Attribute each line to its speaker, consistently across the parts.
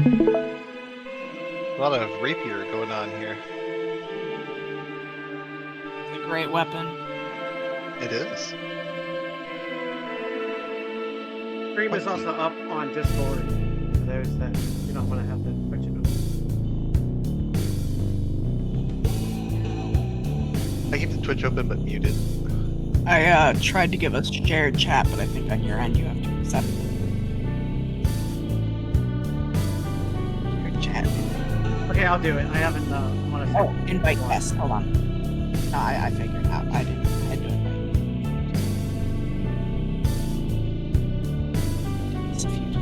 Speaker 1: A lot of rapier going on here.
Speaker 2: It's a great weapon.
Speaker 1: It is.
Speaker 3: Stream is also up on Discord for those that do not want to have to Twitch it open.
Speaker 1: I keep the Twitch open but muted.
Speaker 2: I tried to give us shared chat, but I think on your end you have to accept it. Shared chat.
Speaker 3: Okay, I'll do it. I haven't want to.
Speaker 2: Oh, invite guest. Hold on. No, I figured out. I didn't. I had to invite. It's a few times.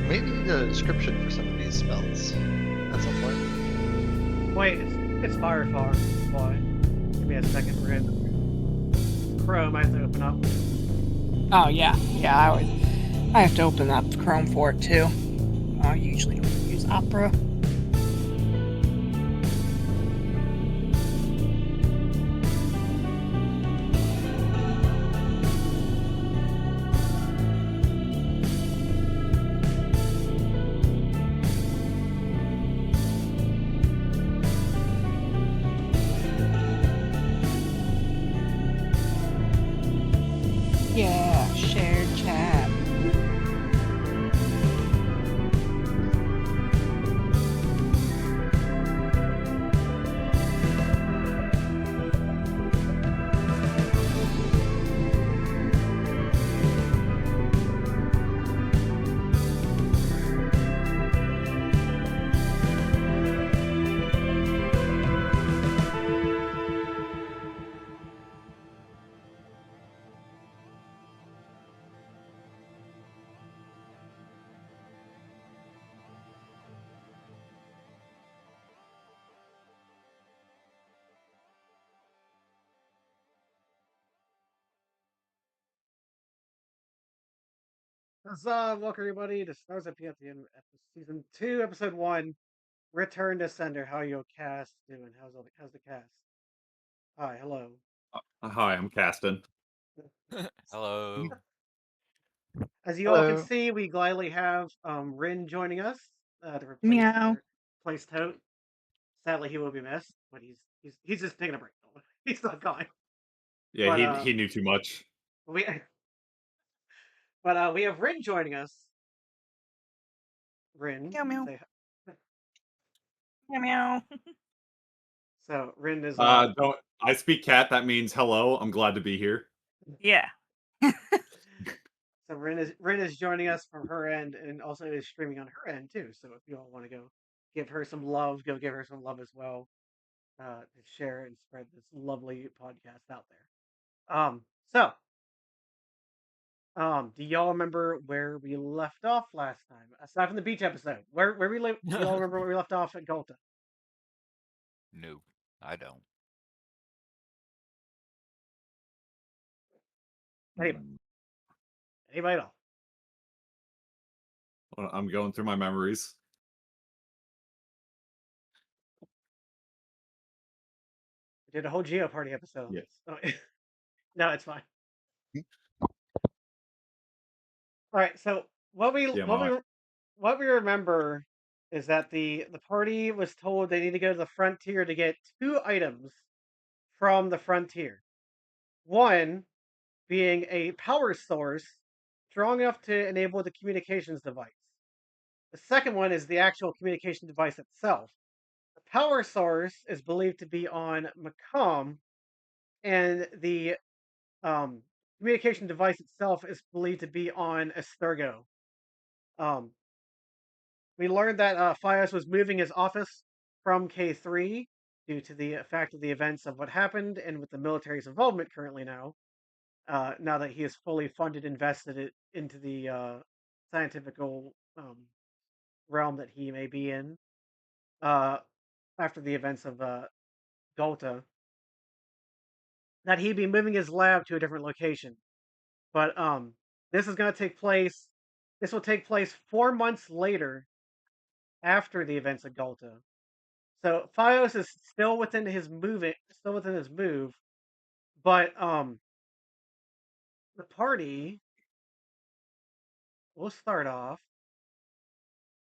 Speaker 1: Maybe need a description for some of these spells at some point.
Speaker 3: Wait, it's Firefar. Why? Give me a second. We're in Chrome. I have to open up.
Speaker 2: Oh yeah, I have to open up Chrome for it too. I usually don't use Opera. Yeah, shared chat.
Speaker 3: Welcome everybody to Stars of Piianthian, season 2, episode 1. Return to Sender. How you cast doing? How's the cast? Hi, hello.
Speaker 4: Hi, I'm Caston.
Speaker 5: Hello.
Speaker 3: As you all can
Speaker 1: Hello.
Speaker 3: see, we gladly have Rin joining us to replace
Speaker 2: Meow.
Speaker 3: Tote. Sadly, he will be missed, but he's just taking a break. He's not gone.
Speaker 4: Yeah,
Speaker 3: But,
Speaker 4: he knew too much.
Speaker 3: we have Rin joining us. Rin,
Speaker 2: Meow meow.
Speaker 3: say
Speaker 2: Meow meow.
Speaker 3: so. Rin is
Speaker 4: Don't I speak cat? That means hello. I'm glad to be here.
Speaker 2: Yeah.
Speaker 3: So Rin is joining us from her end, and also is streaming on her end too. So if you all want to go give her some love, go give her some love as well. To share and spread this lovely podcast out there. Do y'all remember where we left off last time? Aside from the beach episode, where we do y'all remember where we left off at Galta?
Speaker 5: No, I don't.
Speaker 3: Anybody at all?
Speaker 4: I'm going through my memories.
Speaker 3: We did a whole Geo Party episode.
Speaker 4: Yes.
Speaker 3: Oh, no, it's fine. All right, so what we remember is that the party was told they need to go to the frontier to get 2 items from the frontier. One being a power source strong enough to enable the communications device. The second one is the actual communication device itself. The power source is believed to be on Maqam, and the communication device itself is believed to be on Esturgo. Um, we learned that Fios was moving his office from K3 due to the fact of the events of what happened, and with the military's involvement currently now. Now that he has fully funded, invested it into the scientifical realm that he may be in, after the events of Galta, that he'd be moving his lab to a different location. But this is going to take place. This will take place 4 months later, after the events of Galta. So Fios is still within his move, but the party will start off.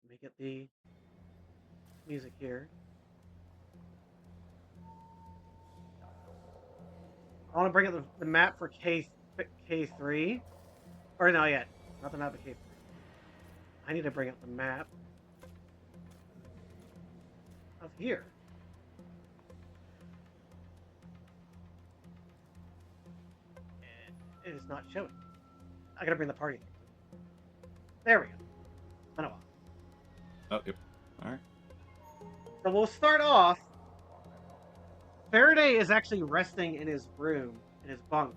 Speaker 3: Let me get the music here. I want to bring up the map for K3. Or not yet. Not the map of K3. I need to bring up the map of here. It is not showing. I gotta bring the party there. There we go. Been a while.
Speaker 4: Oh, yep. All right.
Speaker 3: So we'll start off. Faraday is actually resting in his room, in his bunk,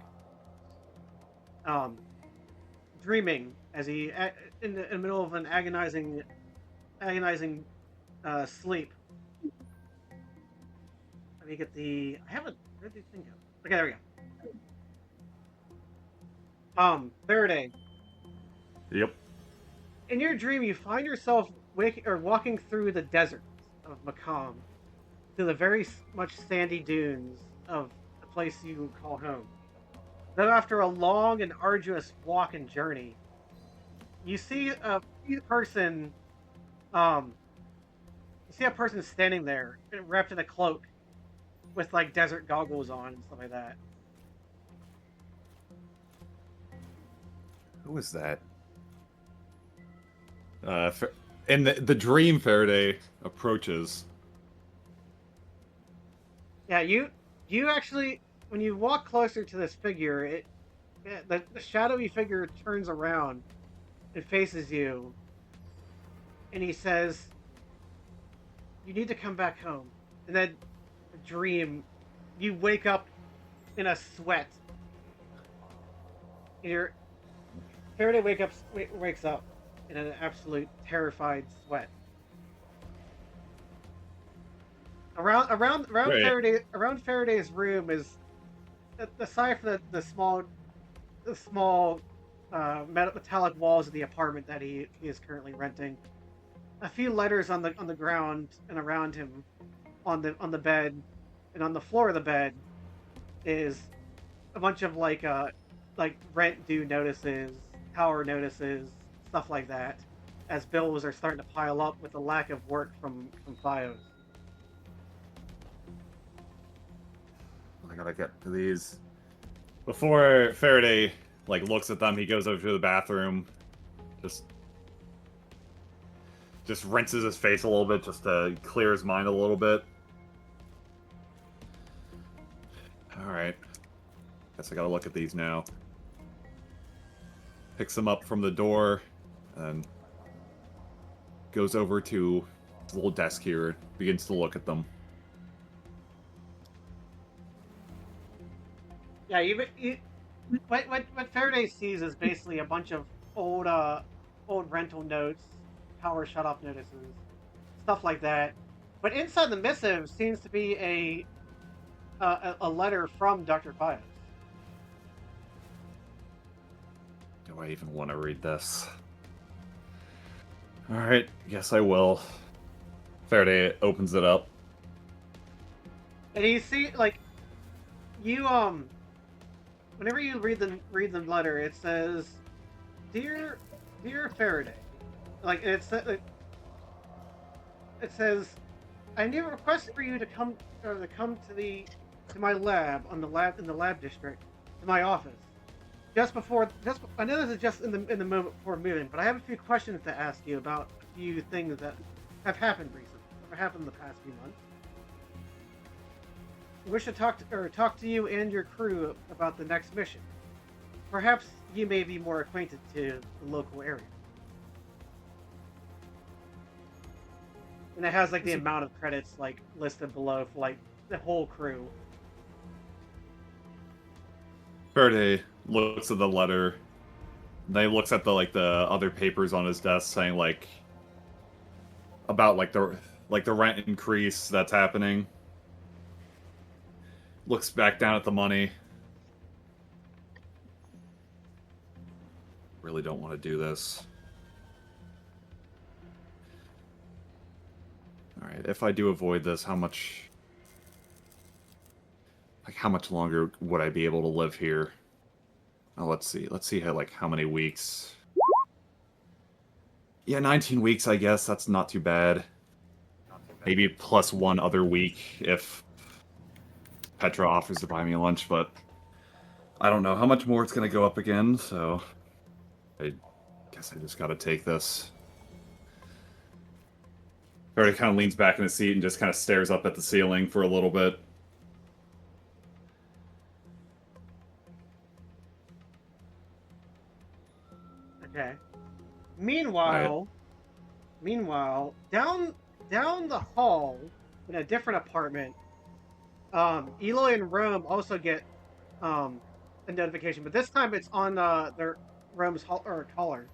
Speaker 3: dreaming as he in the middle of an agonizing sleep. Let me get the. I haven't. Where did the thing go? Okay, there we go. Faraday.
Speaker 4: Yep.
Speaker 3: In your dream, you find yourself walking through the deserts of Maqam, to the very much sandy dunes of the place you call home. Though after a long and arduous walk and journey, you see a person. You see a person standing there, wrapped in a cloak, with like desert goggles on and stuff like that.
Speaker 4: Who is that? In the dream, Faraday approaches.
Speaker 3: Yeah, you actually, when you walk closer to this figure, the shadowy figure turns around and faces you, and he says, "You need to come back home." And then, dream, you wake up in a sweat. Faraday wakes up in an absolute terrified sweat. Around
Speaker 4: Right.
Speaker 3: around Faraday's room is, aside from the small metallic walls of the apartment that he is currently renting, a few letters on the ground and around him, on the bed, and on the floor of the bed is a bunch of like rent due notices, power notices, stuff like that, as bills are starting to pile up with the lack of work from Fios.
Speaker 4: I gotta get to these. Before Faraday looks at them, he goes over to the bathroom, just rinses his face a little bit, just to clear his mind a little bit. All right. Guess I gotta look at these now. Picks them up from the door, and goes over to his little desk here, begins to look at them.
Speaker 3: Yeah, what Faraday sees is basically a bunch of old rental notes, power shut-off notices, stuff like that. But inside the missive seems to be a letter from Dr. Fios.
Speaker 4: Do I even want to read this? Alright, guess I will. Faraday opens it up.
Speaker 3: And you see, whenever you read the letter, it says, "Dear Faraday," it says, I need a request for you to come to my lab in the lab district, to my office. I know this is just in the moment before moving, but I have a few questions to ask you about a few things that have happened recently, or happened in the past few months. I wish to talk to you and your crew about the next mission. Perhaps you may be more acquainted to the local area. And it has like the amount of credits like listed below for like the whole crew.
Speaker 4: Faraday looks at the letter. Then he looks at the other papers on his desk, saying about the rent increase that's happening. Looks back down at the money. Really don't want to do this. All right, if I do avoid this, how much longer would I be able to live here? Oh, let's see. Let's see how many weeks. Yeah, 19 weeks, I guess. That's not too bad. Maybe plus one other week if Petra offers to buy me lunch, but I don't know how much more it's going to go up again, so I guess I just got to take this. Faraday kind of leans back in his seat and just kind of stares up at the ceiling for a little bit.
Speaker 3: Okay. Meanwhile, down the hall in a different apartment, Eloy and Rome also get a notification, but this time it's on their Rome's collar.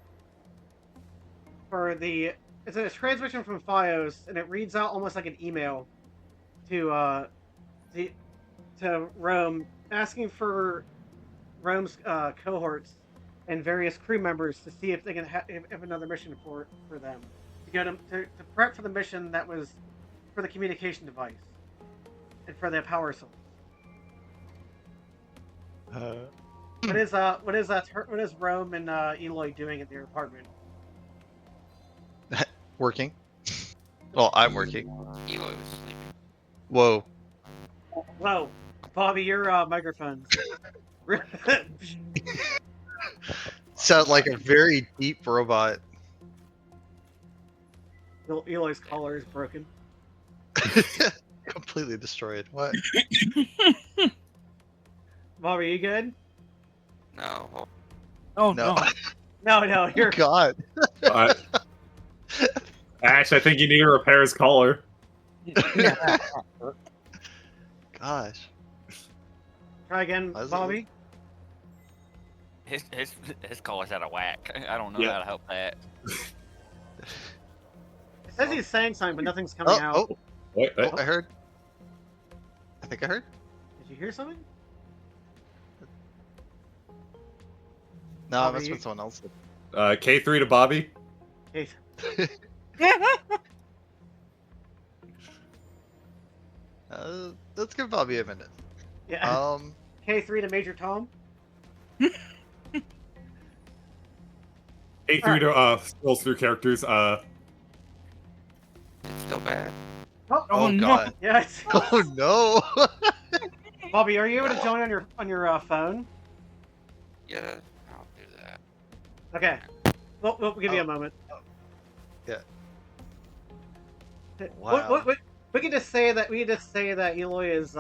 Speaker 3: It's a transmission from Fios, and it reads out almost like an email to Rome, asking for Rome's cohorts and various crew members to see if they can have another mission for them to prep for the mission that was for the communication device and for their power source. What is Rome and Eloy doing at their apartment?
Speaker 1: Working. Well, I'm working.
Speaker 5: Eloy was sleeping.
Speaker 1: Whoa.
Speaker 3: Whoa, Bobby, your microphone's.
Speaker 1: Sound like a very deep robot.
Speaker 3: Eloy's collar is broken.
Speaker 1: Completely destroyed. What?
Speaker 3: Bobby, you good?
Speaker 5: No.
Speaker 2: Oh
Speaker 1: No.
Speaker 2: no.
Speaker 3: No, you're.
Speaker 1: God.
Speaker 4: Ash, I think you need to repair his collar.
Speaker 1: Gosh.
Speaker 3: Try again,
Speaker 1: How's it
Speaker 3: Bobby.
Speaker 5: His collar's out of whack. I don't know
Speaker 4: Yeah.
Speaker 5: how to help that.
Speaker 3: It says he's saying something, but nothing's coming out.
Speaker 1: Oh,
Speaker 4: Wait.
Speaker 1: I heard. I think I heard.
Speaker 3: Did you hear something?
Speaker 1: No,
Speaker 3: Bobby,
Speaker 1: that's what someone else said.
Speaker 4: K3 to Bobby.
Speaker 3: Hey,
Speaker 1: Let's give Bobby a minute.
Speaker 3: yeah. K3 to Major Tom.
Speaker 4: K3 to scrolls through characters.
Speaker 5: It's still bad.
Speaker 1: Oh
Speaker 2: no.
Speaker 1: God.
Speaker 3: Yeah.
Speaker 1: Oh no.
Speaker 3: Bobby, are you able to join on your phone?
Speaker 5: Yeah, I'll do that.
Speaker 3: Okay. We'll give you a moment.
Speaker 1: Yeah.
Speaker 3: Wow. We can just say that Eloy is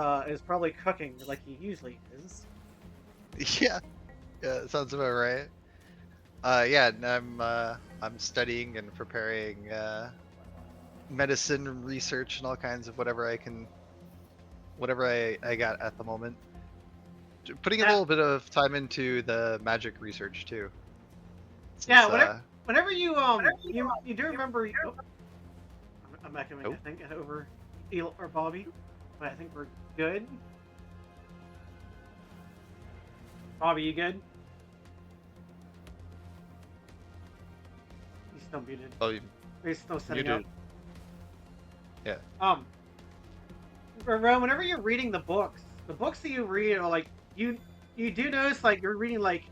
Speaker 3: probably cooking like he usually is.
Speaker 1: Yeah. Yeah, sounds about right. Yeah, and I'm studying and preparing medicine research and all kinds of whatever I got at the moment. Putting a little bit of time into the magic research too.
Speaker 3: Yeah, whenever you you do remember. I'm not gonna make it over Eloy or Bobby, but I think we're good. Bobby, you good? He's still muted.
Speaker 1: Oh,
Speaker 3: He's still setting
Speaker 1: muted.
Speaker 3: up.
Speaker 1: Yeah.
Speaker 3: Ron, whenever you're reading the books that you read are like you do notice like you're reading like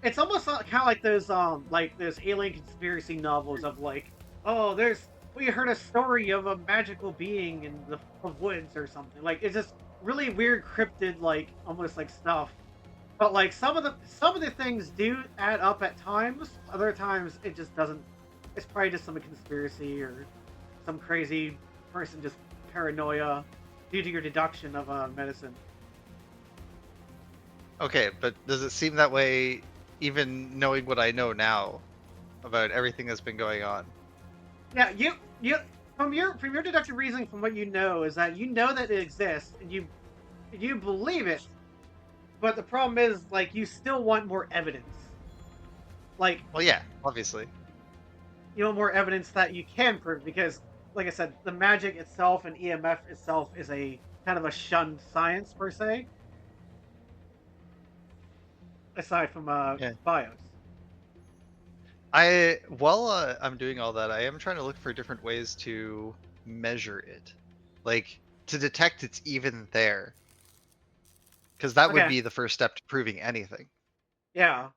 Speaker 3: it's almost kind of like those alien conspiracy novels of like, oh, there's we heard a story of a magical being in the woods or something. Like it's just really weird, cryptid, like almost like stuff. But like some of the things do add up at times. Other times it just doesn't. It's probably just some conspiracy or some crazy person just paranoia due to your deduction of medicine.
Speaker 1: Okay, but does it seem that way even knowing what I know now about everything that's been going on?
Speaker 3: Yeah, you from your deductive reasoning from what you know is that you know that it exists and you believe it, but the problem is like you still want more evidence. Like
Speaker 1: Well, yeah, obviously.
Speaker 3: you want more evidence that you can prove because, like I said, the magic itself and EMF itself is a kind of a shunned science per se. Aside from
Speaker 1: Yeah.
Speaker 3: Fios.
Speaker 1: While I'm doing all that, I am trying to look for different ways to measure it, like to detect it's even there, because that would
Speaker 3: Okay.
Speaker 1: be the first step to proving anything.
Speaker 3: Yeah.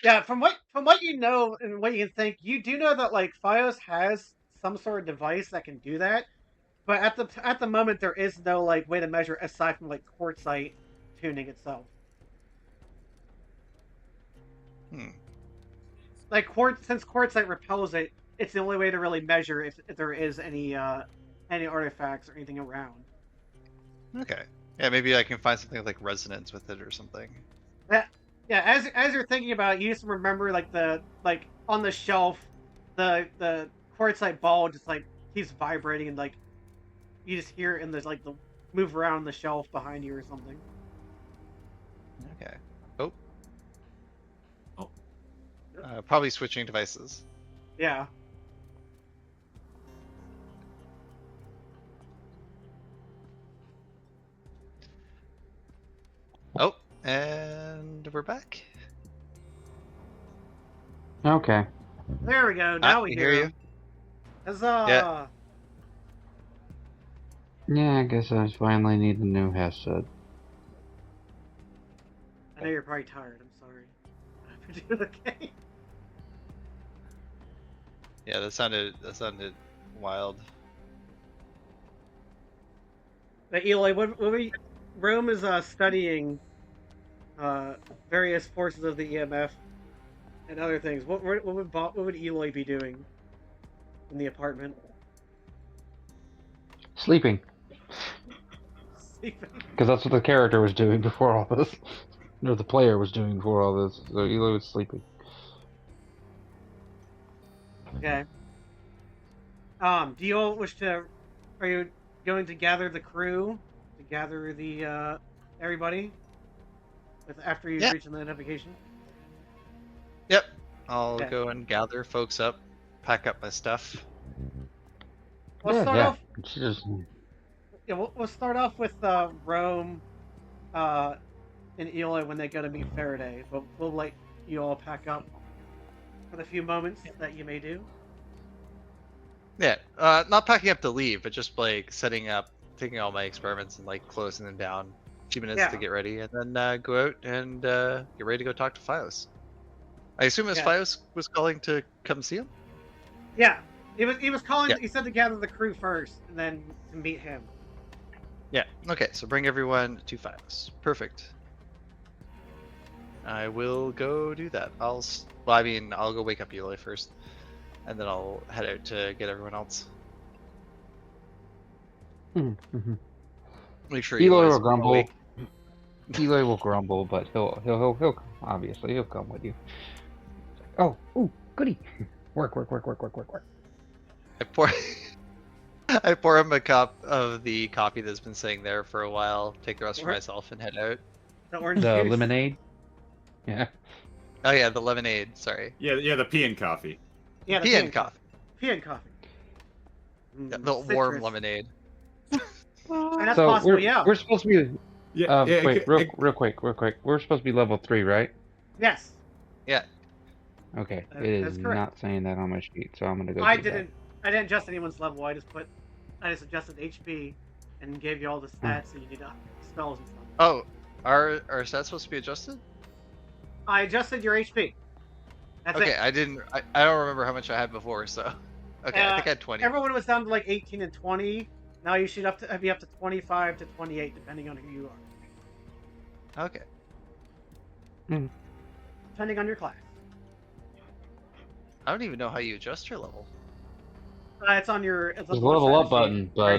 Speaker 3: Yeah, from what you know and what you can think, you do know that like Fios has some sort of device that can do that, but at the moment there is no like way to measure aside from like quartzite tuning itself.
Speaker 1: Hmm.
Speaker 3: Like since quartzite repels it, it's the only way to really measure if there is any artifacts or anything around.
Speaker 1: Okay. Yeah, maybe I can find something like resonance with it or something.
Speaker 3: Yeah, as you're thinking about it, you just remember like the like on the shelf, the quartzite ball just like keeps vibrating and like you just hear it and there's like the move around the shelf behind you or something.
Speaker 1: Okay. Oh.
Speaker 4: Oh.
Speaker 1: Probably switching devices.
Speaker 3: Yeah.
Speaker 1: Oh, and we're back.
Speaker 6: Okay.
Speaker 3: There we go. Now we
Speaker 1: we
Speaker 3: hear
Speaker 1: hear you.
Speaker 3: him. Huzzah!
Speaker 1: Yeah.
Speaker 6: Yeah, I guess I finally need a new headset.
Speaker 3: I know you're probably tired. I'm sorry. I hope you're doing okay.
Speaker 1: Yeah, that sounded wild.
Speaker 3: But Eli, Rome is studying various forces of the EMF and other things. What would Eloy be doing in the apartment?
Speaker 6: Sleeping.
Speaker 3: Sleeping.
Speaker 6: Because that's what the character was doing before all this. Or the player was doing before all this. So Eloy was sleeping.
Speaker 3: Okay. Do you all wish to? Are you going to gather the crew? To gather the everybody? After you reach an identification.
Speaker 1: Yep. I'll
Speaker 3: Okay.
Speaker 1: go and gather folks up, pack up my stuff.
Speaker 3: We'll start off.
Speaker 6: Just...
Speaker 3: Yeah, we'll start off with Rome, and Eloy when they go to meet Faraday. But we'll let you all pack up for the few moments that you may do.
Speaker 1: Yeah, not packing up to leave, but just like setting up, taking all my experiments and like closing them down. A few minutes to get ready, and then go out and get ready to go talk to Fios. I assume it's Fios was calling to come see him.
Speaker 3: Yeah, he was calling. Yeah. He said to gather the crew first, and then to meet him.
Speaker 1: Yeah. Okay. So bring everyone to Fios. Perfect. I will go do that. I'll go wake up Eloy first, and then I'll head out to get everyone else.
Speaker 6: Mm-hmm.
Speaker 1: Make sure
Speaker 6: Eloy
Speaker 1: Eloy's
Speaker 6: will grumble.
Speaker 1: awake.
Speaker 6: Eloy will grumble, but he'll obviously he'll come with you. Oh, ooh, goody! Work.
Speaker 1: I pour him a cup of the coffee that's been sitting there for a while. Take the rest for myself and head out.
Speaker 6: The lemonade. Yeah.
Speaker 1: Oh yeah, the lemonade. Sorry.
Speaker 4: Yeah, the Piianthian coffee.
Speaker 3: Yeah, the
Speaker 1: Piianthian coffee.
Speaker 3: Piianthian coffee.
Speaker 1: Yeah, the warm lemonade.
Speaker 3: That's
Speaker 6: so
Speaker 3: possible.
Speaker 6: We're supposed to be. Wait, real quick. We're supposed to be level 3, right?
Speaker 3: Yes.
Speaker 1: Yeah.
Speaker 6: Okay. It is not saying that on my sheet, so I'm gonna go.
Speaker 3: I didn't adjust anyone's level. I just adjusted HP and gave you all the stats that you need, spells and stuff.
Speaker 1: Oh, are stats supposed to be adjusted?
Speaker 3: I adjusted your HP. That's
Speaker 1: okay,
Speaker 3: it.
Speaker 1: I don't remember how much I had before, so. Okay, I think I had 20.
Speaker 3: Everyone was down to like 18 and 20. Now you should be up to 25 to 28, depending on who you are.
Speaker 1: Okay.
Speaker 3: Depending on your class.
Speaker 1: I don't even know how you adjust your level.
Speaker 3: It's on your. It's on
Speaker 6: There's
Speaker 3: the
Speaker 6: a level
Speaker 3: left
Speaker 6: up
Speaker 3: side of the sheet,
Speaker 6: button,
Speaker 3: very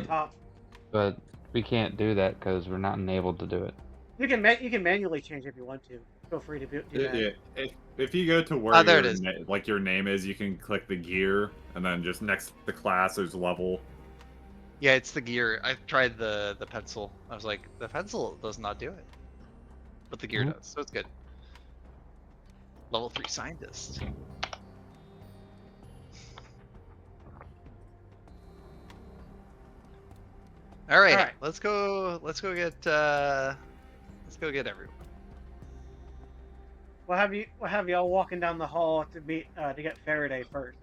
Speaker 6: but
Speaker 3: top.
Speaker 6: we can't do that because we're not enabled to do it.
Speaker 3: You can manually change if you want to. Feel free to do that.
Speaker 4: Yeah, if you go to where
Speaker 1: there it is.
Speaker 4: your name is, you can click the gear, and then just next to the class, there's level.
Speaker 1: Yeah, it's the gear. I tried the pencil. I was like, the pencil does not do it, but the gear does, so it's good. Level 3 scientist. All right, let's go. Let's go get everyone.
Speaker 3: We'll have y'all walking down the hall to get Faraday first,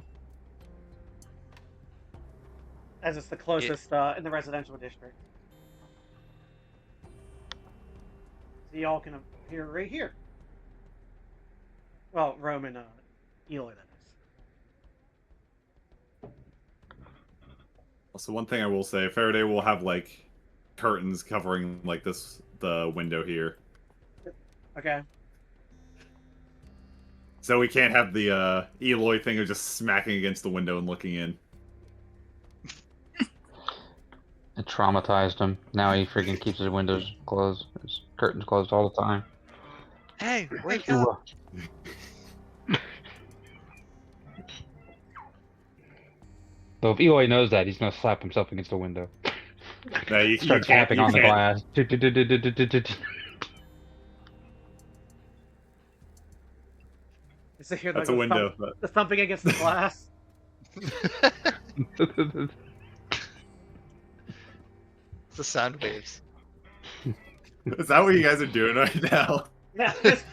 Speaker 3: as it's the closest in the residential district. So y'all can appear right here. Well, Roman, Eloy, that is.
Speaker 4: Also, one thing I will say, Faraday will have like curtains covering like the window here.
Speaker 3: Okay.
Speaker 4: So we can't have the Eloy thing of just smacking against the window and looking in.
Speaker 6: It traumatized him. Now he freaking keeps his windows closed, his curtains closed all the time.
Speaker 1: Hey, wake up!
Speaker 6: So if Eloy knows that, he's gonna slap himself against the window.
Speaker 4: No, you
Speaker 6: Start
Speaker 4: can't,
Speaker 6: tapping
Speaker 4: you
Speaker 6: on the
Speaker 4: can't.
Speaker 6: glass.
Speaker 3: So hear
Speaker 4: That's a window.
Speaker 3: The thumping against the glass.
Speaker 1: It's the sound waves.
Speaker 4: Is that what you guys are doing right now?
Speaker 3: Yeah, there's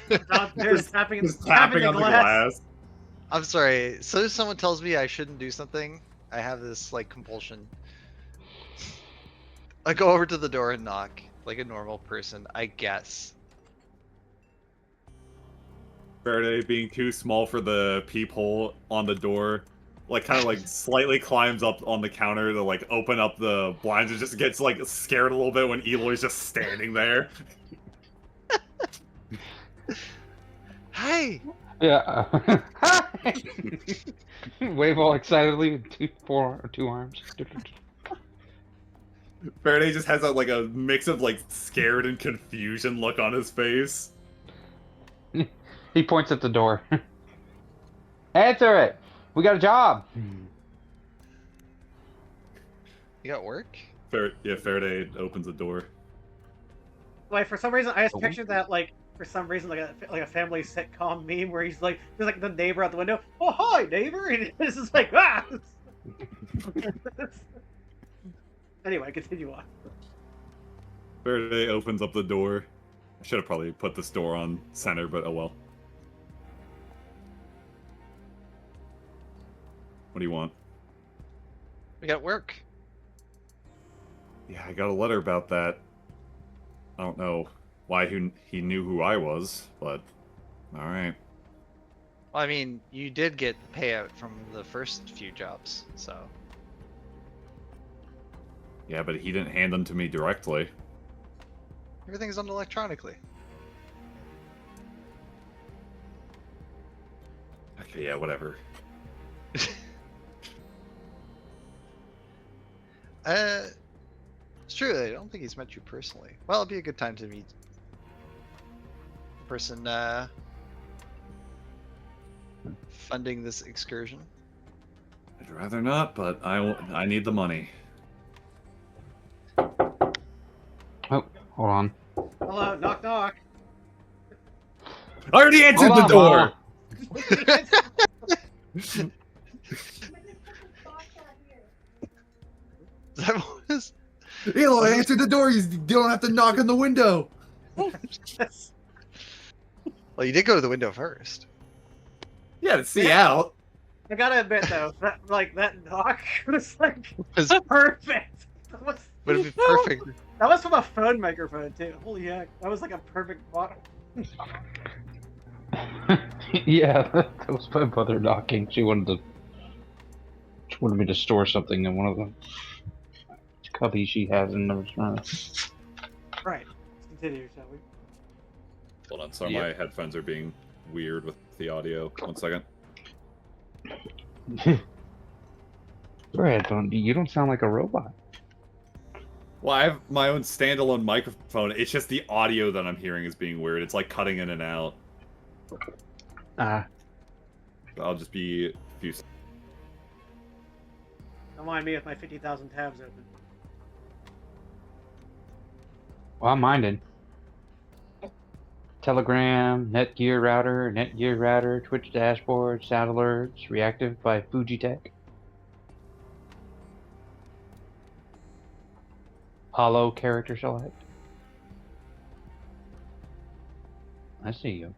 Speaker 3: tapping
Speaker 4: Just tapping
Speaker 3: the
Speaker 4: on the
Speaker 3: glass.
Speaker 4: glass.
Speaker 1: I'm sorry. So if someone tells me I shouldn't do something, I have this like compulsion. I go over to the door and knock like a normal person, I guess.
Speaker 4: Faraday being too small for the peephole on the door, like kind of like slightly climbs up on the counter to like open up the blinds and just gets like scared a little bit when Eloy's just standing there.
Speaker 1: Hi.
Speaker 6: Yeah. Wave all excitedly with two arms.
Speaker 4: Faraday just has like a mix of like scared and confusion look on his face.
Speaker 6: He points at the door. Answer it! We got a job!
Speaker 1: You got work?
Speaker 4: Faraday opens the door.
Speaker 3: Like for some reason, I just pictured that like for some reason like a family sitcom meme where he's like there's like the neighbor at the window. Oh hi neighbor! And this is like ah. Anyway, continue on.
Speaker 4: Faraday opens up the door. I should have probably put this door on center, but oh well. What do you want?
Speaker 1: We got work.
Speaker 4: Yeah, I got a letter about that. I don't know why he knew who I was, but alright.
Speaker 1: Well, I mean, you did get the payout from the first few jobs, so.
Speaker 4: Yeah, but he didn't hand them to me directly.
Speaker 1: Everything's done electronically.
Speaker 4: Okay, yeah, whatever.
Speaker 1: It's true. I don't think he's met you personally. Well, it'd be a good time to meet the person funding this excursion.
Speaker 4: I'd rather not, but I need the money.
Speaker 6: Oh, hold on.
Speaker 3: Hello, knock knock.
Speaker 4: I already answered
Speaker 6: Hold
Speaker 4: the
Speaker 6: on,
Speaker 4: door!
Speaker 1: That was.
Speaker 4: Eloy, answer the door! You don't have to knock on the window!
Speaker 1: Well, you did go to the window first.
Speaker 4: Yeah, to see out.
Speaker 3: I gotta admit though, that knock was like
Speaker 1: Was-
Speaker 3: perfect. That was,
Speaker 1: Would have been perfect.
Speaker 3: that was from a phone microphone too. Holy heck, that was like a perfect bottle.
Speaker 6: Yeah, that was my mother knocking. She wanted to She wanted me to store something in one of the cubbies she has in the room.
Speaker 3: Right. Let's continue, shall we?
Speaker 4: Hold on, sorry,
Speaker 1: Yep.
Speaker 4: my headphones are being weird with the audio. 1 second.
Speaker 6: Your headphone, you don't sound like a robot.
Speaker 4: Well, I have my own standalone microphone. It's just the audio that I'm hearing is being weird. It's like cutting in and out. I'll just be a few.
Speaker 3: Don't mind me with my 50,000 tabs open.
Speaker 6: Well, I'm minding. Telegram, Netgear router, Twitch dashboard, sound alerts, reactive by Fujitech. Hollow character select. I see you.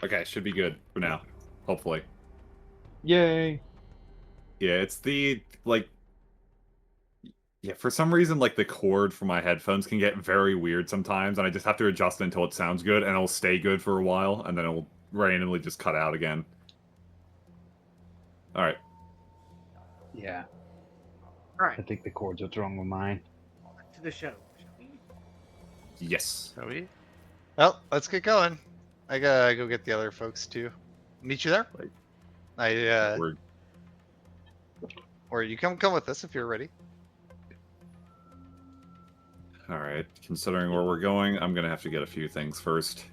Speaker 4: Okay, should be good for now. Hopefully.
Speaker 6: Yay!
Speaker 4: Yeah, it's the, like... Yeah, for some reason, like, the cord for my headphones can get very weird sometimes, and I just have to adjust it until it sounds good, and it'll stay good for a while, and then it'll randomly just cut out again. Alright.
Speaker 6: Yeah,
Speaker 3: Alright,
Speaker 6: I think the cord's what's wrong with mine.
Speaker 3: to the show. Shall we?
Speaker 4: Yes.
Speaker 1: Shall we? Well, let's get going. I gotta go get the other folks too. Meet you there.
Speaker 4: Like- We're...
Speaker 1: Or you come with us if you're ready.
Speaker 4: Alright, considering where we're going, I'm gonna have to get a few things first.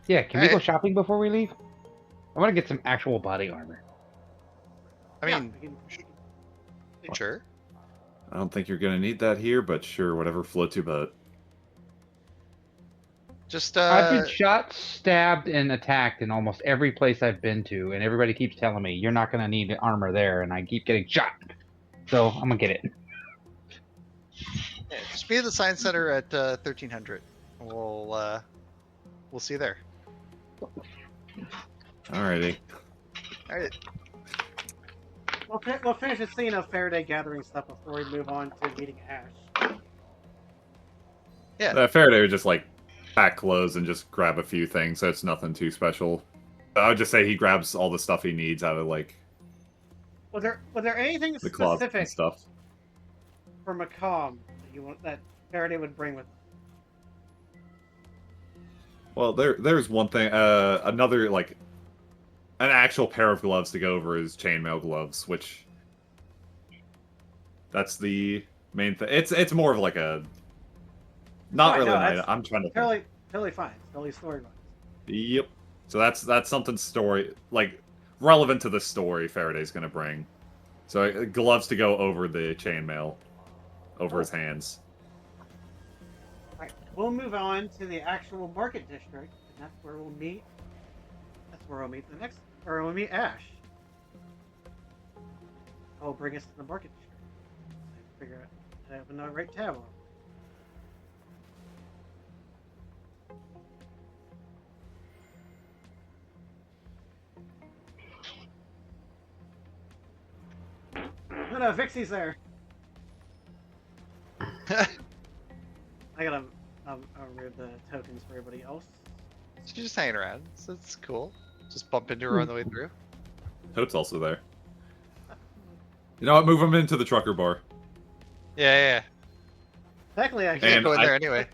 Speaker 6: Yeah, can we go
Speaker 1: Alright.
Speaker 6: shopping before we leave? I want to get some actual body armor.
Speaker 1: I
Speaker 3: Yeah,
Speaker 1: mean,
Speaker 3: we can-
Speaker 1: sure.
Speaker 4: I don't think you're gonna need that here, but sure, whatever floats your boat.
Speaker 1: Just
Speaker 6: I've been shot, stabbed, and attacked in almost every place I've been to, and everybody keeps telling me, you're not going to need armor there, and I keep getting shot. So, I'm going to get it.
Speaker 1: yeah, just be at the science center at 1300. We'll see you there.
Speaker 4: Alrighty.
Speaker 1: All right.
Speaker 3: We'll finish the scene of Faraday gathering stuff before we move on to meeting Ash.
Speaker 1: Yeah.
Speaker 4: Faraday would just, like, pack clothes and just grab a few things, so it's nothing too special. I would just say he grabs all the stuff he needs out of, like,
Speaker 3: Was there anything
Speaker 4: the closet
Speaker 3: specific
Speaker 4: and stuff.
Speaker 3: for Maqam that Faraday would bring with him?
Speaker 4: Well, there's one thing, another, like, an actual pair of gloves to go over his chainmail gloves, which... That's the main thing. It's more of, like, a... Not
Speaker 3: Right,
Speaker 4: really
Speaker 3: no,
Speaker 4: an item.
Speaker 3: that's
Speaker 4: I'm trying to think.
Speaker 3: Totally fine. It's totally story-wise.
Speaker 4: Yep. So that's something story, like, relevant to the story Faraday's gonna bring. So, gloves to go over the chainmail. Over his hands.
Speaker 3: Alright, we'll move on to the actual market district, and that's where we'll meet. We'll meet Ash. Oh, bring us to the market district. I figure out I have the right tab on. No, Vixie's there. I gotta read the tokens for everybody else.
Speaker 1: She's just hanging around, so it's cool. Just bump into her on the way through.
Speaker 4: Toad's also there. You know what? Move him into the trucker bar.
Speaker 1: Yeah.
Speaker 3: Technically, I
Speaker 1: You
Speaker 3: can't.
Speaker 1: can't go in
Speaker 4: I-
Speaker 1: there anyway.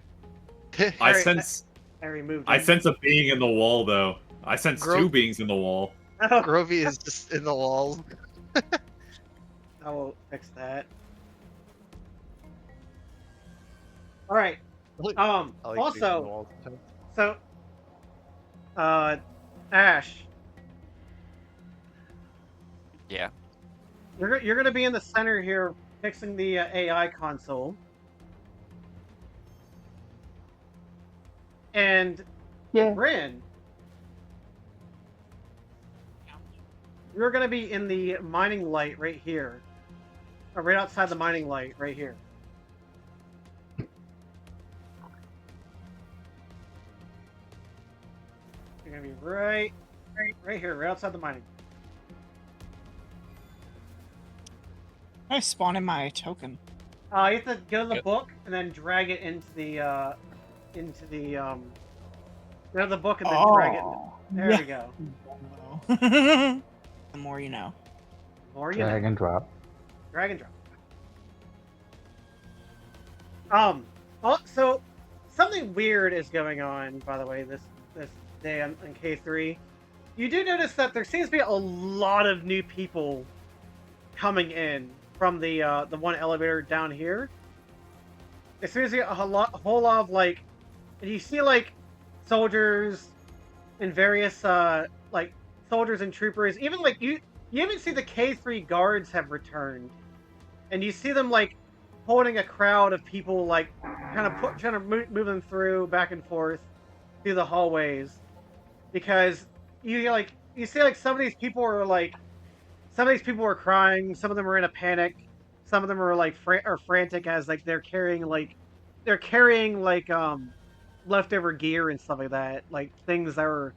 Speaker 4: I sense
Speaker 3: I removed.
Speaker 4: I
Speaker 3: him.
Speaker 4: sense a being in the wall, though. I sense
Speaker 1: Gro-
Speaker 4: two beings in the wall.
Speaker 3: Oh,
Speaker 1: Grovey is just in the walls.
Speaker 3: I will fix that. All right.
Speaker 1: I like being in the
Speaker 3: Also,
Speaker 1: walls.
Speaker 3: so, Ash,
Speaker 5: Yeah.
Speaker 3: you're gonna be in the center here, fixing the AI console, and
Speaker 6: Yeah.
Speaker 3: Bryn, you're gonna be in the mining light right here, or right outside the mining light right here. You're gonna be right here, right outside the mining.
Speaker 2: I spawned in my token.
Speaker 3: You have to go to the book and then drag it into the go to the book and then drag it. There we go.
Speaker 2: The more you know.
Speaker 3: More you
Speaker 6: Drag
Speaker 3: know.
Speaker 6: and drop.
Speaker 3: Drag and drop. So something weird is going on, by the way, this day on K3. You do notice that there seems to be a lot of new people coming in from the one elevator down here. There seems to be a whole lot of like, and you see like soldiers and various like soldiers and troopers. Even like you even see the K3 guards have returned, and you see them like holding a crowd of people, like kind of trying to move them through back and forth through the hallways, because you see like some of these people are crying, some of them are in a panic, some of them are like frantic as like they're carrying leftover gear and stuff like that, like things that are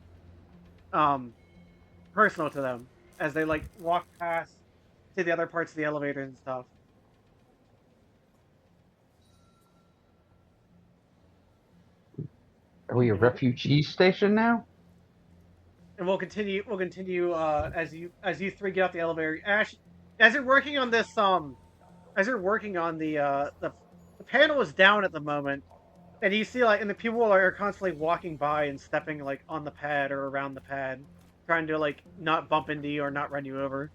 Speaker 3: personal to them as they like walk past to the other parts of the elevator and stuff.
Speaker 6: Are we a refugee station now?
Speaker 3: And we'll continue as you three get out the elevator. Ash, as you're working on this as you're working on the panel is down at the moment, and you see like, and the people are constantly walking by and stepping like on the pad or around the pad, trying to like not bump into you or not run you over.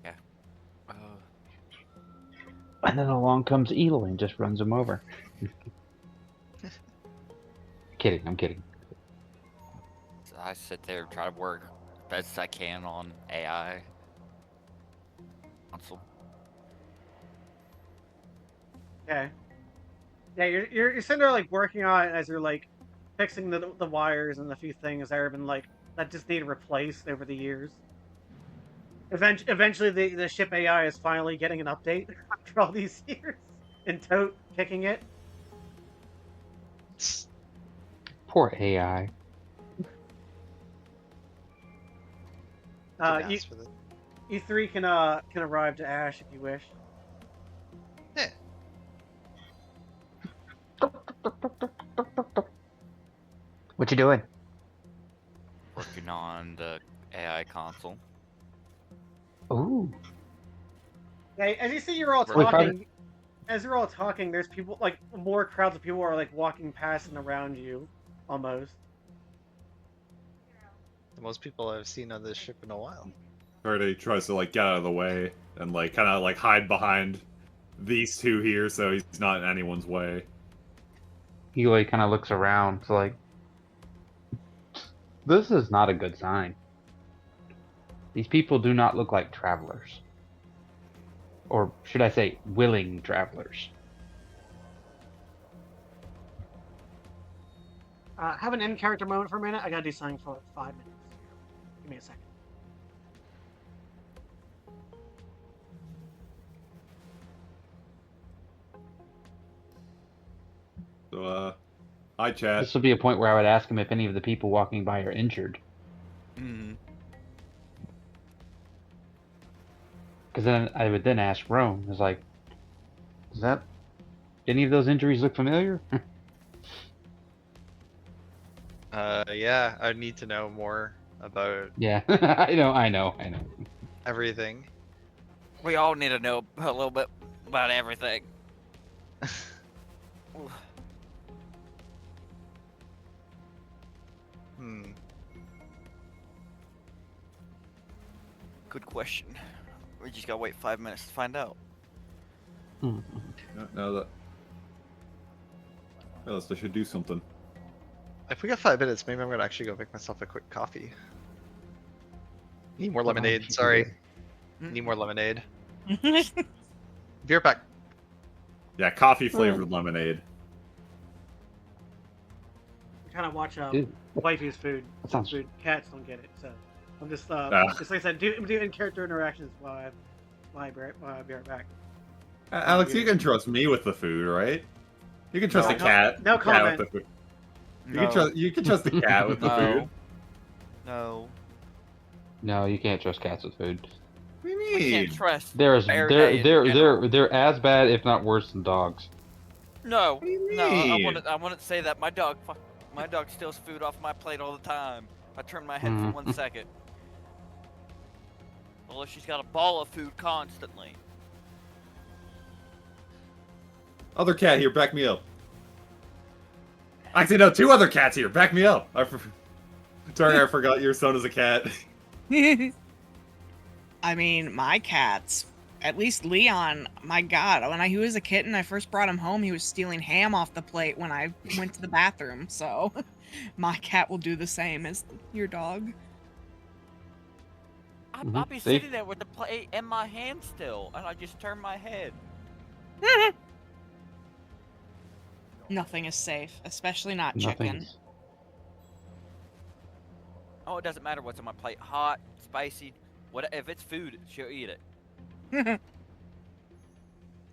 Speaker 5: Yeah.
Speaker 6: And then along comes Elo and just runs him over. Kidding, I'm kidding.
Speaker 5: So I sit there and try to work best I can on AI console.
Speaker 3: Okay. Yeah, you're sitting there like working on it as you're like fixing the wires and a few things that have been like that just need replaced over the years. Eventually, the ship AI is finally getting an update after all these years, and Tote kicking it.
Speaker 6: Poor AI.
Speaker 3: You three can arrive to Ash if you wish.
Speaker 1: Yeah.
Speaker 6: What you doing?
Speaker 5: Working on the AI console.
Speaker 6: Ooh.
Speaker 3: Yeah, as you see, you're all
Speaker 6: Wait,
Speaker 3: talking. As you're all talking, there's people like more crowds of people are like walking past and around you, almost.
Speaker 1: The most people I've seen on this ship in a while.
Speaker 4: Furry tries to like get out of the way and like kind of like hide behind these two here, so he's not in anyone's way.
Speaker 6: Eli kind of looks around, so like, this is not a good sign. These people do not look like travelers. Or should I say, willing travelers.
Speaker 3: Have an in-character moment for a minute. I gotta do something for 5 minutes. Give me a second.
Speaker 4: So, hi, chat.
Speaker 6: This would be a point where I would ask him if any of the people walking by are injured.
Speaker 5: Mm.
Speaker 6: Because then I would then ask Rome, is like, does that, any of those injuries look familiar?
Speaker 1: Yeah, I need to know more about
Speaker 6: Yeah, I know.
Speaker 1: everything.
Speaker 5: We all need to know a little bit about everything. Good question. We just gotta wait 5 minutes to find out.
Speaker 4: No, that. Well, I should do something.
Speaker 1: If we got 5 minutes, maybe I'm gonna actually go make myself a quick coffee. Need more lemonade, sorry. Need more lemonade. Be right back.
Speaker 4: Yeah, coffee flavored lemonade.
Speaker 3: We kind of watch
Speaker 6: Dude.
Speaker 3: wifey's food.
Speaker 6: That sounds-
Speaker 3: Food. Cats don't get it, so I'm just just like I said, do in-character interactions while I be right back.
Speaker 4: Alex, you can trust me with the food, right? You can trust
Speaker 3: No,
Speaker 4: the cat.
Speaker 3: no
Speaker 4: cat
Speaker 3: comment.
Speaker 4: with the food.
Speaker 5: No.
Speaker 4: You can trust the cat with the food.
Speaker 5: No.
Speaker 6: No, you can't trust cats with food.
Speaker 4: What do you
Speaker 5: We can't
Speaker 4: mean?
Speaker 5: trust
Speaker 6: They're
Speaker 5: Faraday in
Speaker 6: they're
Speaker 5: general.
Speaker 6: they're as bad, if not worse, than dogs.
Speaker 5: No,
Speaker 4: What do you
Speaker 5: no,
Speaker 4: mean?
Speaker 5: I wouldn't say that. My dog steals food off my plate all the time. I turn my head for 1 second. Well, she's got a ball of food constantly.
Speaker 4: Other cat here, back me up. Actually, no, 2 other cats here, back me up. Sorry, I forgot your son is a cat.
Speaker 2: I mean, my cats, at least Leon, my God, when he was a kitten, I first brought him home, he was stealing ham off the plate when I went to the bathroom, so my cat will do the same as your dog.
Speaker 5: I'll be sitting there with the plate in my hand still, and I just turn my head.
Speaker 2: Nothing is safe, especially not chicken.
Speaker 5: Oh, it doesn't matter what's on my plate. Hot, spicy, if it's food, she'll eat it.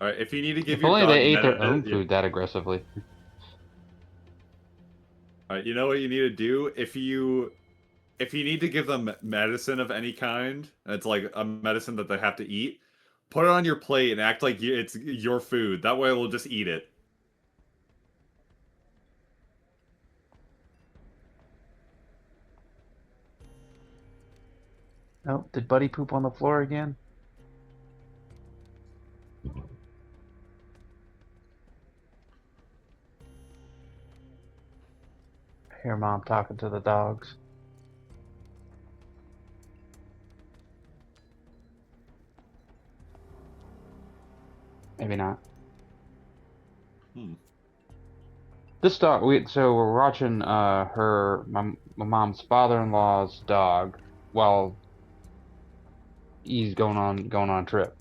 Speaker 4: Alright, if you need to give
Speaker 6: If
Speaker 4: your
Speaker 6: only
Speaker 4: dog
Speaker 6: they ate their own food that aggressively.
Speaker 4: Alright, you know what you need to do? If you need to give them medicine of any kind, it's like a medicine that they have to eat, put it on your plate and act like it's your food. That way we'll just eat it.
Speaker 6: Oh, did Buddy poop on the floor again? I hear Mom talking to the dogs. Maybe not. This dog, we're watching my mom's father-in-law's dog while he's going on a trip.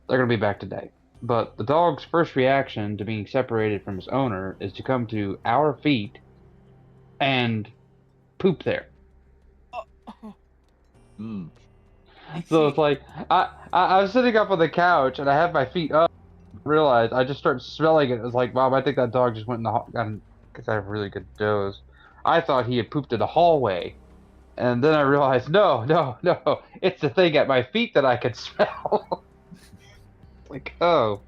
Speaker 6: They're gonna be back today. But the dog's first reaction to being separated from his owner is to come to our feet and poop there. So it's like I was sitting up on the couch and I have my feet up. Realized I just started smelling it. It was like, Mom, I think that dog just went in the because I have really good doze. I thought he had pooped in the hallway, and then I realized, no, it's the thing at my feet that I could smell. Like, oh,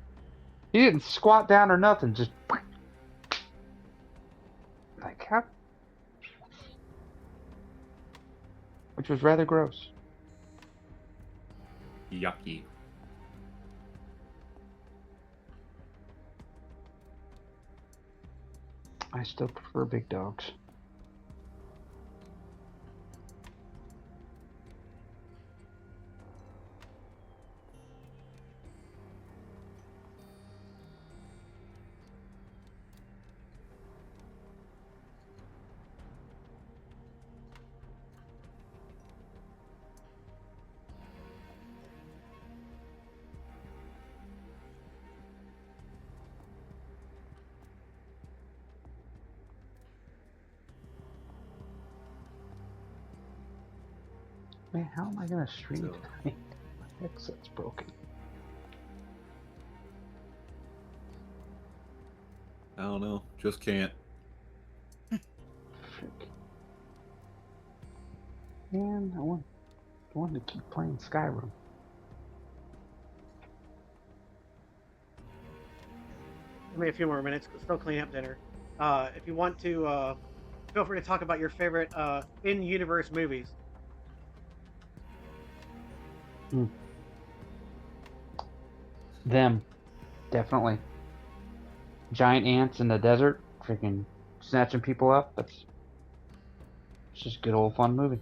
Speaker 6: he didn't squat down or nothing, just like how, which was rather gross.
Speaker 4: Yucky.
Speaker 6: I still prefer big dogs. Man, how am I gonna stream tonight? My headset's broken.
Speaker 4: I don't know. Just can't.
Speaker 6: Frick. Man, I want to keep playing Skyrim.
Speaker 3: Give me a few more minutes. Still cleaning up dinner. If you want to, feel free to talk about your favorite in-universe movies.
Speaker 6: Them, definitely. Giant ants in the desert, freaking snatching people up. It's just a good old fun movie.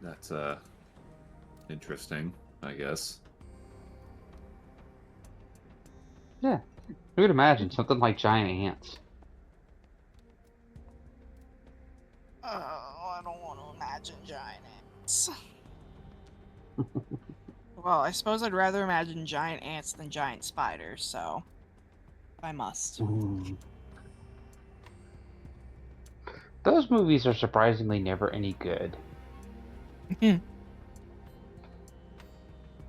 Speaker 4: That's interesting, I guess.
Speaker 6: Yeah, who would imagine something like giant ants?
Speaker 2: Oh, I don't want to imagine giant ants. Well, I suppose I'd rather imagine giant ants than giant spiders, so I must.
Speaker 6: Those movies are surprisingly never any good.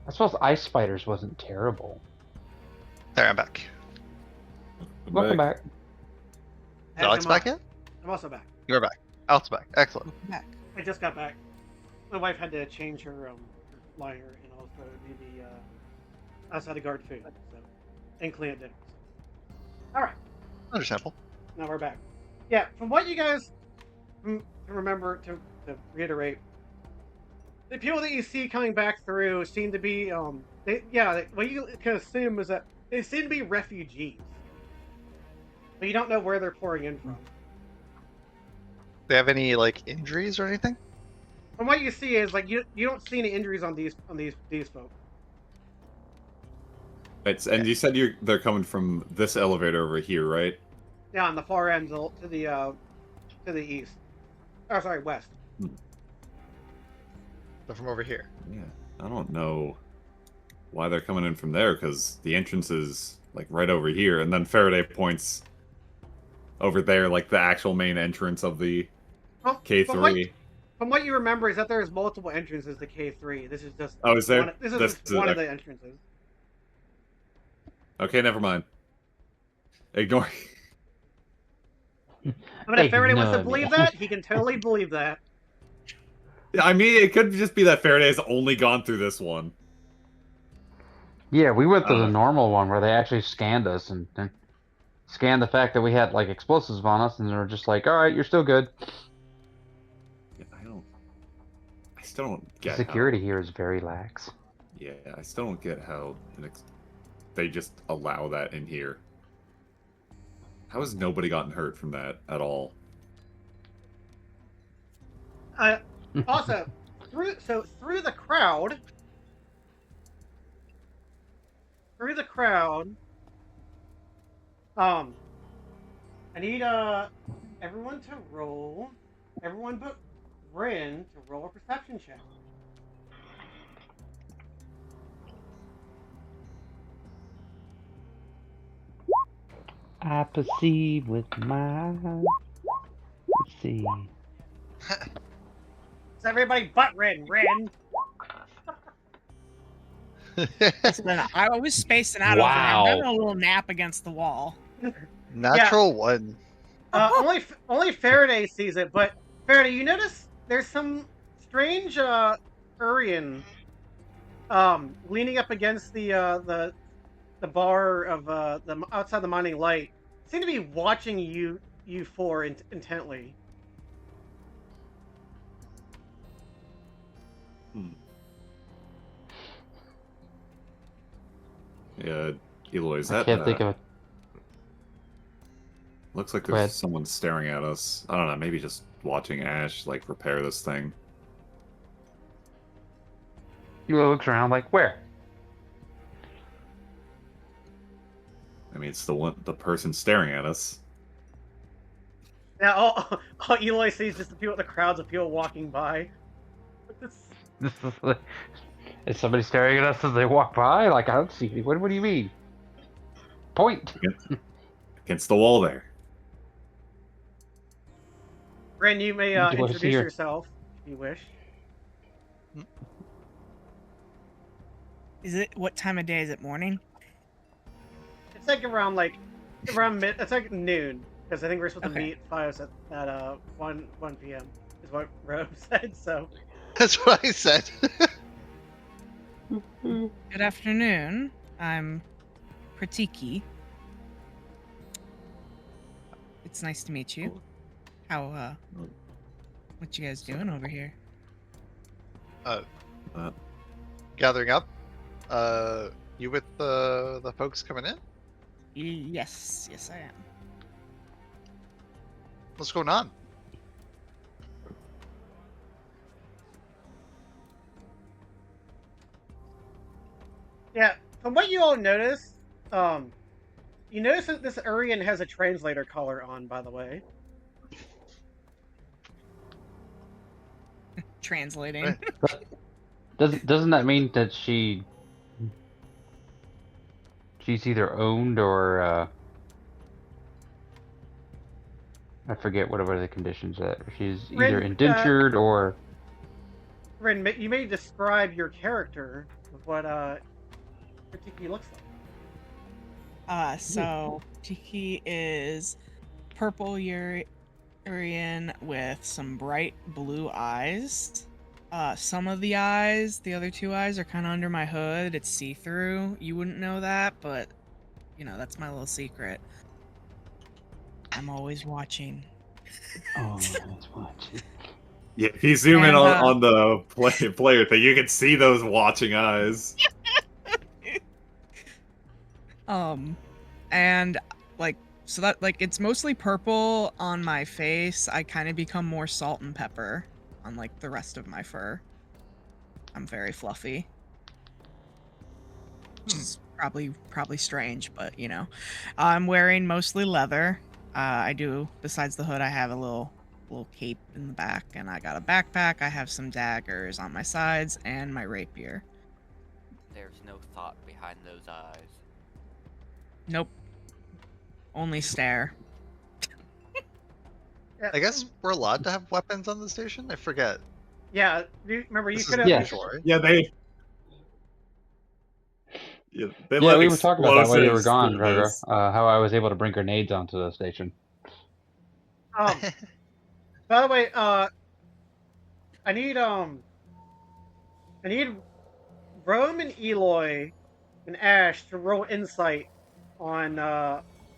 Speaker 6: I suppose ice spiders wasn't terrible.
Speaker 1: There, I'm back.
Speaker 6: Welcome back.
Speaker 1: Is Alex back yet?
Speaker 3: I'm also back.
Speaker 1: You're back. Alex back. Excellent.
Speaker 2: Welcome back.
Speaker 3: I just got back. My wife had to change her liner and also do the outside to guard food, so and clean up dinner. So. All right.
Speaker 1: Understandable.
Speaker 3: Now we're back. Yeah, from what you guys can remember, to reiterate, the people that you see coming back through seem to be, what you can assume is that they seem to be refugees. But you don't know where they're pouring in from.
Speaker 1: They have any like injuries or anything?
Speaker 3: From what you see is like you don't see any injuries on these folk.
Speaker 4: And you said they're coming from this elevator over here, right?
Speaker 3: Yeah, on the far end to the east. Oh, sorry, west.
Speaker 1: They're from over here.
Speaker 4: Yeah, I don't know why they're coming in from there, because the entrance is like right over here, and then Faraday points over there, like the actual main entrance of the K3.
Speaker 3: From what you remember is that there's multiple entrances to K3. This is just
Speaker 4: is there?
Speaker 3: This is one of the entrances.
Speaker 4: Okay, never mind. Ignore.
Speaker 3: I mean, if Faraday wants to believe that, he can totally believe that.
Speaker 4: I mean, it could just be that Faraday's only gone through this one.
Speaker 6: Yeah, we went through the normal one where they actually scanned us and scanned the fact that we had like explosives on us, and they were just like, "All right, you're still good."
Speaker 4: I still don't get.
Speaker 6: Security here is very lax.
Speaker 4: Yeah, I still don't get how they just allow that in here. How has nobody gotten hurt from that at all?
Speaker 3: Also, through the crowd, I need everyone but Rin to roll a perception check.
Speaker 6: I perceive with my. Let's see.
Speaker 3: It's everybody but Rin.
Speaker 2: Listen, I was spacing out over there. I'm having a little nap against the wall.
Speaker 1: Natural one.
Speaker 3: Only Faraday sees it, but Faraday, you notice there's some strange Urrian leaning up against the bar of the outside the mining light. Seem to be watching you four intently.
Speaker 4: Yeah, Eloy, is that?
Speaker 6: I can't think of it.
Speaker 4: Looks like there's someone staring at us. I don't know, maybe just watching Ash like repair this thing.
Speaker 6: Eloy looks around like, where?
Speaker 4: I mean, it's the person staring at us.
Speaker 3: Yeah, all Eloy sees just the crowds of people walking by.
Speaker 6: Is somebody staring at us as they walk by? Like, I don't see anyone. What do you mean? Point.
Speaker 4: Against the wall there.
Speaker 3: Ren, you may introduce yourself if you wish.
Speaker 2: What time of day is it? Morning?
Speaker 3: It's like around it's like noon, because I think we're supposed to meet Fios at 1 p.m. is what Rome said. So
Speaker 1: that's what I said.
Speaker 2: Good afternoon. I'm Pritikki. It's nice to meet you. What you guys doing over here?
Speaker 1: Gathering up. You with the folks coming in?
Speaker 2: Yes, I am.
Speaker 1: What's going on?
Speaker 3: Yeah, from what you all notice, you notice that this Urrian has a translator collar on, by the way.
Speaker 2: Translating.
Speaker 6: Doesn't that mean that she's either owned or I forget what are the conditions that she's either indentured or.
Speaker 3: Ren, you may describe your character with what Pritikki looks like.
Speaker 2: So Tiki is purple Urrian with some bright blue eyes. Some of the eyes, the other two eyes, are kind of under my hood. It's see-through. You wouldn't know that, but you know, that's my little secret. I'm always watching.
Speaker 6: Oh, that's watching.
Speaker 4: Yeah, if you zoom in
Speaker 2: And,
Speaker 4: on the player thing, you can see those watching eyes.
Speaker 2: And like, so that, like, it's mostly purple on my face. I kind of become more salt and pepper on like the rest of my fur. I'm very fluffy. Which is probably strange, but you know. I'm wearing mostly leather. I do, besides the hood, I have a little cape in the back, and I got a backpack. I have some daggers on my sides and my rapier.
Speaker 5: There's no thought behind those eyes.
Speaker 2: Nope. Only stare.
Speaker 1: I guess we're allowed to have weapons on the station? I forget.
Speaker 3: Yeah, remember you
Speaker 1: This
Speaker 3: could
Speaker 1: is
Speaker 3: have.
Speaker 1: unusual, right?
Speaker 4: Yeah, they
Speaker 6: Yeah,
Speaker 4: let
Speaker 6: we were talking about that while you were
Speaker 4: explosives
Speaker 6: gone,
Speaker 4: through
Speaker 6: Trevor.
Speaker 4: this.
Speaker 6: How I was able to bring grenades onto the station.
Speaker 3: By the way, I need Rome and Eloy and Ash to roll insight on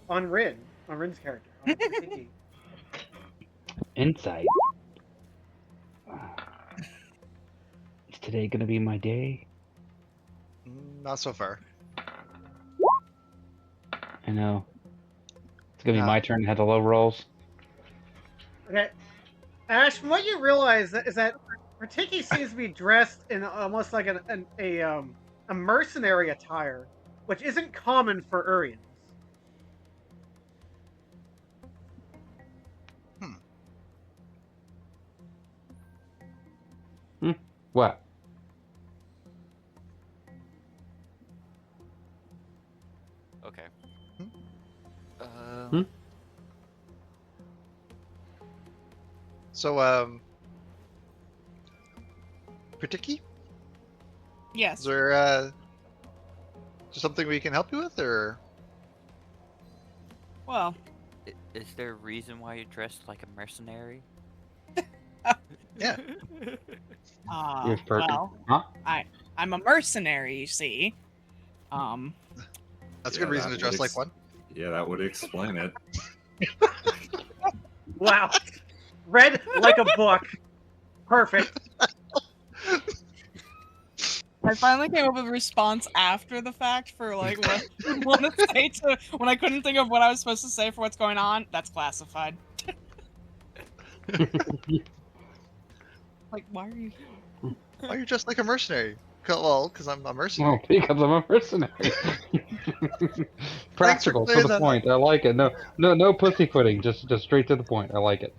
Speaker 3: Rin's character. On Pritikki.
Speaker 6: Insight. Is today gonna be my day?
Speaker 1: Not so far.
Speaker 6: I know. It's gonna be
Speaker 1: Yeah.
Speaker 6: my turn to have the low rolls.
Speaker 3: Okay, Ash, from what you realize is that Pritikki seems to be dressed in almost like a mercenary attire, which isn't common for Urrians.
Speaker 6: What?
Speaker 5: Okay.
Speaker 6: Hmm?
Speaker 1: So, Pritikki?
Speaker 2: Yes.
Speaker 1: Is there, just something we can help you with, or?
Speaker 2: Well,
Speaker 5: Is there a reason why you're dressed like a mercenary?
Speaker 1: Yeah.
Speaker 6: Here's Perky.
Speaker 2: well,
Speaker 6: Huh?
Speaker 2: I'm a mercenary, you see.
Speaker 1: That's a
Speaker 4: Yeah,
Speaker 1: good reason
Speaker 4: that
Speaker 1: to dress
Speaker 4: would
Speaker 1: like one.
Speaker 4: Yeah, that would explain it.
Speaker 3: Wow, read like a book. Perfect.
Speaker 2: I finally came up with a response after the fact for like what I want to say to when I couldn't think of what I was supposed to say for what's going on. That's classified. Like, why are you here?
Speaker 1: Why are you dressed like a mercenary? Well, because I'm a mercenary.
Speaker 6: Well, because I'm a mercenary. Practical, to
Speaker 1: clearing
Speaker 6: the
Speaker 1: that
Speaker 6: point. I like it. No pussyfooting. Just straight to the point. I like it.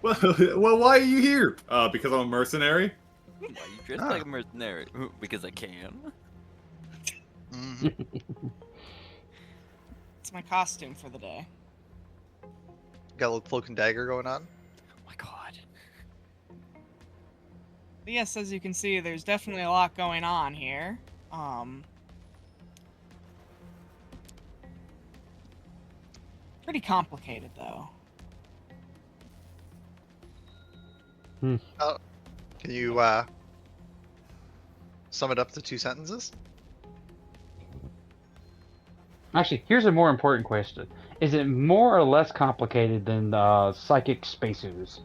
Speaker 4: Well, why are you here? Because I'm a mercenary?
Speaker 5: Why you dressed like a mercenary? Because I can.
Speaker 1: Mhm.
Speaker 2: It's my costume for the day.
Speaker 1: Got a little cloak and dagger going on.
Speaker 5: Oh my god.
Speaker 2: But yes, as you can see, there's definitely a lot going on here. Pretty complicated, though.
Speaker 1: Can you, sum it up to 2 sentences?
Speaker 6: Actually, here's a more important question: is it more or less complicated than psychic space ooze?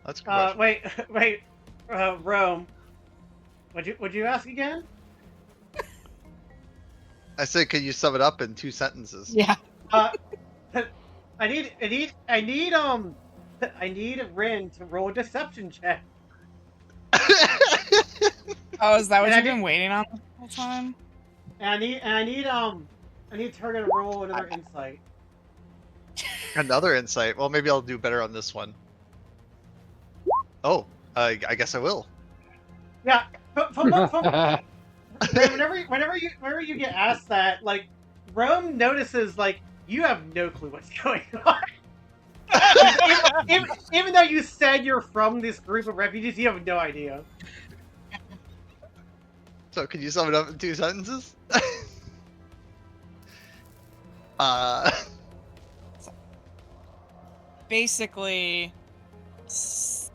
Speaker 1: That's a good question.
Speaker 3: Wait, Rome. Would you ask again?
Speaker 1: I said, can you sum it up in 2 sentences?
Speaker 2: Yeah.
Speaker 3: I need Rin to roll a deception check.
Speaker 2: Oh, is that what
Speaker 3: And I
Speaker 2: you've been waiting on the whole time?
Speaker 3: And I need her to roll another insight.
Speaker 1: Another insight. Well, maybe I'll do better on this one. Oh, I guess I will.
Speaker 3: Yeah, whenever you get asked that, like, Rome notices like you have no clue what's going on. even though you said you're from this group of refugees, you have no idea.
Speaker 1: So can you sum it up in 2 sentences?
Speaker 2: Basically,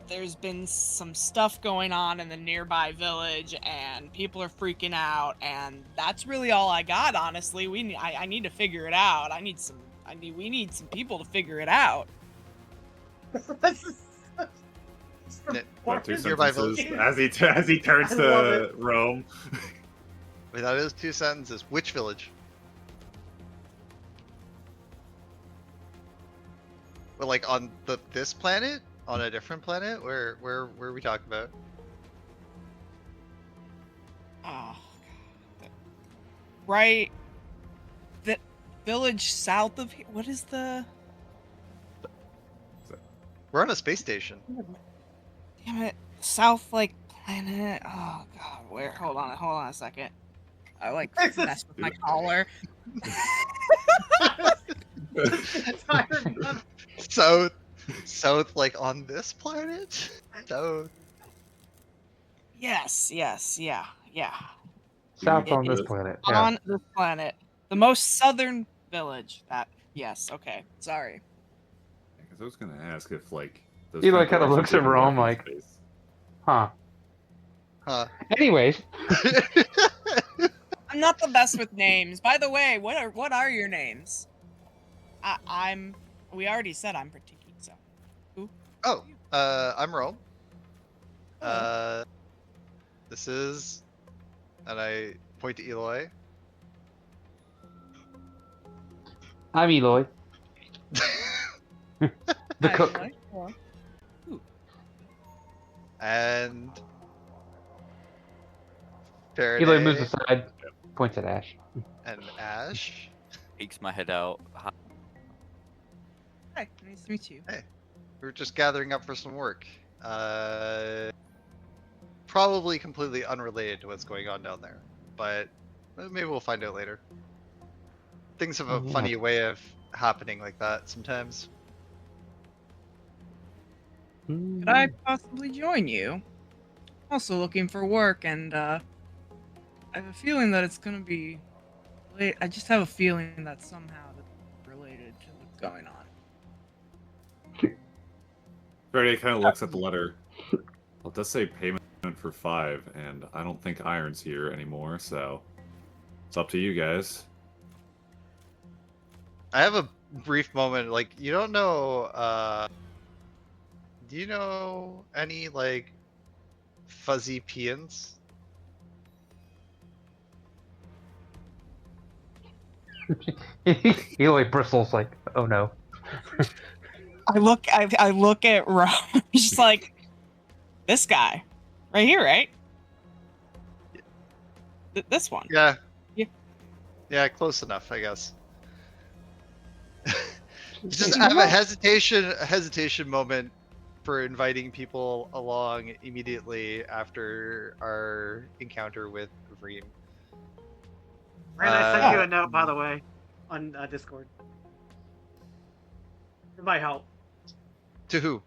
Speaker 2: there's been some stuff going on in the nearby village, and people are freaking out, and that's really all I got. Honestly, I need to figure it out. We need some people to figure it out.
Speaker 4: What, 2
Speaker 1: Nearby
Speaker 4: sentences
Speaker 1: village.
Speaker 4: as he turns
Speaker 3: I love
Speaker 4: to
Speaker 3: it.
Speaker 4: Rome.
Speaker 1: Wait, that is 2 sentences. Which village? But like on this planet? On a different planet? Where are we talking about?
Speaker 2: Oh, God. Right. The village south of here. What is the?
Speaker 1: We're on a space station.
Speaker 2: Damn it. South like planet. Oh God. Where? Hold on a second. I like mess with my collar.
Speaker 1: South, like on this planet? South.
Speaker 2: Yes. Yeah.
Speaker 6: South
Speaker 2: It
Speaker 6: on this
Speaker 2: is
Speaker 6: planet. Yeah.
Speaker 2: on this planet. The most southern village. Yes. Okay. Sorry.
Speaker 4: Because I was gonna ask if like those
Speaker 6: He like kind of
Speaker 4: calculations
Speaker 6: looks at
Speaker 4: even work
Speaker 6: Rome
Speaker 4: in
Speaker 6: like,
Speaker 4: space.
Speaker 6: huh.
Speaker 1: Huh.
Speaker 6: Anyways,
Speaker 2: I'm not the best with names. By the way, what are your names? We already said I'm Pritikki, so.
Speaker 1: Oh, I'm Rome. This is, and I point to Eloy.
Speaker 6: I'm Eloy, the cook.
Speaker 1: And
Speaker 6: Eloy moves
Speaker 1: Faraday
Speaker 6: aside, points at Ash.
Speaker 1: and Ash.
Speaker 5: Peeks my head out.
Speaker 2: Hi, nice to meet you.
Speaker 1: We're just gathering up for some work. Probably completely unrelated to what's going on down there, but maybe we'll find out later. Things have a
Speaker 6: Yeah.
Speaker 1: funny way of happening like that sometimes.
Speaker 2: Could I possibly join you? Also looking for work, and I have a feeling that it's gonna be. I just have a feeling that somehow it's related to what's going on.
Speaker 4: Faraday kind of looks at the letter. Well, it does say payment for 5, and I don't think Iron's here anymore, so it's up to you guys.
Speaker 1: I have a brief moment, like, you don't know, do you know any, like, fuzzy peons?
Speaker 6: Eloy bristles like, oh no.
Speaker 2: I look at Rome, just like this guy, right here, right? This one.
Speaker 1: Yeah.
Speaker 2: Yeah.
Speaker 1: Yeah, close enough, I guess. Just have a hesitation moment for inviting people along immediately after our encounter with Urrian.
Speaker 3: Rand, I sent you a note, by the way, on Discord. It might help.
Speaker 1: To who?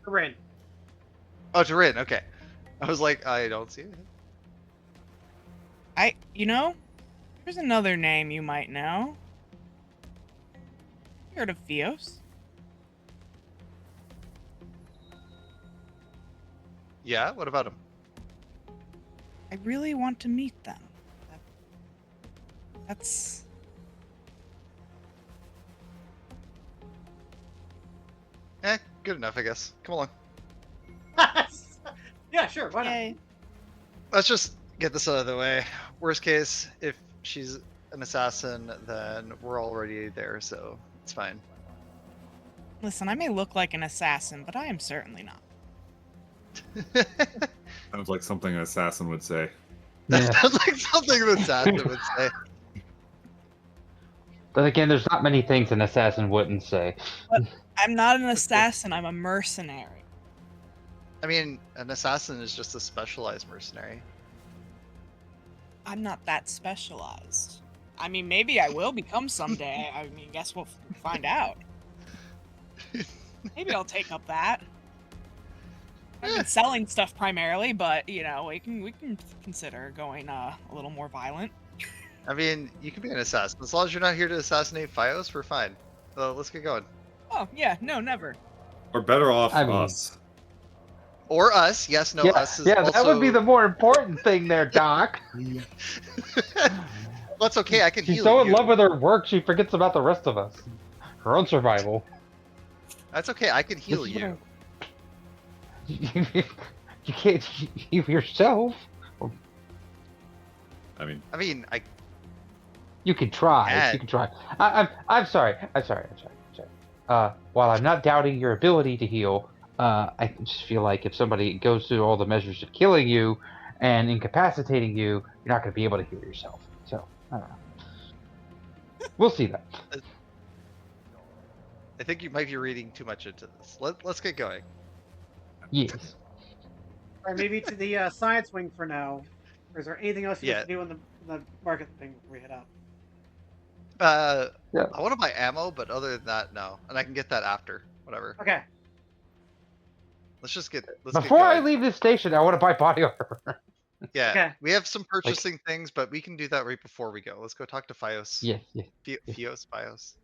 Speaker 3: Rand.
Speaker 1: Oh, to Rin. Okay. I was like, I don't see it.
Speaker 2: There's another name you might know. You heard of Fios?
Speaker 1: Yeah. What about him?
Speaker 2: I really want to meet them. That's.
Speaker 1: Good enough, I guess. Come along.
Speaker 3: Yeah, sure. Why not?
Speaker 2: Yay.
Speaker 1: Let's just get this out of the way. Worst case, if she's an assassin, then we're already there, so it's fine.
Speaker 2: Listen, I may look like an assassin, but I am certainly not.
Speaker 4: Sounds like something an assassin would say.
Speaker 1: That
Speaker 6: Yeah.
Speaker 1: sounds like something an assassin would say.
Speaker 6: But again, there's not many things an assassin wouldn't say.
Speaker 2: I'm not an assassin, I'm a mercenary.
Speaker 1: I mean, an assassin is just a specialized mercenary.
Speaker 2: I'm not that specialized. I mean, maybe I will become someday. I mean, guess we'll find out. Maybe I'll take up that. I've been selling stuff primarily, but you know, we can consider going a little more violent.
Speaker 1: I mean, you can be an assassin as long as you're not here to assassinate Fios. We're fine. So let's get going.
Speaker 2: Oh yeah, no, never.
Speaker 4: Or better off
Speaker 6: I mean-
Speaker 4: us.
Speaker 1: Or us. Yes, no,
Speaker 6: yeah,
Speaker 1: us is
Speaker 6: yeah,
Speaker 1: also...
Speaker 6: that would be the more important thing there, Doc.
Speaker 1: Well, it's okay. I can
Speaker 6: She's
Speaker 1: heal
Speaker 6: so in
Speaker 1: you.
Speaker 6: love with her work, she forgets about the rest of us. Her own survival.
Speaker 1: That's okay. I can heal
Speaker 6: This is
Speaker 1: you.
Speaker 6: You can't heal yourself.
Speaker 4: I mean,
Speaker 6: You can try.
Speaker 1: And-
Speaker 6: You can try. I'm sorry. I'm sorry. While I'm not doubting your ability to heal, I just feel like if somebody goes through all the measures of killing you and incapacitating you, you're not going to be able to heal yourself. So, I don't know. We'll see that.
Speaker 1: I think you might be reading too much into this. Let's get going.
Speaker 6: Yes.
Speaker 3: Or maybe to the science wing for now. Or is there anything else you
Speaker 1: Yeah.
Speaker 3: have to do in the market thing before we head out?
Speaker 6: Yeah.
Speaker 1: I want to buy ammo, but other than that, no. And I can get that after. Whatever.
Speaker 3: Okay.
Speaker 1: Let's get
Speaker 6: Before I
Speaker 1: going.
Speaker 6: leave this station, I want to buy body armor.
Speaker 1: Yeah.
Speaker 3: Okay.
Speaker 1: We have some purchasing things, but we can do that right before we go. Let's go talk to Fios.
Speaker 6: Yes.
Speaker 1: Fios.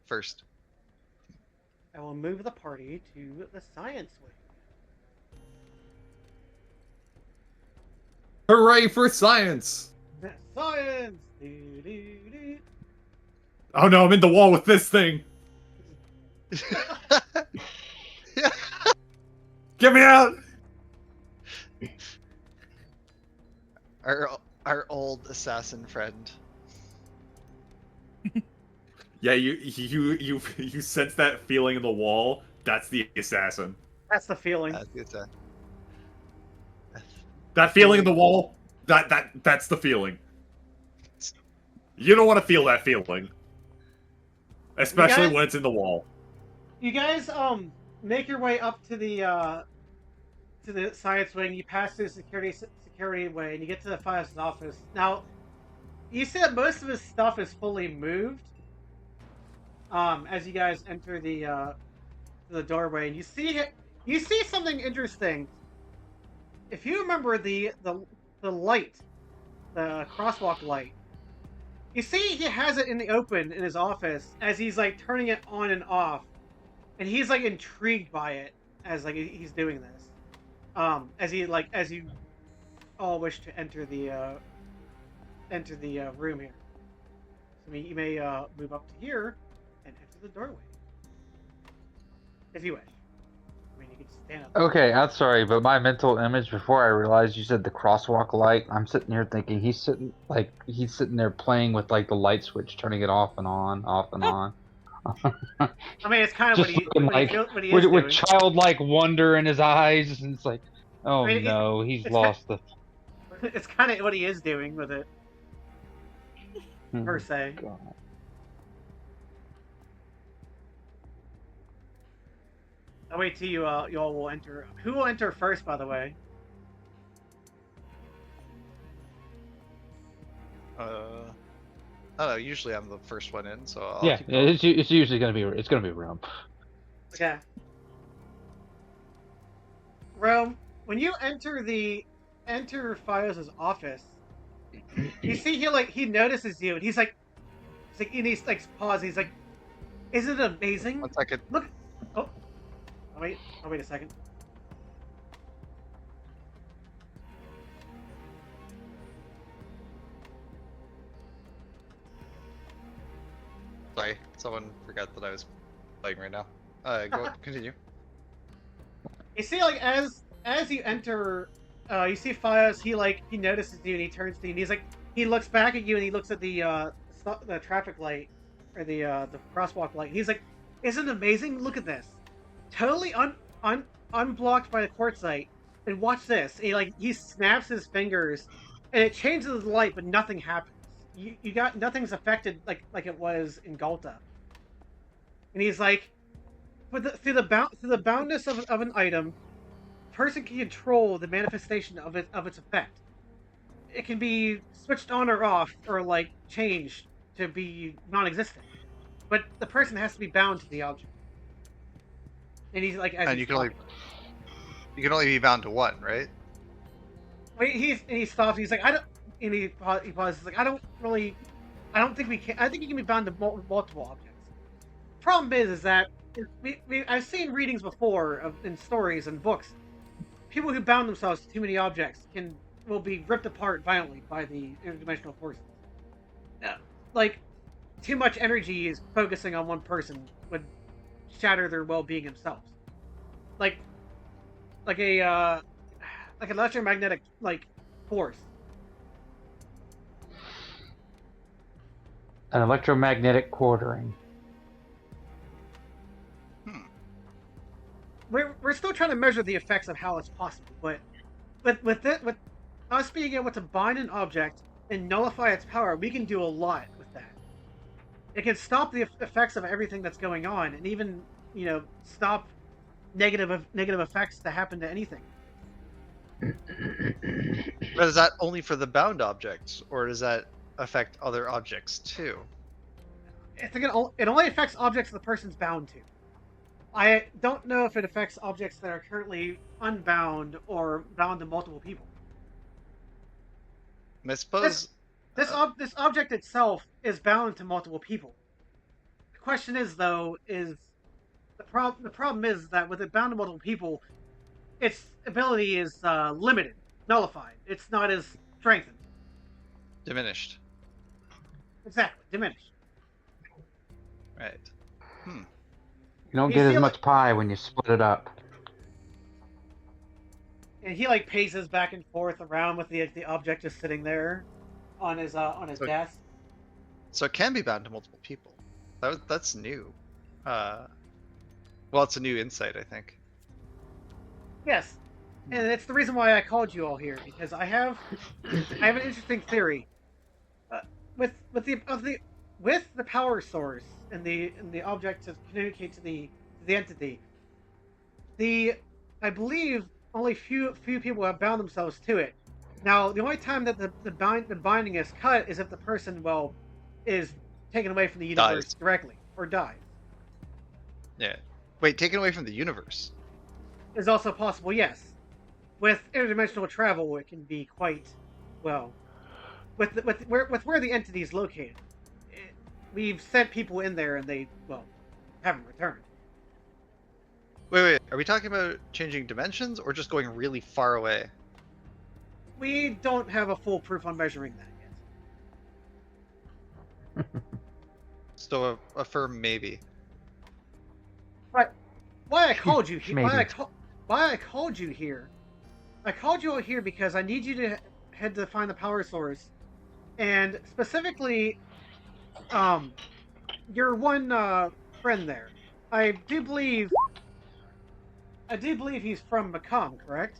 Speaker 1: First.
Speaker 3: I will move the party to the science wing.
Speaker 4: hooray for science!
Speaker 3: Science! Do, do, do.
Speaker 4: Oh no, I'm in the wall with this thing. Get me out!
Speaker 1: Our old assassin friend.
Speaker 4: Yeah, you sense that feeling in the wall. That's the assassin.
Speaker 3: That's the feeling.
Speaker 4: That feeling in the wall. That's the feeling. You don't want to feel that feeling, especially when it's in the wall.
Speaker 3: You guys make your way up to the science wing. You pass through the security way, and you get to the Fios' office. Now, you see that most of his stuff is fully moved. As you guys enter the doorway, and you see something interesting. If you remember the light, the crosswalk light, you see he has it in the open in his office as he's like turning it on and off, and he's like intrigued by it as like he's doing this. As you all wish to enter the room here. So you may move up to here and enter the doorway if you wish. I mean, you can stand up.
Speaker 6: Okay, I'm sorry, but my mental image before I realized you said the crosswalk light, I'm sitting here thinking he's sitting there playing with like the light switch, turning it off and on, off and on.
Speaker 3: I mean, it's kind of
Speaker 6: Just looking
Speaker 3: what he is
Speaker 6: with
Speaker 3: doing.
Speaker 6: childlike wonder in his eyes, and it's like, oh
Speaker 3: I mean,
Speaker 6: no, he's
Speaker 3: it's
Speaker 6: lost the.
Speaker 3: It's kind of what he is doing with it, per se.
Speaker 6: God.
Speaker 3: I'll wait till you all will enter. Who will enter first, by the way?
Speaker 1: I don't know. Usually I'm the first one in, so I'll
Speaker 6: Yeah,
Speaker 1: keep going.
Speaker 6: it's usually gonna be Rome.
Speaker 3: Okay. Rome, when you enter Fios' office, you see he notices you, and he's like pause. He's like, "Isn't it amazing?
Speaker 1: 1 second.
Speaker 3: Look." Oh, wait a second.
Speaker 1: Sorry, someone forgot that I was playing right now. Continue.
Speaker 3: You see, like as you enter, you see Fios. He notices you, and he turns to you, and he's like, he looks back at you, and he looks at the traffic light or the crosswalk light. And he's like, "Isn't it amazing? Look at this, totally unblocked by the quartzite. And watch this." And he snaps his fingers, and it changes the light, but nothing happens. You got nothing's affected like it was in Galta. And he's like, through the boundness of an item, a person can control the manifestation of its effect. It can be switched on or off, or like changed to be non-existent. But the person has to be bound to the object. And he's like,
Speaker 1: And you can only You can only be bound to one, right?
Speaker 3: Wait, he stops. He's like, I don't. And he pauses. Like, I don't think we can. I think you can be bound to multiple objects. Problem is that I've seen readings before in stories and books. People who bound themselves to too many objects will be ripped apart violently by the interdimensional forces. Like, too much energy is focusing on one person would shatter their well-being themselves. Like an electromagnetic force.
Speaker 6: An electromagnetic quartering.
Speaker 3: We're still trying to measure the effects of how it's possible, but with us being able to bind an object and nullify its power, we can do a lot with that. It can stop the effects of everything that's going on, and even stop negative effects to happen to anything.
Speaker 1: But is that only for the bound objects, or does that affect other objects too?
Speaker 3: I think it only affects objects the person's bound to. I don't know if it affects objects that are currently unbound or bound to multiple people.
Speaker 1: I suppose
Speaker 3: this object itself is bound to multiple people. The question is, though, the problem is that with it bound to multiple people, its ability is limited, nullified. It's not as strengthened.
Speaker 1: diminished.
Speaker 3: Exactly, diminished.
Speaker 1: Right.
Speaker 6: You don't get as much pie when you split it up.
Speaker 3: And he paces back and forth around with the object just sitting there on his desk.
Speaker 1: So it can be bound to multiple people. That's new. Well, it's a new insight, I think.
Speaker 3: Yes, and it's the reason why I called you all here, because I have an interesting theory. With the power source and the object to communicate to the entity. I believe only few people have bound themselves to it. Now, the only time that the binding is cut is if the person is taken away from the universe directly or dies.
Speaker 1: Yeah. Wait, taken away from the universe?
Speaker 3: Is also possible, yes. With interdimensional travel, it can be quite well. With where the entity is located, we've sent people in there and they haven't returned.
Speaker 1: Wait. Are we talking about changing dimensions or just going really far away?
Speaker 3: We don't have a full proof on measuring that yet.
Speaker 1: Still a firm maybe.
Speaker 3: Right. Why I called you here?
Speaker 6: Maybe.
Speaker 3: Why I called you here? I called you all here because I need you to head to find the power source, and specifically, your one friend there. I do believe he's from Maqam, correct?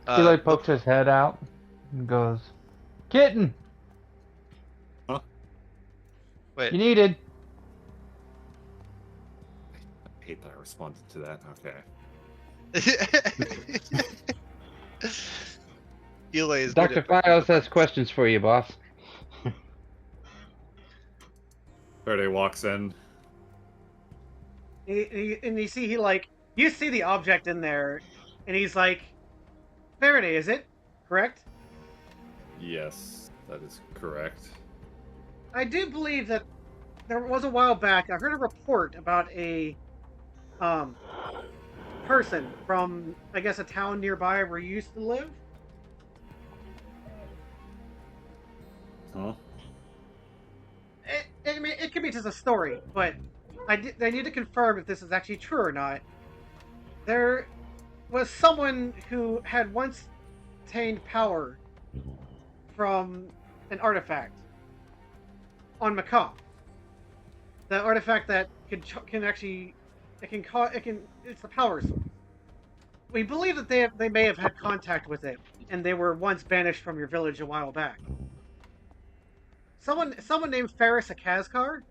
Speaker 6: He pokes his head out and goes, "Kitten,
Speaker 1: Wait.
Speaker 6: you needed."
Speaker 4: I hate that I responded to that. Okay.
Speaker 1: Eli is
Speaker 6: Dr. Fios has questions for you, boss.
Speaker 4: Faraday walks in.
Speaker 3: And you see you see the object in there, and he's like, Faraday, is it? Correct?
Speaker 4: Yes, that is correct.
Speaker 3: I do believe that there was a while back, I heard a report about a person from, I guess, a town nearby where you used to live.
Speaker 4: Huh?
Speaker 3: It could be just a story, but I need to confirm if this is actually true or not. There was someone who had once obtained power from an artifact on Maqam. The artifact that can actually it's the power source. We believe that they may have had contact with it, and they were once banished from your village a while back. Someone named Farris Hicazkar?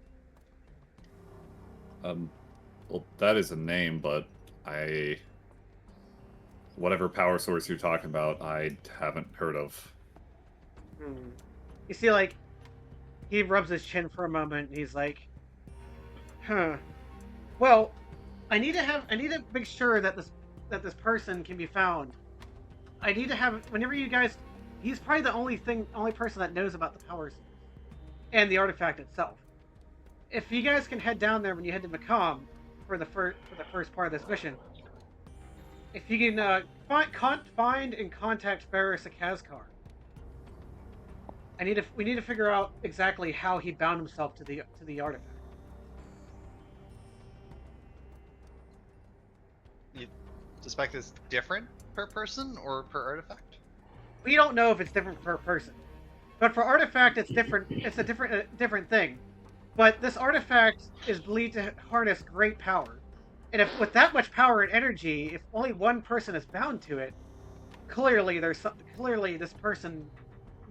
Speaker 4: Well, that is a name, but whatever power source you're talking about, I haven't heard of.
Speaker 3: You see, he rubs his chin for a moment, and he's like, huh. Well, I need to make sure that this person can be found. I need to have whenever you guys. He's probably the only person that knows about the power source and the artifact itself. If you guys can head down there when you head to Maqam for the first part of this mission, if you can find and contact Farris Hicazkar. We need to figure out exactly how he bound himself to the artifact.
Speaker 1: You suspect it's different per person or per artifact?
Speaker 3: We don't know if it's different per person, but for artifact, it's different. It's a different thing. But this artifact is believed to harness great power, and if with that much power and energy, if only one person is bound to it, clearly this person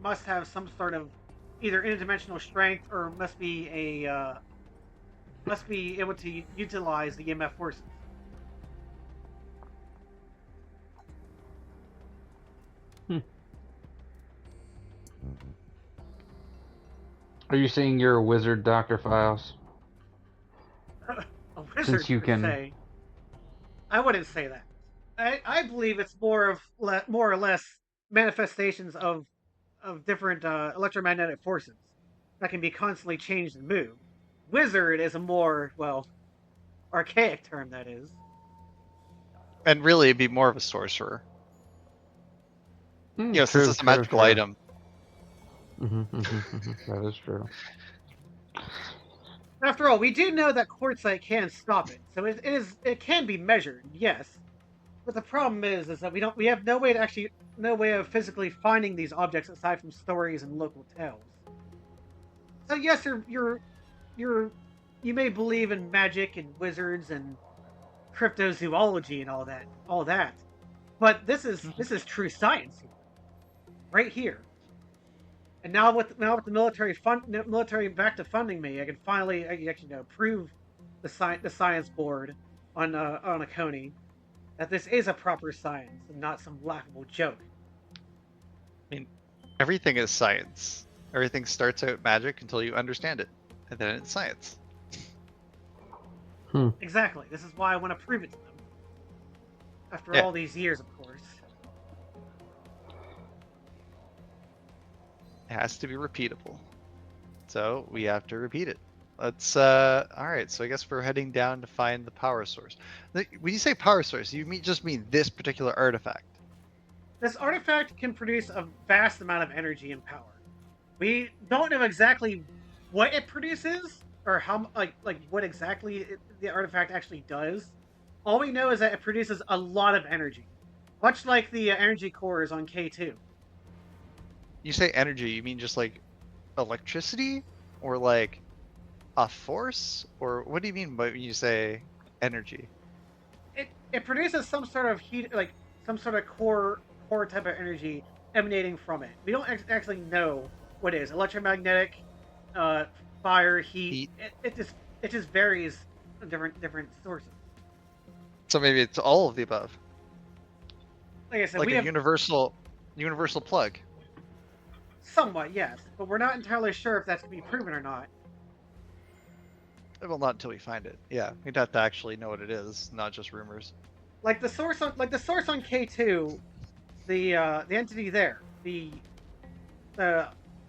Speaker 3: must have some sort of either interdimensional strength or must be able to utilize the EMF forces.
Speaker 6: Are you saying you're a wizard, Dr. Fios?
Speaker 3: A wizard,
Speaker 6: Since you can...
Speaker 3: say. I wouldn't say that. I believe it's more or less manifestations of different electromagnetic forces that can be constantly changed and moved. Wizard is a more, archaic term, that is.
Speaker 1: And really, it'd be more of a sorcerer. Since it's a magical item.
Speaker 6: That is true.
Speaker 3: After all, we do know that quartzite can stop it, so it can be measured, yes. But the problem is that we have no way of physically finding these objects aside from stories and local tales. So yes, you may believe in magic and wizards and cryptozoology and all that, but this is true science here, right here. And now with the military back to funding me, I can finally prove the science board on Akoni that this is a proper science and not some laughable joke.
Speaker 1: I mean, everything is science. Everything starts out magic until you understand it, and then it's science.
Speaker 3: Exactly. This is why I want to prove it to them. After all these years, of course.
Speaker 1: It has to be repeatable. So we have to repeat it. Let's alright, so I guess we're heading down to find the power source. When you say power source, you just mean this particular artifact.
Speaker 3: This artifact can produce a vast amount of energy and power. We don't know exactly what it produces or how what exactly the artifact actually does. All we know is that it produces a lot of energy, much like the energy cores on K2.
Speaker 1: You say energy, you mean just like electricity or like a force, or what do you mean by when you say energy?
Speaker 3: It produces some sort of heat, like some sort of core type of energy emanating from it. We don't actually know what it is. Electromagnetic, fire, heat. It just varies in different sources.
Speaker 1: So maybe it's all of the above.
Speaker 3: Like I said,
Speaker 1: like a universal plug.
Speaker 3: Somewhat, yes, but we're not entirely sure if that's to be proven or not.
Speaker 1: Well, not until we find it. Yeah, we'd have to actually know what it is, not just rumors.
Speaker 3: Like the source on K2, the entity there, the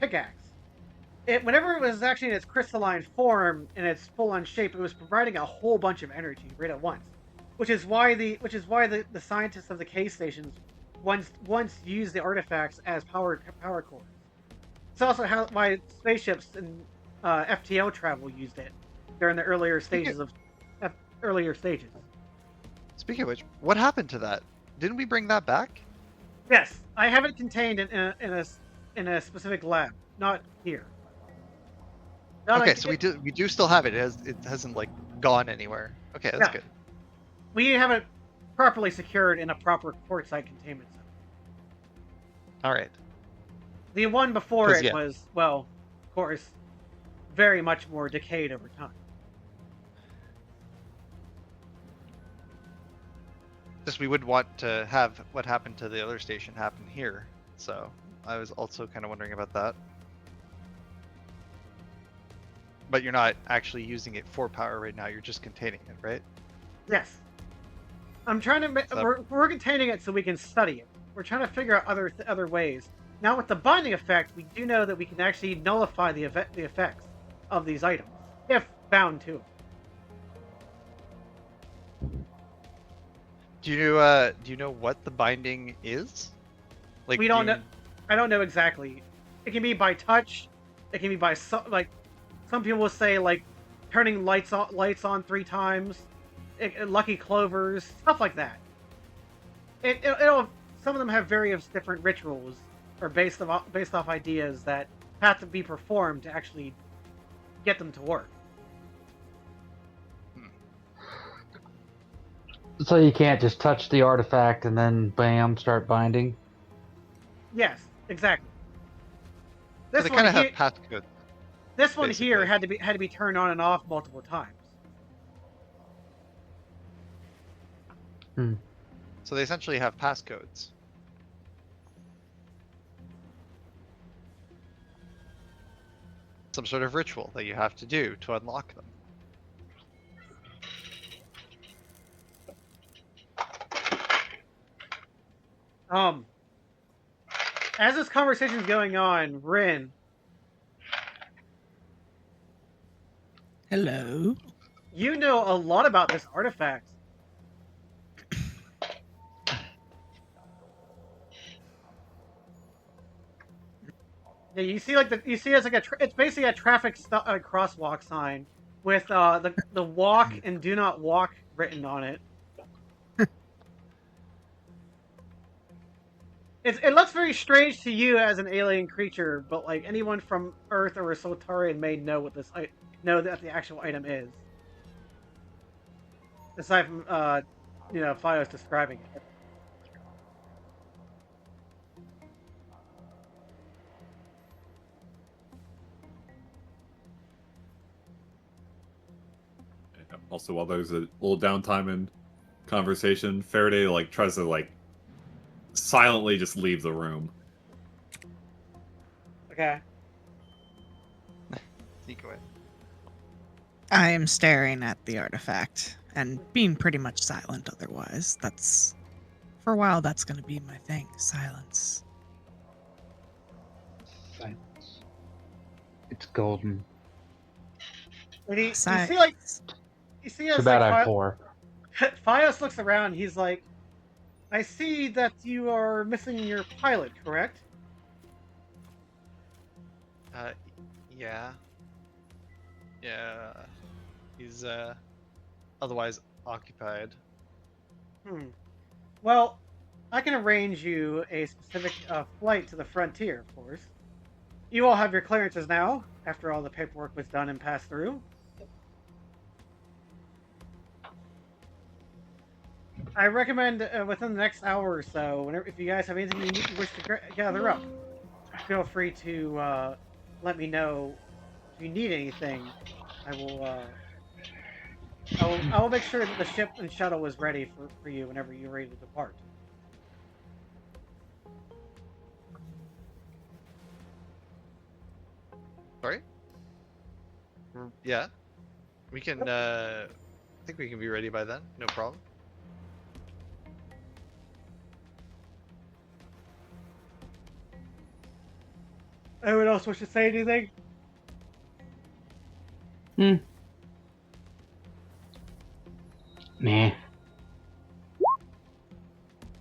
Speaker 3: pickaxe. Whenever it was actually in its crystalline form in its full-on shape, it was providing a whole bunch of energy right at once, which is why the scientists of the K stations once used the artifacts as power cores. It's also why spaceships and FTL travel used it during the earlier stages.
Speaker 1: Speaking of which, what happened to that? Didn't we bring that back?
Speaker 3: Yes, I have it contained in a specific lab, not here.
Speaker 1: Okay, so we do still have it. It hasn't like gone anywhere. Okay, that's good.
Speaker 3: We have it properly secured in a proper quartzite containment zone.
Speaker 1: All right.
Speaker 3: The one before it was, well, of course, very much more decayed over time.
Speaker 1: Just we would want to have what happened to the other station happen here. So I was also kind of wondering about that. But you're not actually using it for power right now. You're just containing it, right?
Speaker 3: Yes. I'm trying to. We're containing it so we can study it. We're trying to figure out other ways. Now, with the binding effect, we do know that we can actually nullify the effects of these items if bound to them.
Speaker 1: Do you know what the binding is? Like,
Speaker 3: we don't know. I don't know exactly. It can be by touch. It can be by like some people will say like turning lights on 3 times. Lucky clovers, stuff like that. It'll. Some of them have various different rituals, or based off ideas that have to be performed to actually get them to work.
Speaker 6: So you can't just touch the artifact and then bam, start binding?
Speaker 3: Yes, exactly.
Speaker 1: This they kind of have passcode.
Speaker 3: This one basically. Here had to be turned on and off multiple times.
Speaker 1: So they essentially have passcodes. Some sort of ritual that you have to do to unlock them.
Speaker 3: As this conversation's going on, Rin.
Speaker 2: Hello.
Speaker 3: You know a lot about this artifact. Yeah, you see it's like it's basically a traffic crosswalk sign with the walk and do not walk written on it. It looks very strange to you as an alien creature, but like anyone from Earth or a Soltarian may know what know that the actual item is. Aside from Fios describing it.
Speaker 4: Also, while there's a little downtime in conversation, Faraday like tries to like silently just leave the room.
Speaker 3: Okay.
Speaker 1: Sneak away.
Speaker 2: I am staring at the artifact and being pretty much silent otherwise. That's... For a while, that's going to be my thing. Silence.
Speaker 6: Silence. It's golden.
Speaker 3: You see
Speaker 6: Too bad I'm poor.
Speaker 3: Fios looks around. He's like, I see that you are missing your pilot, correct?
Speaker 1: Yeah. Yeah. He's, otherwise occupied.
Speaker 3: Well, I can arrange you a specific flight to the frontier, of course. You all have your clearances now, after all the paperwork was done and passed through. I recommend within the next hour or so, if you guys have anything you wish to gather up, feel free to let me know if you need anything. I will make sure that the ship and shuttle is ready for you whenever you're ready to depart.
Speaker 1: Sorry? Yeah. We can, I think we can be ready by then. No problem.
Speaker 3: Anyone else wish to say anything?
Speaker 6: Nah.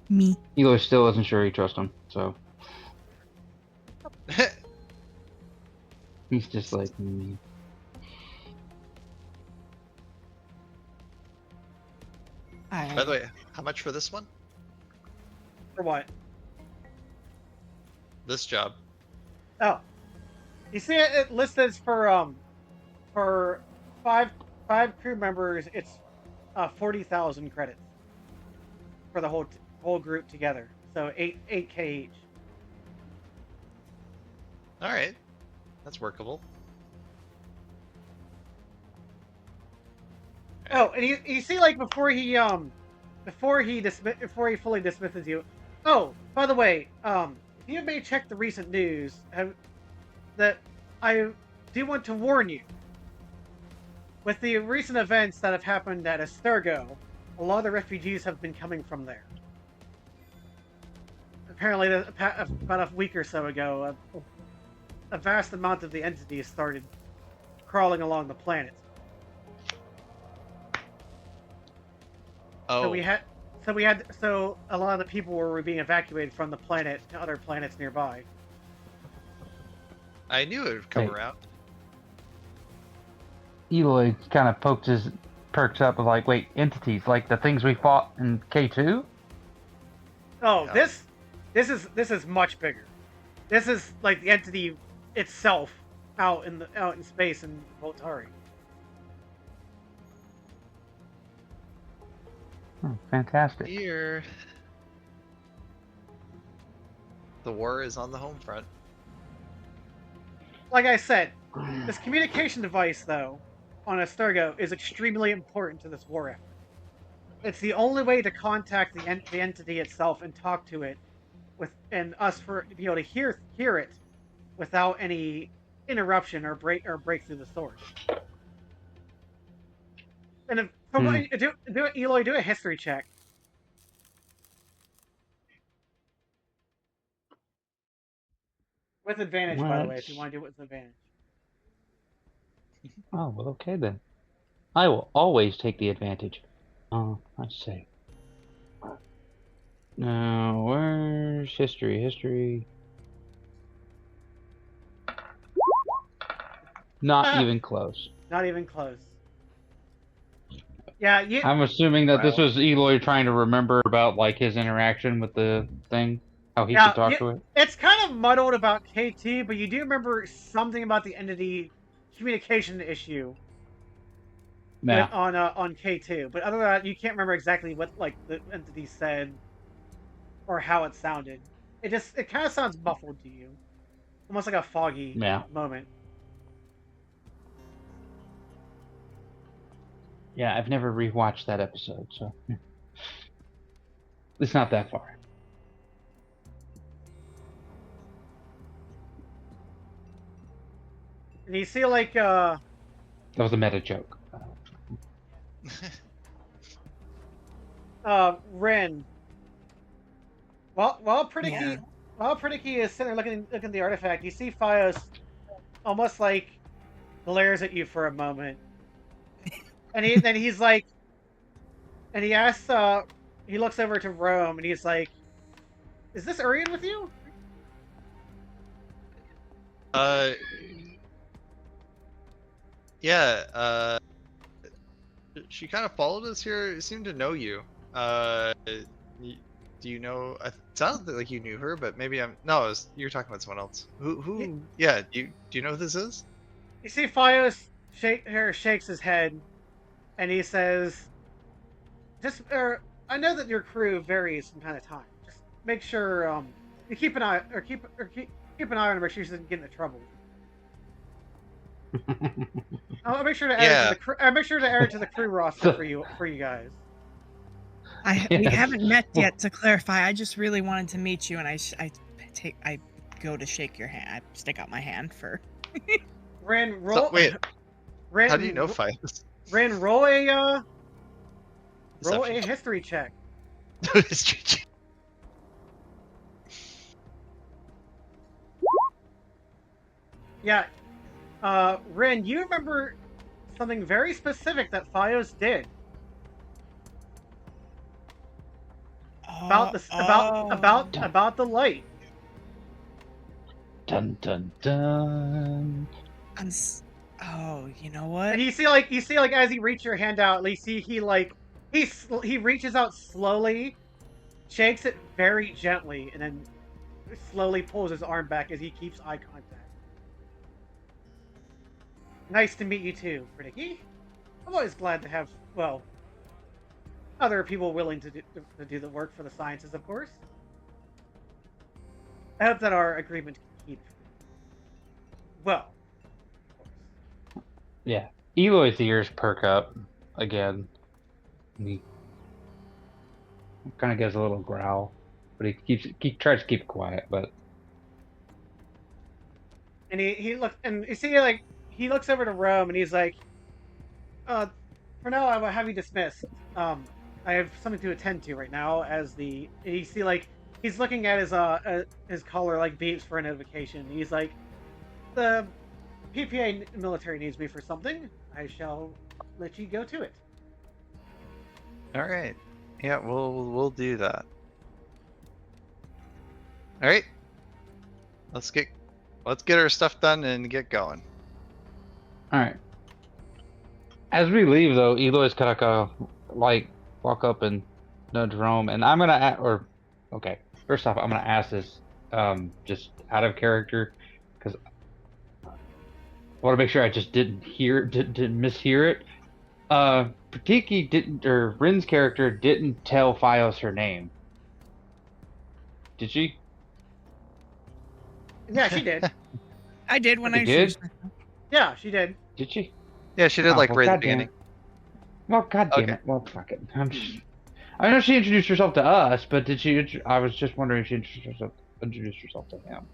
Speaker 2: Me.
Speaker 6: Eli still wasn't sure he trusted him, so. He's just like me.
Speaker 1: By the way, how much for this one?
Speaker 3: For what?
Speaker 1: This job.
Speaker 3: Oh, you see it listed for five crew members. It's 40,000 credits for the whole group together. So 8K each.
Speaker 1: All right, that's workable.
Speaker 3: Oh, and you see, like before he fully dismisses you. Oh, by the way, you may check the recent news. That I do want to warn you. With the recent events that have happened at Esturgo, a lot of the refugees have been coming from there. Apparently, about a week or so ago, a vast amount of the entities started crawling along the planet.
Speaker 1: Oh,
Speaker 3: So a lot of the people were being evacuated from the planet to other planets nearby.
Speaker 1: I knew it would come
Speaker 6: Hey.
Speaker 1: around.
Speaker 6: Eloy kind of perks up with like, wait, entities like the things we fought in K2?
Speaker 3: Oh,
Speaker 1: Yeah.
Speaker 3: this is much bigger. This is like the entity itself out in space in Voltari.
Speaker 6: Oh, fantastic.
Speaker 1: Here. The war is on the home front.
Speaker 3: Like I said, this communication device, though, on Asturgo is extremely important to this war effort. It's the only way to contact the entity itself and talk to it, and us to be able to hear it without any interruption or break through the source. And if Eloy, do a history check. With advantage, by the way, if you want to do it with advantage.
Speaker 6: Oh, well, okay then. I will always take the advantage. Let's see. Now, where's history? History. Not even close.
Speaker 3: Not even close. Yeah,
Speaker 6: I'm assuming that this
Speaker 1: Wow.
Speaker 6: was Eloy trying to remember about like his interaction with the thing, how he could talk to it.
Speaker 3: It's kind of muddled about KT, but you do remember something about the entity communication issue.
Speaker 6: Yeah.
Speaker 3: On K2, but other than that, you can't remember exactly what like the entity said or how it sounded. It kind of sounds muffled to you, almost like a foggy moment.
Speaker 6: Yeah, I've never rewatched that episode, so it's not that far.
Speaker 3: And you see like
Speaker 6: that was a meta joke.
Speaker 3: Ren. While Pritikki is sitting there looking at the artifact, you see Fios almost like glares at you for a moment. And he's like, and he asks, he looks over to Rome and he's like, "Is this Urrian with you?"
Speaker 1: Yeah, she kind of followed us here. It seemed to know you. Do you know? It sounds like you knew her, but maybe no. You're talking about someone else. Who? Yeah. Do you know who this is?
Speaker 3: You see, Fios shakes his head, and he says, "Just, I know that your crew varies from time to time. Just make sure you keep an eye keep an eye on her, to make sure she doesn't get into trouble." I'll make sure to add it to the crew. I'll make sure to add it to the crew roster for you guys.
Speaker 2: We haven't met yet. To clarify, I just really wanted to meet you, and I go to shake your hand. I stick out my hand for.
Speaker 3: Ren, roll.
Speaker 1: Wait.
Speaker 3: Ren,
Speaker 1: how do you know Fios?
Speaker 3: Ren, roll a history check.
Speaker 1: History check.
Speaker 3: Yeah. Ren, you remember something very specific that Fios did about the light.
Speaker 6: Dun dun dun.
Speaker 2: You know what?
Speaker 3: And you see like as he reaches your hand out, at least he reaches out slowly, shakes it very gently, and then slowly pulls his arm back as he keeps eye contact. Nice to meet you too, Pritikki. I'm always glad to have, well, other people willing to do the work for the sciences, of course. I hope that our agreement can keep well. Of course.
Speaker 6: Yeah, Eloy's ears perk up again. He kind of gives a little growl, but he tries to keep it quiet. But
Speaker 3: and he looks, and you see like he looks over to Rome and he's like, "For now, I will have you dismissed. I have something to attend to right now. You see, like, he's looking at his collar, like, beeps for a notification. He's like, the PPA military needs me for something. I shall let you go to it.
Speaker 1: All right. Yeah, we'll do that. All right. Let's get our stuff done and get going.
Speaker 6: All right. As we leave, though, Eloy's gonna like walk up and nudge Rome, and I'm gonna okay. First off, I'm gonna ask this just out of character because I want to make sure I just didn't mishear it. Pritikki didn't, or Rin's character didn't tell Fios her name. Did she?
Speaker 3: Yeah, she did.
Speaker 2: I did when
Speaker 6: She
Speaker 2: I
Speaker 6: did?
Speaker 2: introduced her.
Speaker 3: Yeah, she did.
Speaker 6: Did she?
Speaker 1: Yeah, she did
Speaker 6: Oh,
Speaker 1: like
Speaker 6: well,
Speaker 1: right at the
Speaker 6: goddamn
Speaker 1: beginning.
Speaker 6: it. Well, goddamn
Speaker 1: Okay.
Speaker 6: it. Well, fuck it. I know she introduced herself to us, but did she? I was just wondering if she introduced herself to him.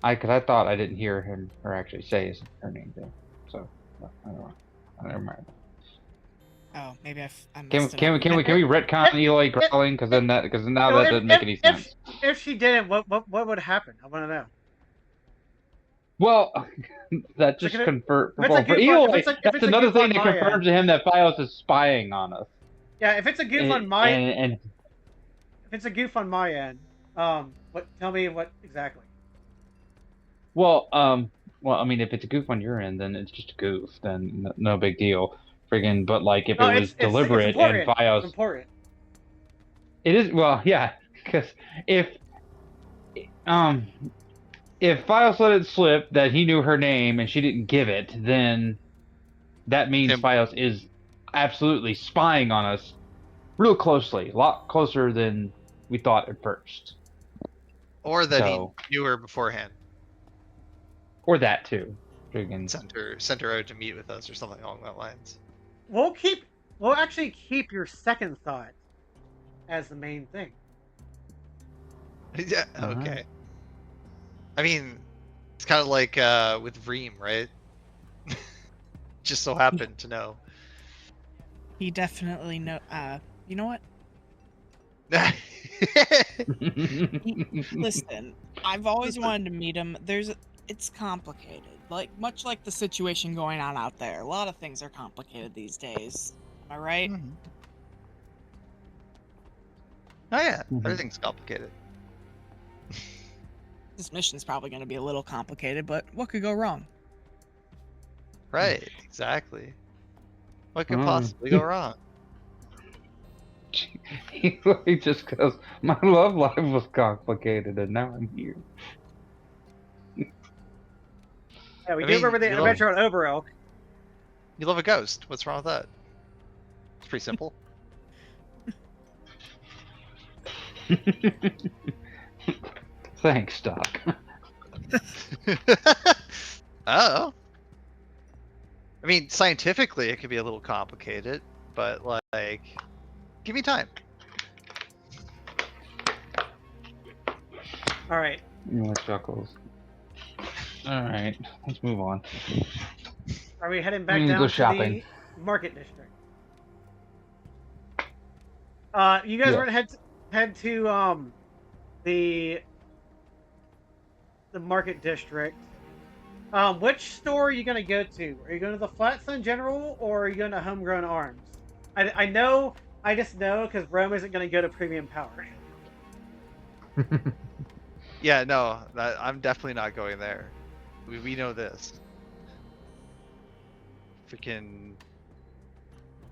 Speaker 6: Because I thought I didn't hear her actually say her name there. So I don't know. Never mind.
Speaker 2: Oh, maybe I
Speaker 6: Can
Speaker 2: messed it
Speaker 6: we
Speaker 2: up.
Speaker 6: retcon Eloy growling? Because now that doesn't make any sense.
Speaker 3: If she didn't, what would happen? I want to know.
Speaker 6: Well, that just
Speaker 3: Like,
Speaker 6: confirms.
Speaker 3: if it's a
Speaker 6: Well, for
Speaker 3: goof on-
Speaker 6: Eloy,
Speaker 3: if it's
Speaker 6: that's
Speaker 3: a
Speaker 6: another
Speaker 3: goof
Speaker 6: thing
Speaker 3: on
Speaker 6: that
Speaker 3: my
Speaker 6: confirms to him that Fios is spying on us.
Speaker 3: Yeah, if it's a goof on my
Speaker 6: and
Speaker 3: if it's a goof on my end, tell me what exactly.
Speaker 6: well, I mean, if it's a goof on your end, then it's just a goof. Then no big deal. Friggin', but like if
Speaker 3: No,
Speaker 6: it was
Speaker 3: it's
Speaker 6: deliberate and
Speaker 3: important.
Speaker 6: Fios,
Speaker 3: It's important.
Speaker 6: it is. Well, yeah, because if Fios let it slip that he knew her name and she didn't give it, then that means Fios is absolutely spying on us real closely, a lot closer than we thought at first.
Speaker 1: Or that he knew her beforehand.
Speaker 6: Or that too. Friggin'.
Speaker 1: Sent her out to meet with us or something along that lines.
Speaker 3: We'll actually keep your second thought as the main thing.
Speaker 1: Yeah, okay. I mean, it's kind of like with Vreem, right? Just so happened to know.
Speaker 2: He definitely know. You know what? Listen, I've always wanted to meet him. It's complicated. Like much like the situation going on out there. A lot of things are complicated these days. Am I right?
Speaker 1: Mm-hmm. Oh yeah, everything's complicated.
Speaker 2: This mission's probably going to be a little complicated, but what could go wrong?
Speaker 1: Right, exactly. What could possibly go wrong?
Speaker 6: He just goes, my love life was complicated and now I'm here.
Speaker 3: Yeah, we do remember the adventure on Oberelk.
Speaker 1: You love a ghost. What's wrong with that? It's pretty simple.
Speaker 6: Thanks, Doc.
Speaker 1: Oh. I mean, scientifically, it could be a little complicated, but like, give me time.
Speaker 3: All right.
Speaker 6: More chuckles. All right, let's move on.
Speaker 3: Are we heading back
Speaker 6: We need to
Speaker 3: down
Speaker 6: go
Speaker 3: to
Speaker 6: shopping.
Speaker 3: the market district? You guys were gonna head to the market district. Which store are you gonna go to? Are you going to the Flatstone General or are you going to Homegrown Arms? I just know because Rome isn't going to go to Premium Power.
Speaker 1: Yeah, no, I'm definitely not going there. We know this. Freaking.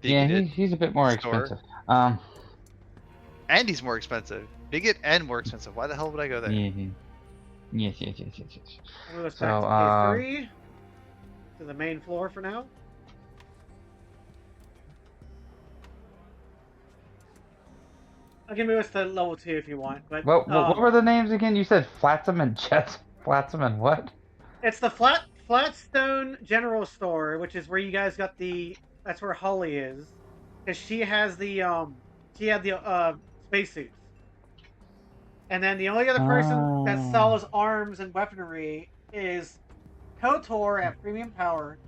Speaker 6: Yeah, he's a bit more expensive.
Speaker 1: And he's more expensive. Bigot and more expensive. Why the hell would I go there?
Speaker 6: Yes.
Speaker 3: I'm going to go back to K3 to the main floor for now. I can move us to level 2 if you want. But
Speaker 6: what were the names again? You said Flotsam and Jets. Flotsam and what?
Speaker 3: It's the Flatstone General Store, which is where you guys got the. That's where Holly is, because she has the she had the spacesuits. And then the only other person that sells arms and weaponry is KOTOR at Premium Power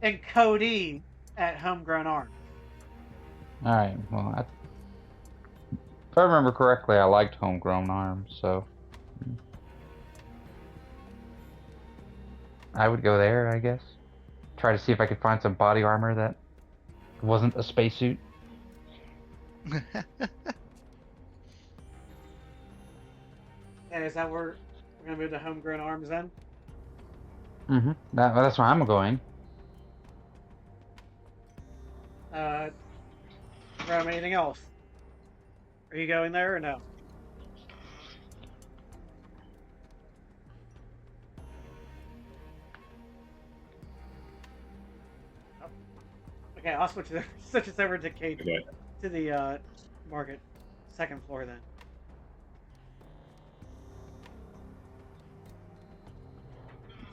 Speaker 3: and Cody at Homegrown Arms.
Speaker 6: Alright, well, if I remember correctly, I liked homegrown arms, so... I would go there, I guess. Try to see if I could find some body armor that wasn't a spacesuit.
Speaker 3: And is that where we're gonna move to homegrown arms then?
Speaker 6: Mm-hmm. That's where I'm going.
Speaker 3: Rome, anything else? Are you going there or no? Oh. Okay, I'll switch this over to Kate
Speaker 4: Okay.
Speaker 3: to the market, second floor then.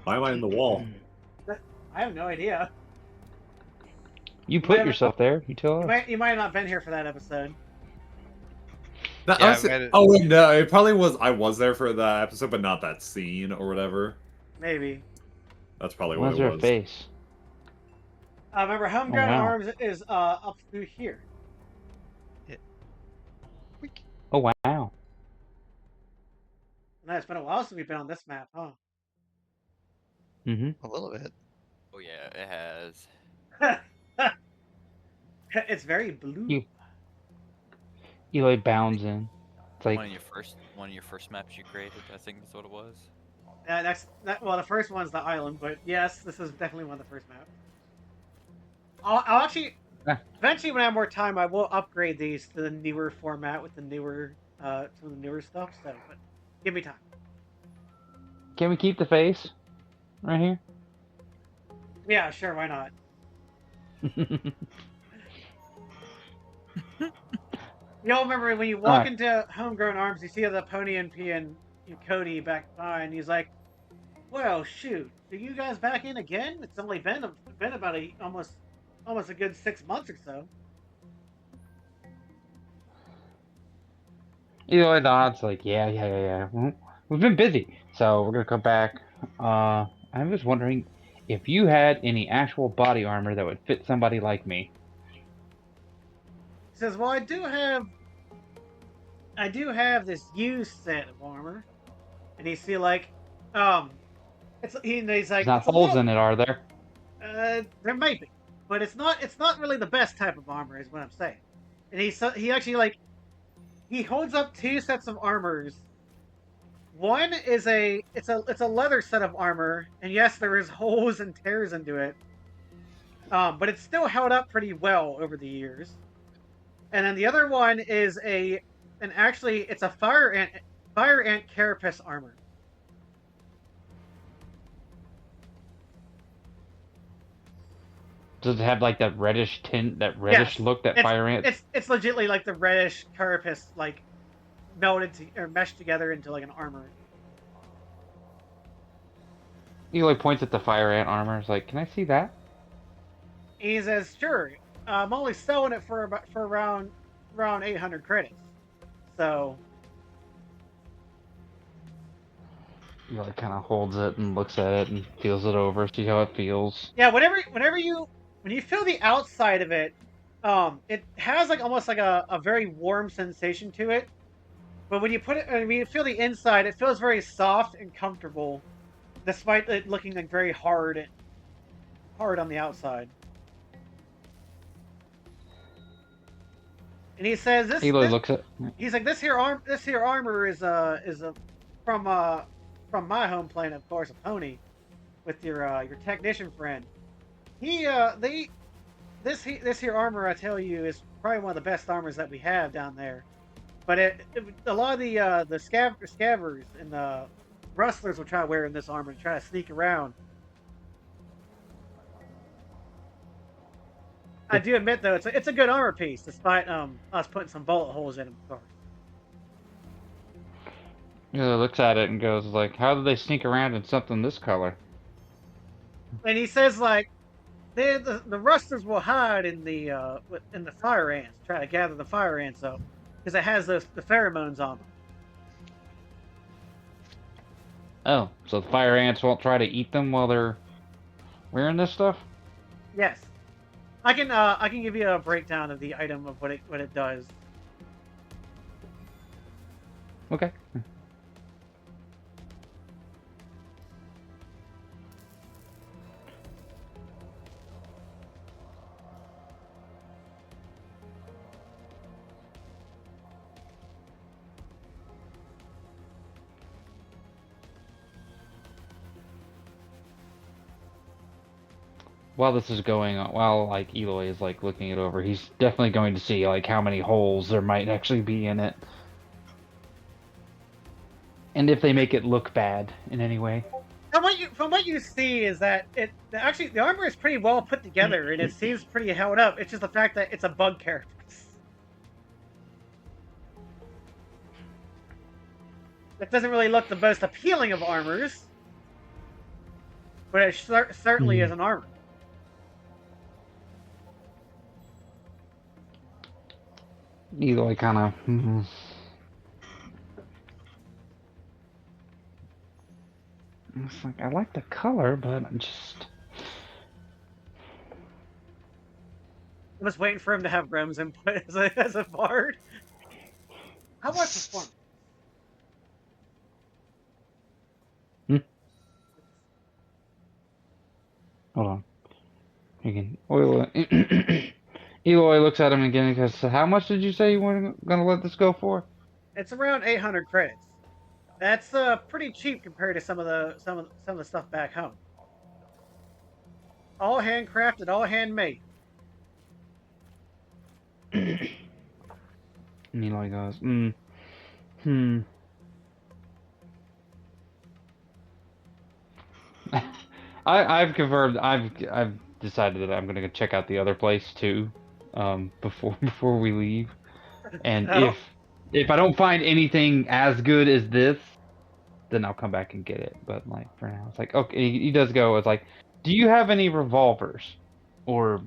Speaker 4: Why am I in the wall?
Speaker 3: I have no idea.
Speaker 6: You put yourself there, you tell us.
Speaker 3: You might have not been here for that episode.
Speaker 4: That,
Speaker 1: Yeah,
Speaker 4: honestly,
Speaker 1: I made it.
Speaker 4: oh wait, no, it probably was. I was there for that episode, but not that scene or whatever.
Speaker 3: Maybe.
Speaker 4: That's probably
Speaker 6: Where's
Speaker 4: what it
Speaker 6: your
Speaker 4: was.
Speaker 6: face?
Speaker 3: Remember, homegrown
Speaker 6: wow.
Speaker 3: arms is up through here.
Speaker 6: Oh, wow.
Speaker 3: No, it's been a while since we've been on this map, huh?
Speaker 6: Mm-hmm.
Speaker 1: A little bit.
Speaker 5: Oh yeah, it has.
Speaker 3: It's very blue.
Speaker 6: Eloy bounds in. It's like,
Speaker 5: One of your first maps you created, I think is what it was.
Speaker 3: Well, the first one's the island, but yes, this is definitely one of the first maps. I'll actually eventually, when I have more time, I will upgrade these to the newer format with the newer some of the newer stuff. So, but give me time.
Speaker 6: can we keep the face right here?
Speaker 3: Yeah, sure, why not? You all remember when you walk into Homegrown Arms, you see the Pony and P and Cody back by, and he's like, "Well, shoot, are you guys back in again? It's only been about almost a good 6 months or so."
Speaker 6: Eloy nods like, yeah. We've been busy, so we're gonna come back. I was wondering if you had any actual body armor that would fit somebody like me.
Speaker 3: He says, "Well, I do have this used set of armor," and you see like, he's like,
Speaker 6: There's not
Speaker 3: "It's a
Speaker 6: holes
Speaker 3: little-
Speaker 6: in it, are there?
Speaker 3: there might be, but it's not really the best type of armor, is what I'm saying." And he actually he holds up two sets of armors. One is it's a leather set of armor, and yes, there is holes and tears into it, but it's still held up pretty well over the years. And then the other one is it's a fire ant carapace armor.
Speaker 6: Does it have like that reddish tint, that reddish
Speaker 3: Yes,
Speaker 6: look that fire ants?
Speaker 3: It's legitimately like the reddish carapace melted or meshed together into like an armor.
Speaker 6: Eloy points at the fire ant armor. It's like, can I see that?
Speaker 3: He says, "Sure, I'm only selling it for around 800 credits." So
Speaker 6: Eloy kind of holds it and looks at it and feels it over, see how it feels.
Speaker 3: yeah, when you feel the outside of it, it has almost like a very warm sensation to it. But when you feel the inside, it feels very soft and comfortable, despite it looking very hard on the outside. And he says
Speaker 6: Eloy looks at.
Speaker 3: he's like, this here armor is from my home planet, of course, a Pony, with your technician friend. This here armor, I tell you, is probably one of the best armors that we have down there. But a lot of the scabbers and the rustlers will try wearing this armor to try to sneak around. I do admit, though, it's a good armor piece, despite us putting some bullet holes in them, of course.
Speaker 6: Eloy looks at it and goes like, how do they sneak around in something this color?
Speaker 3: And he says the rustlers will hide in the fire ants, try to gather the fire ants up, because it has the pheromones on them.
Speaker 6: Oh, so the fire ants won't try to eat them while they're wearing this stuff?
Speaker 3: Yes. I can give you a breakdown of the item of what it does.
Speaker 6: Okay. While this is going on, while like Eloy is like looking it over, he's definitely going to see like how many holes there might actually be in it, and if they make it look bad in any way.
Speaker 3: From what you see is that actually the armor is pretty well put together and it seems pretty held up. It's just the fact that it's a bug character. That doesn't really look the most appealing of armors, but it certainly is an armor.
Speaker 6: Eloy kind of. It's like I like the color, but I'm just.
Speaker 3: I was waiting for him to have Grom's input as a bard. How about performance?
Speaker 6: Hold on. Again, Eloy looks at him again and goes, "So how much did you say you were gonna let this go for?"
Speaker 3: It's around 800 credits. That's pretty cheap compared to some of the stuff back home. All handcrafted, all handmade.
Speaker 6: And Eloy goes, I've confirmed. I've decided that I'm gonna go check out the other place too, before we leave. And if I don't find anything as good as this, then I'll come back and get it. But like for now, it's like okay. He does go. It's like, do you have any revolvers, or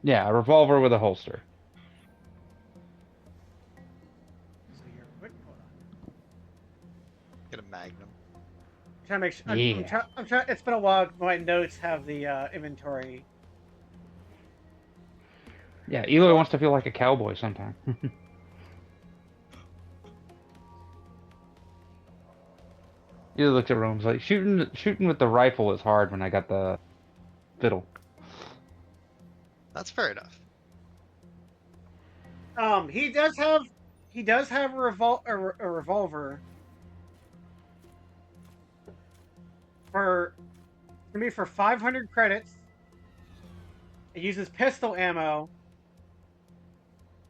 Speaker 6: yeah, a revolver with a holster?
Speaker 1: Get a magnum.
Speaker 3: I'm trying to make sure.
Speaker 6: Yeah.
Speaker 3: I'm trying. It's been a while. My notes have the inventory.
Speaker 6: Yeah, Eloy wants to feel like a cowboy sometime. Eloy looks at Rome's like, shooting with the rifle is hard when I got the fiddle.
Speaker 1: That's fair enough.
Speaker 3: He does have a revolver for it's gonna be for 500 credits. It uses pistol ammo.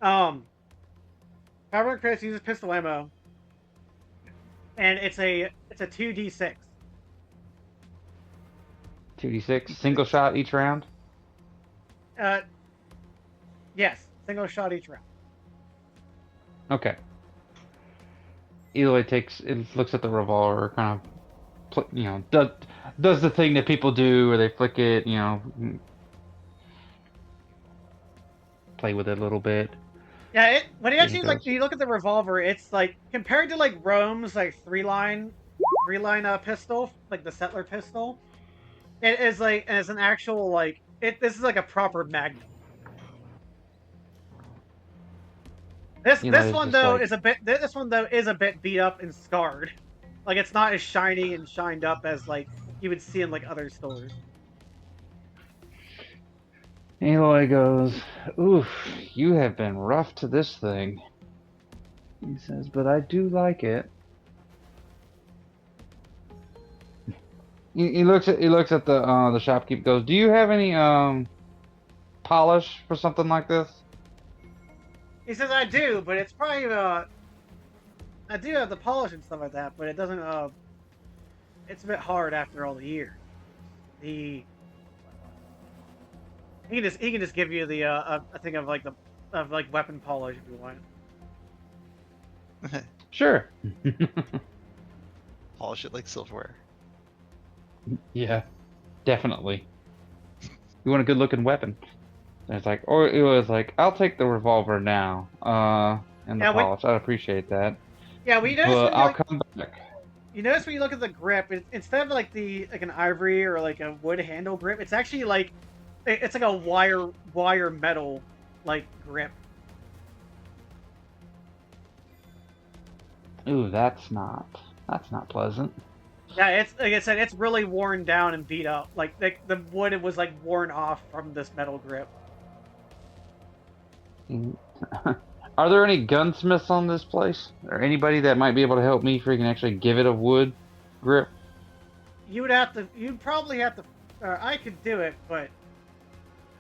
Speaker 3: 500 credits uses pistol ammo, and it's a 2d6.
Speaker 6: 2d6, single shot each round.
Speaker 3: Yes, single shot each round.
Speaker 6: Okay. Eloy looks at the revolver, kind of, does the thing that people do where they flick it, play with it a little bit.
Speaker 3: Yeah, when you actually you look at the revolver, it's like compared to like Rome's like three line pistol, like the settler pistol. It is like as an actual like this is like a proper magnum. This one though is a bit beat up and scarred. Like it's not as shiny and shined up as like you would see in like other stores.
Speaker 6: Eloy goes, "Oof, you have been rough to this thing." He says, "But I do like it." He looks at the shopkeeper. Goes, "Do you have any polish for something like this?"
Speaker 3: He says, "I do, but it's probably I do have the polish and stuff like that, but it doesn't it's a bit hard after all the years. He can just give you the a thing of like weapon polish if you want."
Speaker 6: Sure.
Speaker 1: Polish it like silverware.
Speaker 6: Yeah, definitely. You want a good looking weapon. And it's like, or it was like, "I'll take the revolver now, and the polish. I'd appreciate that."
Speaker 3: Yeah, we noticed.
Speaker 6: But I'll come back.
Speaker 3: you notice when you look at the grip, instead of like an ivory or like a wood handle grip, it's actually like it's like a wire metal like grip.
Speaker 6: Ooh, that's not pleasant.
Speaker 3: Yeah, it's like I said, it's really worn down and beat up. Like the wood was like worn off from this metal grip.
Speaker 6: Are there any gunsmiths on this place, or anybody that might be able to help me freaking actually give it a wood grip?
Speaker 3: You'd probably have to. I could do it, but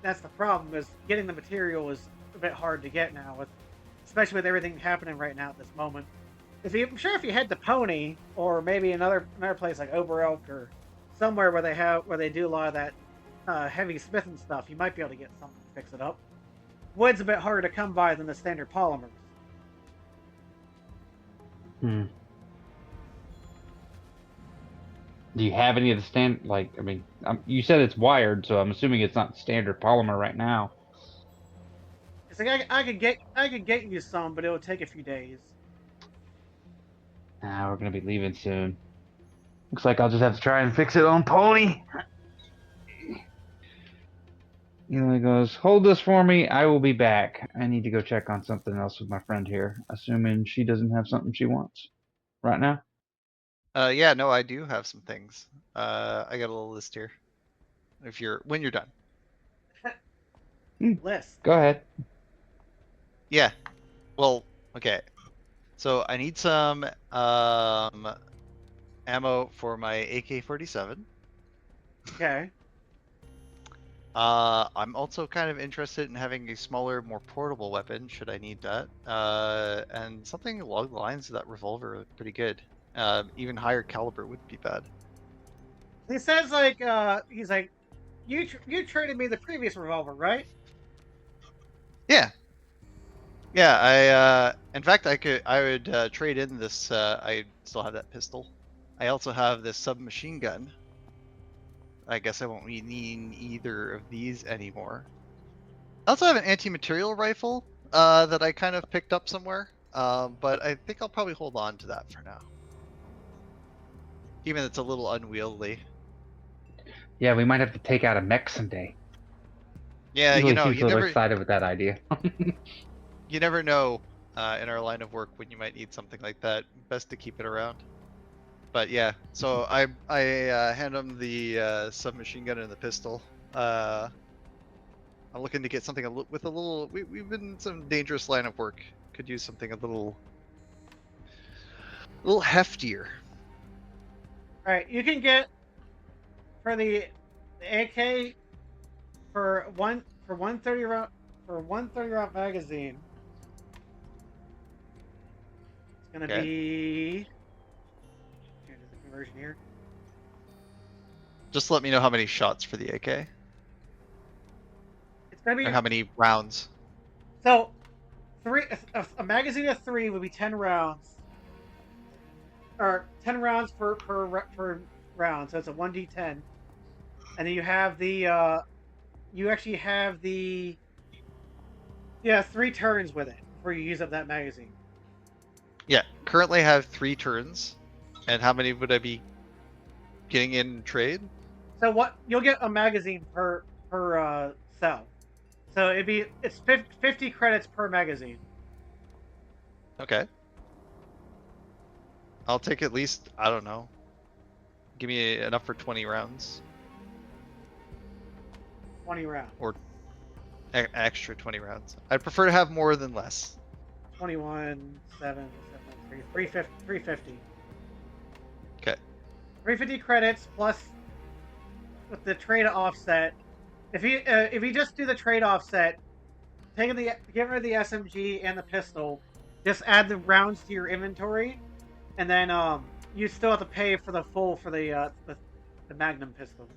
Speaker 3: that's the problem. Is getting the material is a bit hard to get now, especially with everything happening right now at this moment. I'm sure if you head to Pony or maybe another place like Oberelk or somewhere where they do a lot of that heavy smithing stuff, you might be able to get something to fix it up. Wood's a bit harder to come by than the standard polymers.
Speaker 6: Do you have any of the you said it's wired, so I'm assuming it's not standard polymer right now.
Speaker 3: It's like I could get you some, but it'll take a few days.
Speaker 6: We're gonna be leaving soon. Looks like I'll just have to try and fix it on Pony. Eli goes, hold this for me. I will be back. I need to go check on something else with my friend here, assuming she doesn't have something she wants right now.
Speaker 1: Yeah, no, I do have some things. I got a little list here. When you're done.
Speaker 3: List.
Speaker 6: Go ahead.
Speaker 1: Yeah. Well, okay. So I need some ammo for my AK-47.
Speaker 3: Okay.
Speaker 1: I'm also kind of interested in having a smaller, more portable weapon, should I need that. And something along the lines of that revolver looked pretty good. Even higher caliber wouldn't be bad.
Speaker 3: He says he's like, you traded me the previous revolver, right?
Speaker 1: Yeah. Yeah, in fact, I would trade in this, I still have that pistol. I also have this submachine gun. I guess I won't be needing either of these anymore. I also have an anti-material rifle that I kind of picked up somewhere, but I think I'll probably hold on to that for now. Even though it's a little unwieldy.
Speaker 6: Yeah, we might have to take out a mech someday.
Speaker 1: Yeah,
Speaker 6: Usually
Speaker 1: you know,
Speaker 6: seems a little excited with that idea.
Speaker 1: You never know in our line of work when you might need something like that. Best to keep it around. But yeah, so I hand him the submachine gun and the pistol. I'm looking to get something with a little. We've been in some dangerous line of work. Could use something a little heftier.
Speaker 3: All right, you can get for the AK for 130 round magazine. It's gonna be. Here's the conversion here.
Speaker 1: Just let me know how many shots for the AK.
Speaker 3: It's gonna be.
Speaker 1: Or how many rounds.
Speaker 3: So, a magazine of 3 would be 10 rounds. Or 10 rounds per round, so it's a 1d10. And then you have the you actually have the 3 turns with it before you use up that magazine.
Speaker 1: Yeah, currently I have 3 turns. And how many would I be getting in trade?
Speaker 3: So you'll get a magazine per cell. So it's 50 credits per magazine.
Speaker 1: Okay. I'll take at least, I don't know. Give me enough for 20 rounds.
Speaker 3: 20 rounds.
Speaker 1: Or extra 20 rounds. I'd prefer to have more than less.
Speaker 3: 21, 7, 350.
Speaker 1: Okay.
Speaker 3: 350 credits plus with the trade offset. If you just do the trade offset, get rid of the SMG and the pistol, just add the rounds to your inventory, and then you still have to pay for the Magnum pistol.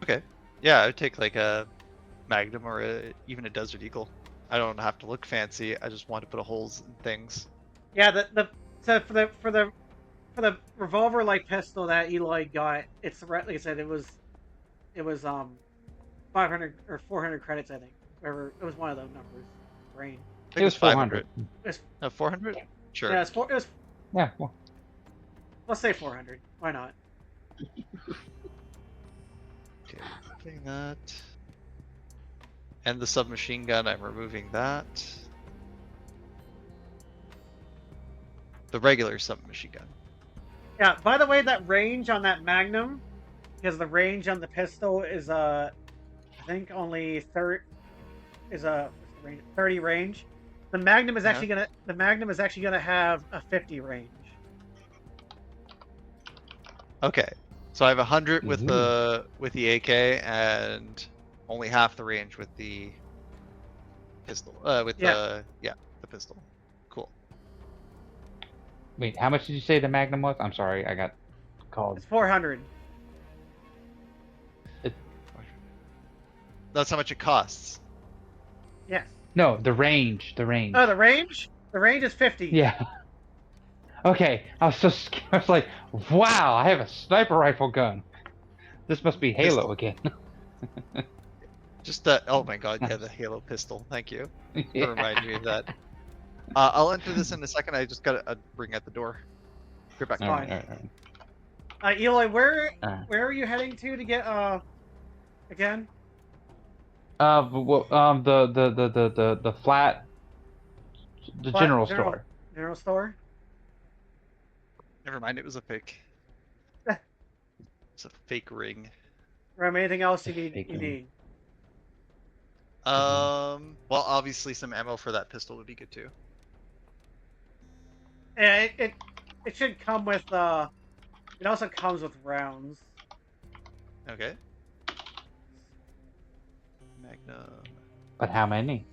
Speaker 1: Okay. Yeah, I would take like a Magnum or even a Desert Eagle. I don't have to look fancy. I just want to put holes in things.
Speaker 3: Yeah, so for the revolver like pistol that Eli got, it's like I said, it was 500 or 400 credits, I think. Whatever, it was one of those numbers. Brain.
Speaker 1: I think
Speaker 6: It was 400.
Speaker 1: No, 400? Sure.
Speaker 3: Yeah, it was
Speaker 6: Yeah. Well,
Speaker 3: Let's say 400. Why not?
Speaker 1: Okay, putting that. And the submachine gun, I'm removing that. The regular submachine gun.
Speaker 3: Yeah. By the way, that range on that Magnum, because the range on the pistol is I think only 30 is what's the range? 30 range. The Magnum is actually gonna have a 50 range.
Speaker 1: Okay, so I have 100 with the AK and only half the range with the pistol. The pistol. Cool.
Speaker 6: Wait, how much did you say the Magnum was? I'm sorry, I got called.
Speaker 3: It's 400.
Speaker 1: That's how much it costs.
Speaker 3: Yes.
Speaker 6: No, the range. The range.
Speaker 3: Oh, the range? The range is 50.
Speaker 6: Yeah. Okay, I was so scared. I was like, wow, I have a sniper rifle gun. This must be Halo
Speaker 1: Pistol.
Speaker 6: again.
Speaker 1: Just that. Oh my god, yeah, the Halo pistol. Thank you
Speaker 6: Yeah.
Speaker 1: for reminding me of that. I'll enter this in a second. I just gotta bring out the door. Get back.
Speaker 6: All right,
Speaker 3: Fine.
Speaker 6: all right.
Speaker 3: Eloy, where
Speaker 6: Alright.
Speaker 3: are you heading to get again?
Speaker 6: The flat, the general store.
Speaker 3: General store.
Speaker 1: Never mind, it was a fake. It's a fake ring.
Speaker 3: Anything else you
Speaker 6: Fake ring.
Speaker 3: need?
Speaker 1: Well, obviously some ammo for that pistol would be good too.
Speaker 3: Yeah, it should come with it also comes with rounds.
Speaker 1: Okay. Magnum.
Speaker 6: But how many?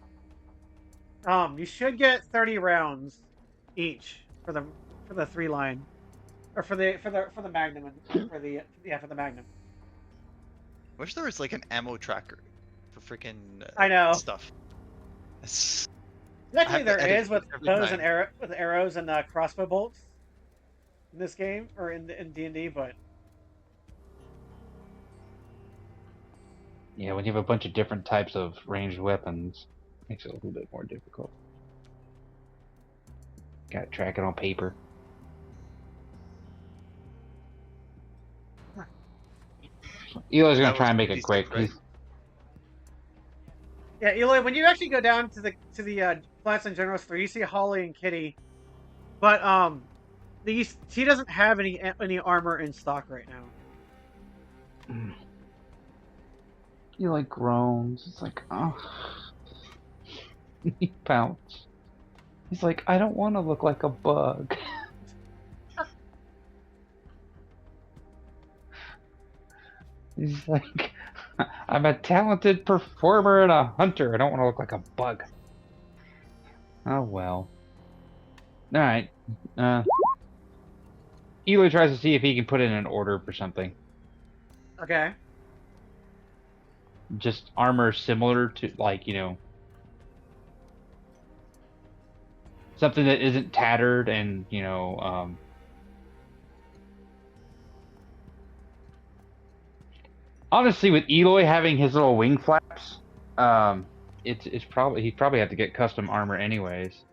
Speaker 3: You should get 30 rounds each for the 3-line, or for the Magnum and for the Magnum.
Speaker 1: Wish there was like an ammo tracker for freaking
Speaker 3: I know.
Speaker 1: stuff. It's...
Speaker 3: Technically,
Speaker 1: I have to
Speaker 3: there
Speaker 1: edit
Speaker 3: is with
Speaker 1: every
Speaker 3: bows
Speaker 1: time.
Speaker 3: and arrows and crossbow bolts in this game or in D&D, but
Speaker 6: Yeah, when you have a bunch of different types of ranged weapons, it makes it a little bit more difficult. Gotta track it on paper. Eloy's gonna
Speaker 1: That
Speaker 6: try
Speaker 1: was
Speaker 6: and make it
Speaker 1: 56,
Speaker 6: quick.
Speaker 1: right?
Speaker 3: yeah, Eloy, when you actually go down to the Flats and General Store, you see Holly and Kitty, but she doesn't have any armor in stock right now.
Speaker 6: He like groans. It's like, oh. He pouts. He's like, I don't want to look like a bug. He's like, I'm a talented performer and a hunter. I don't want to look like a bug. Oh well. Alright. Eloy tries to see if he can put in an order for something.
Speaker 3: Okay.
Speaker 6: Just armor similar to, like, you know, something that isn't tattered and, you know, honestly, with Eloy having his little wing flaps, he'd probably have to get custom armor anyways.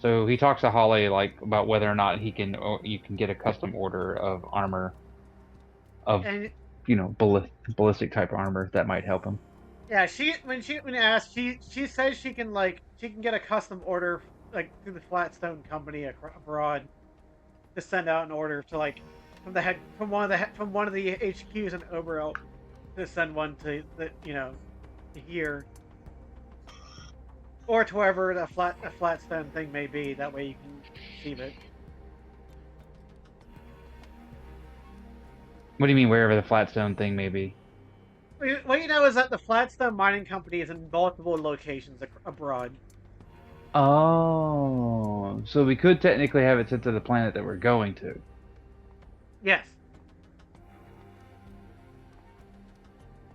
Speaker 6: So he talks to Holly like about whether or not you can get a custom order of armor, of you know, ballistic type armor that might help him.
Speaker 3: Yeah, when asked, she says she can get a custom order like through the Flatstone Company abroad to send out an order to like from one of the HQs in Oberelt to send one to to here or to wherever a Flatstone thing may be. That way you can receive it.
Speaker 6: What do you mean, wherever the Flatstone thing may be?
Speaker 3: What you know is that the Flatstone Mining Company is in multiple locations abroad.
Speaker 6: Oh, so we could technically have it sent to the planet that we're going to.
Speaker 3: Yes.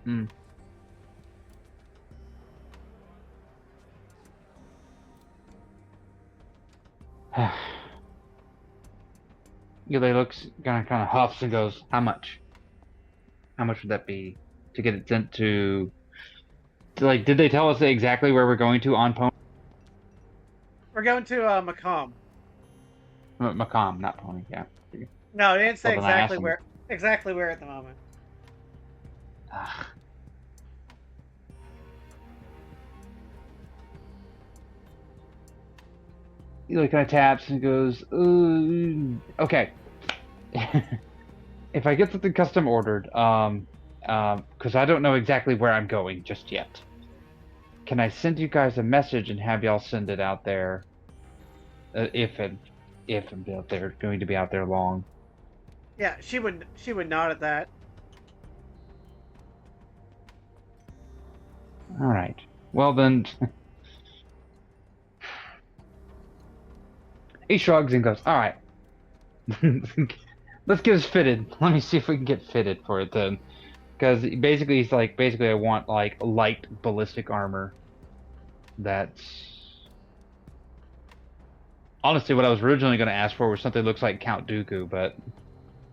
Speaker 6: Hmm. Eli looks kind of huffs and goes, "How much? How much would that be to get it sent to like? Did they tell us exactly where we're going to on Pony?
Speaker 3: We're going to Maqam.
Speaker 6: Maqam, not Pony. Yeah.
Speaker 3: No, they didn't say
Speaker 6: Well, then I asked
Speaker 3: exactly where at the moment.
Speaker 6: Eli kind of taps and goes, okay. If I get something custom ordered, because I don't know exactly where I'm going just yet, can I send you guys a message and have y'all send it out there? If I'm out there, going to be out there long.
Speaker 3: Yeah, she would nod at that.
Speaker 6: All right. Well then, he shrugs and goes, "All right, let's get us fitted. Let me see if we can get fitted for it then." Because basically, he's like, basically, I want like light ballistic armor. That's honestly what I was originally going to ask for was something that looks like Count Dooku, but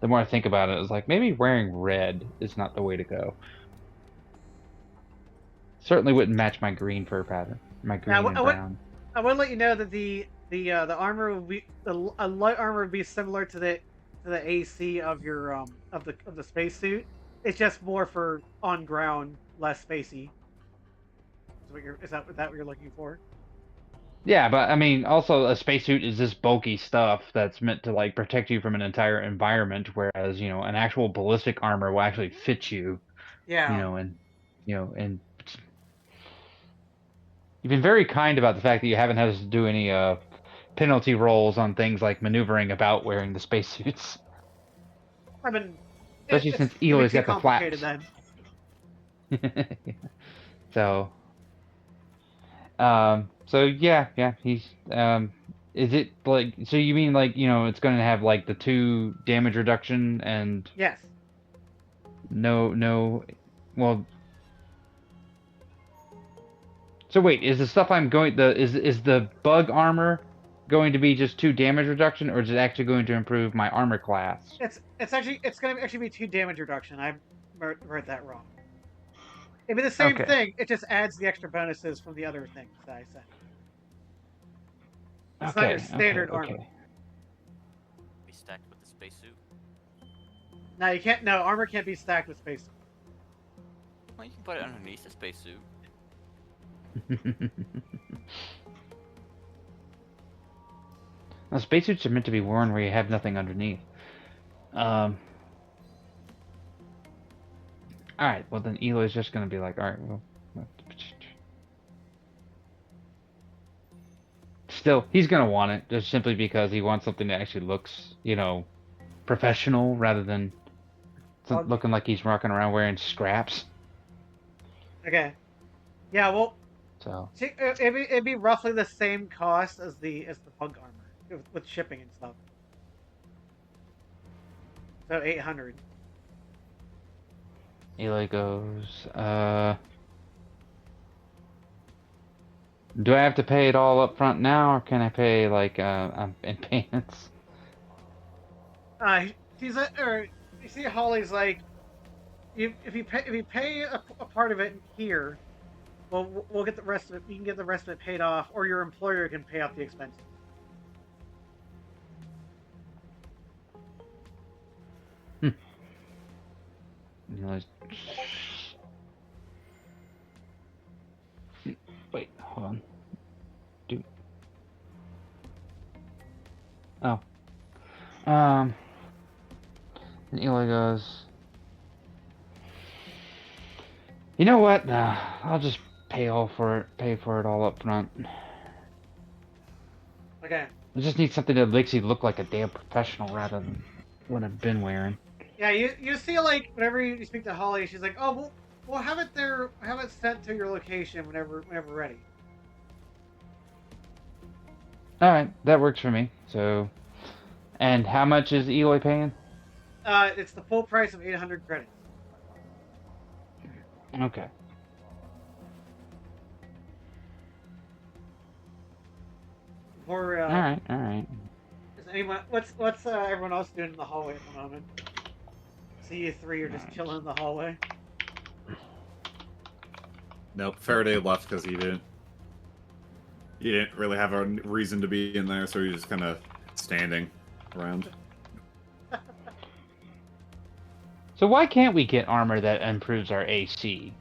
Speaker 6: the more I think about it, it's like maybe wearing red is not the way to go. Certainly wouldn't match my green fur pattern, my green and brown.
Speaker 3: I would let you know that the armor would be a light armor would be similar to the AC of your of the spacesuit. It's just more for on ground, less spacey. Is that what you're looking for?
Speaker 6: Yeah, but I mean, also a spacesuit is this bulky stuff that's meant to like protect you from an entire environment, whereas an actual ballistic armor will actually fit you.
Speaker 3: Yeah.
Speaker 6: And you've been very kind about the fact that you haven't had us do any penalty rolls on things like maneuvering about wearing the spacesuits.
Speaker 3: I mean,
Speaker 6: especially since Eli's got the flaps.
Speaker 3: Then.
Speaker 6: So yeah, he's is it like, so you mean like, it's going to have like the 2 damage reduction and
Speaker 3: yes.
Speaker 6: No, well, so wait, is the stuff is the bug armor going to be just 2 damage reduction, or is it actually going to improve my armor class?
Speaker 3: It's going to actually be 2 damage reduction. I wrote that wrong. It'd be the same thing. It just adds the extra bonuses from the other things that I said. It's not your standard armor.
Speaker 5: Be stacked with the spacesuit.
Speaker 3: No, you can't. No, armor can't be stacked with spacesuit.
Speaker 5: Well, you can put it underneath the spacesuit.
Speaker 6: Now, spacesuits are meant to be worn where you have nothing underneath. Alright, well then Eli's just gonna be like, alright, well. Still, he's gonna want it, just simply because he wants something that actually looks, professional, rather than looking like he's rocking around wearing scraps.
Speaker 3: Okay. Yeah, well,
Speaker 6: so
Speaker 3: it'd be roughly the same cost as the bug armor with shipping and stuff. So 800.
Speaker 6: Eli goes, do I have to pay it all up front now, or can I pay like in payments?
Speaker 3: You see, Holly's like, if you pay a part of it here, well, we'll get the rest of it. You can get the rest of it paid off, or your employer can pay off the expenses.
Speaker 6: Wait, hold on. Dude. Oh. And Eli goes, you know what? I'll just pay for it all up front.
Speaker 3: Okay.
Speaker 6: I just need something that makes you look like a damn professional rather than what I've been wearing.
Speaker 3: Yeah, you see, like, whenever you speak to Holly, she's like, oh, we'll have it there, have it sent to your location whenever ready.
Speaker 6: Alright, that works for me. So, and how much is Eli paying?
Speaker 3: It's the full price of 800 credits.
Speaker 6: Okay.
Speaker 3: Or,
Speaker 6: alright.
Speaker 3: Is anyone, what's everyone else doing in the hallway at the moment? See, you 3 are just chilling in the hallway.
Speaker 4: Nope, Faraday left because he didn't really have a reason to be in there, so he was just kind of standing around.
Speaker 6: So why can't we get armor that improves our AC?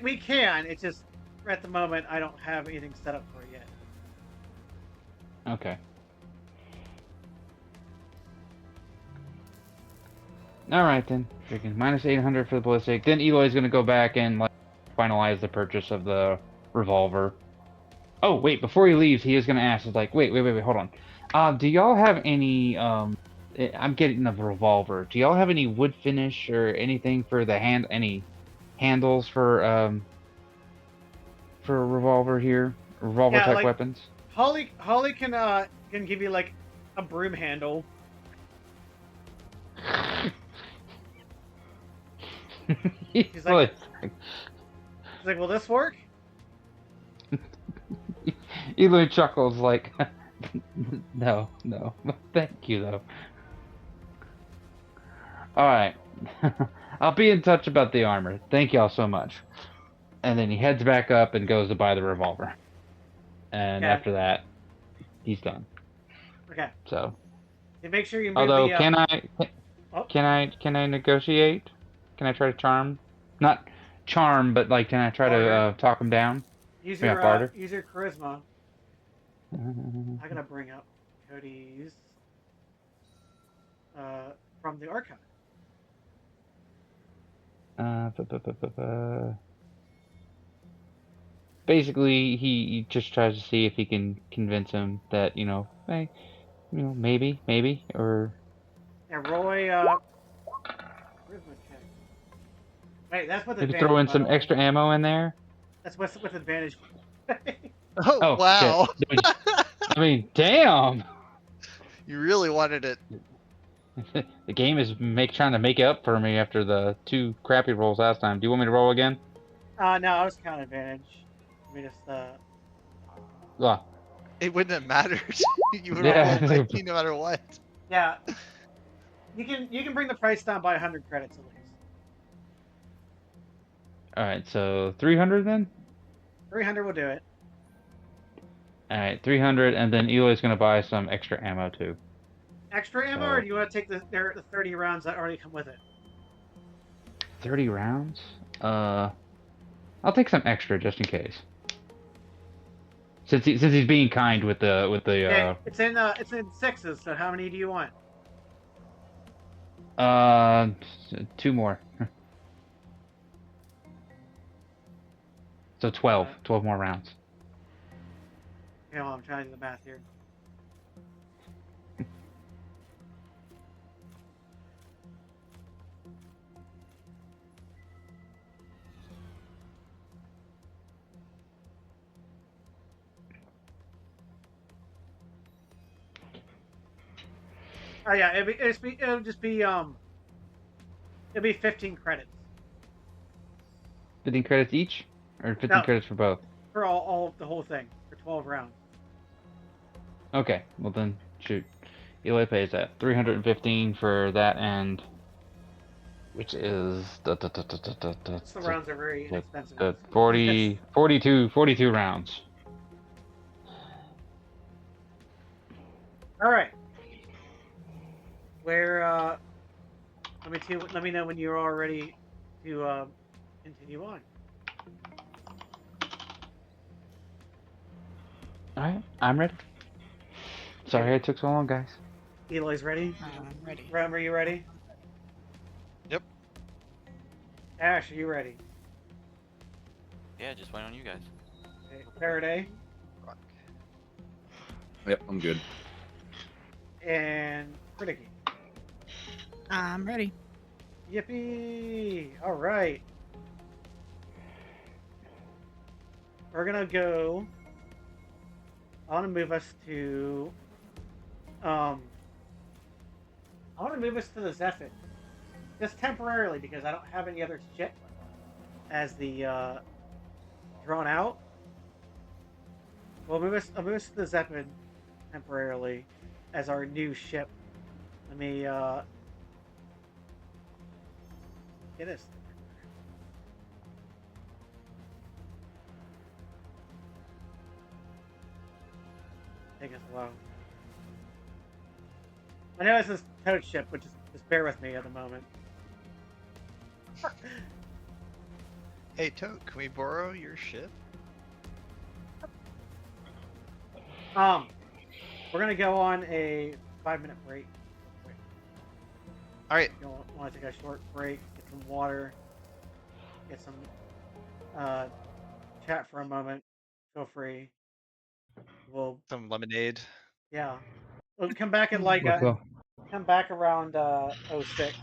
Speaker 3: We can. It's just at the moment I don't have anything set up for it yet.
Speaker 6: Okay. Alright then. Freaking minus 800 for the ballistic. Then Eloy's gonna go back and like finalize the purchase of the revolver. Oh, wait, before he leaves, he is gonna ask, he's like, wait, hold on. Do y'all have any, I'm getting a revolver. Do y'all have any wood finish or anything for the any handles for a revolver here? Revolver
Speaker 3: Yeah,
Speaker 6: type
Speaker 3: like
Speaker 6: weapons?
Speaker 3: Holly can give you like a broom handle.
Speaker 6: He's
Speaker 3: like, will this work?
Speaker 6: Eloy chuckles like, no, thank you though. Alright, I'll be in touch about the armor. Thank y'all so much. And then he heads back up and goes to buy the revolver. And after that, he's done.
Speaker 3: Okay.
Speaker 6: So.
Speaker 3: And make sure you move
Speaker 6: Although,
Speaker 3: the,
Speaker 6: can I negotiate? Can I try to charm? Not charm, but like, can I try to talk him down?
Speaker 3: Use
Speaker 6: Yeah,
Speaker 3: your
Speaker 6: barter.
Speaker 3: use your charisma. I gotta bring up Cody's from the archive.
Speaker 6: Basically, he just tries to see if he can convince him that, hey, maybe, or...
Speaker 3: Yeah, Roy, charisma check. Wait, that's with
Speaker 6: maybe
Speaker 3: advantage,
Speaker 6: throw in
Speaker 3: by
Speaker 6: some
Speaker 3: the way.
Speaker 6: extra ammo in there?
Speaker 3: That's with advantage.
Speaker 1: Oh, wow.
Speaker 6: Shit. I mean, damn!
Speaker 1: You really wanted it.
Speaker 6: The game is trying to make it up for me after the 2 crappy rolls last time. Do you want me to roll again?
Speaker 3: No, I was count advantage. Let me just
Speaker 1: It wouldn't have mattered. You would have rolled 19 no matter what.
Speaker 3: Yeah. You can bring the price down by 100 credits at least.
Speaker 6: Alright, so 300 then?
Speaker 3: 300 will do it.
Speaker 6: Alright, 300, and then Eloy's gonna buy some extra ammo too.
Speaker 3: Extra ammo, or do you want to take the 30 rounds that already come with it?
Speaker 6: 30 rounds? I'll take some extra just in case. Since he's being kind with the
Speaker 3: Yeah, it's in sixes. So how many do you want?
Speaker 6: 2 more. So 12. 12 more rounds.
Speaker 3: You know, I'm trying to do the math here. Oh yeah, it'll just be 15 credits.
Speaker 6: 15 credits each, or 15 credits for both?
Speaker 3: For all the whole thing for 12 rounds.
Speaker 6: Okay, well then shoot. Eloy pays that 315 for that end, which is
Speaker 3: The rounds are very inexpensive.
Speaker 6: 42 rounds.
Speaker 3: All right. Where let me know when you're all ready to continue on.
Speaker 6: Alright, I'm ready. Sorry it took so long, guys.
Speaker 3: Eloy's ready?
Speaker 2: I'm ready.
Speaker 3: Ram, are you ready?
Speaker 1: Yep.
Speaker 3: Ash, are you ready?
Speaker 5: Yeah, just wait on you guys.
Speaker 3: Okay. Faraday?
Speaker 4: Yep, I'm good.
Speaker 3: And Pritikki.
Speaker 2: I'm ready.
Speaker 3: Yippee! All right. We're gonna go. I want to move us to. I want to move us to the Zephyr, just temporarily because I don't have any other ship as the drawn out. I'll move us to the Zeppelin temporarily as our new ship. Let me get us. Take us a while. I know it's this toad ship, which is Just bear with me at the moment.
Speaker 1: Hey, Toad, can we borrow your ship?
Speaker 3: We're gonna go on a 5-minute break.
Speaker 1: All right.
Speaker 3: You want to take a short break, get some water, get some chat for a moment. Feel free. We'll
Speaker 1: Some lemonade.
Speaker 3: yeah. We'll come back at like come back around 06.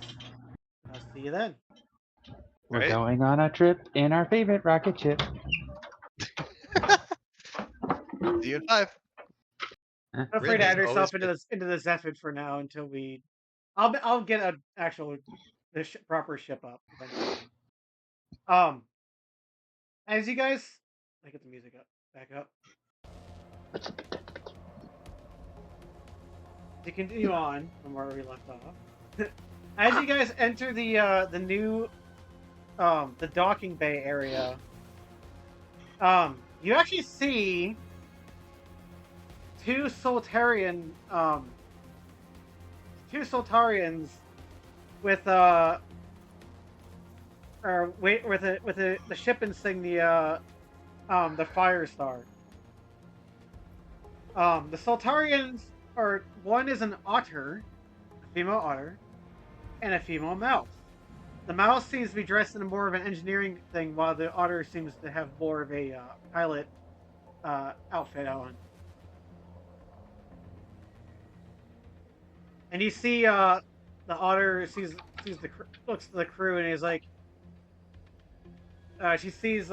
Speaker 3: I'll see you then.
Speaker 6: We're
Speaker 1: Right.
Speaker 6: going on a trip in our favorite rocket ship.
Speaker 1: See you in 5.
Speaker 3: Feel free to add
Speaker 1: Always
Speaker 3: yourself
Speaker 1: been-
Speaker 3: into the Zephid for now until we. I'll get an actual proper ship up eventually. As you guys, I get the music up, back up. To continue on from where we left off, as you guys enter the new the docking bay area, you actually see two Soltarians with the ship insignia, the Firestar. The Soltarians are, one is an otter, a female otter, and a female mouse. The mouse seems to be dressed in more of an engineering thing, while the otter seems to have more of a pilot outfit on. And you see the otter looks to the crew, and he's like, she sees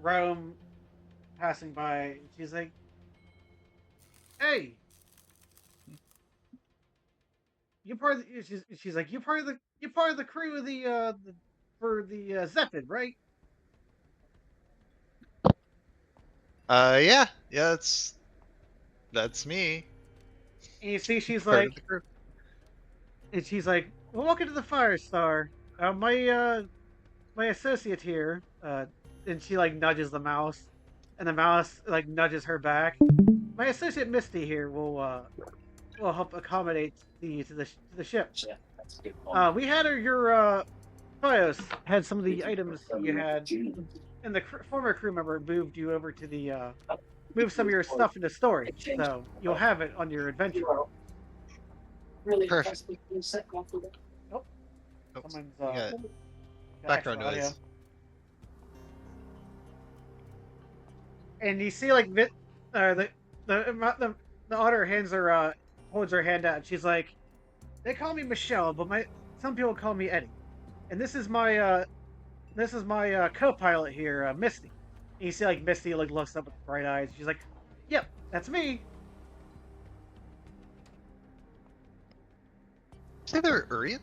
Speaker 3: Rome passing by, and she's like, "Hey, you part of the," she's like, "You part of the crew of for the Zephid, right?"
Speaker 1: Yeah, that's me.
Speaker 3: And you see she's
Speaker 1: Part
Speaker 3: like,
Speaker 1: of the group.
Speaker 3: and she's like, "Well, welcome to the Firestar. My associate here," and she like nudges the mouse, and the mouse like nudges her back. "My associate Mystie here will help accommodate to the ship. We had your Fios had some of the items you had, and the former crew member moved you over to the moved some of your stuff into storage, so you'll have it on your adventure."
Speaker 1: Perfect.
Speaker 3: Oh,
Speaker 1: Oops,
Speaker 3: someone's
Speaker 1: you got
Speaker 3: got
Speaker 1: background
Speaker 3: extra audio.
Speaker 1: noise.
Speaker 3: And you see like the otter holds her hand out, and she's like, "They call me Michelle, but some people call me Eddie. And this is my co-pilot here, Mystie." And you see like Mystie like looks up with bright eyes. She's like, "Yep, that's me."
Speaker 1: Say they're Urrian?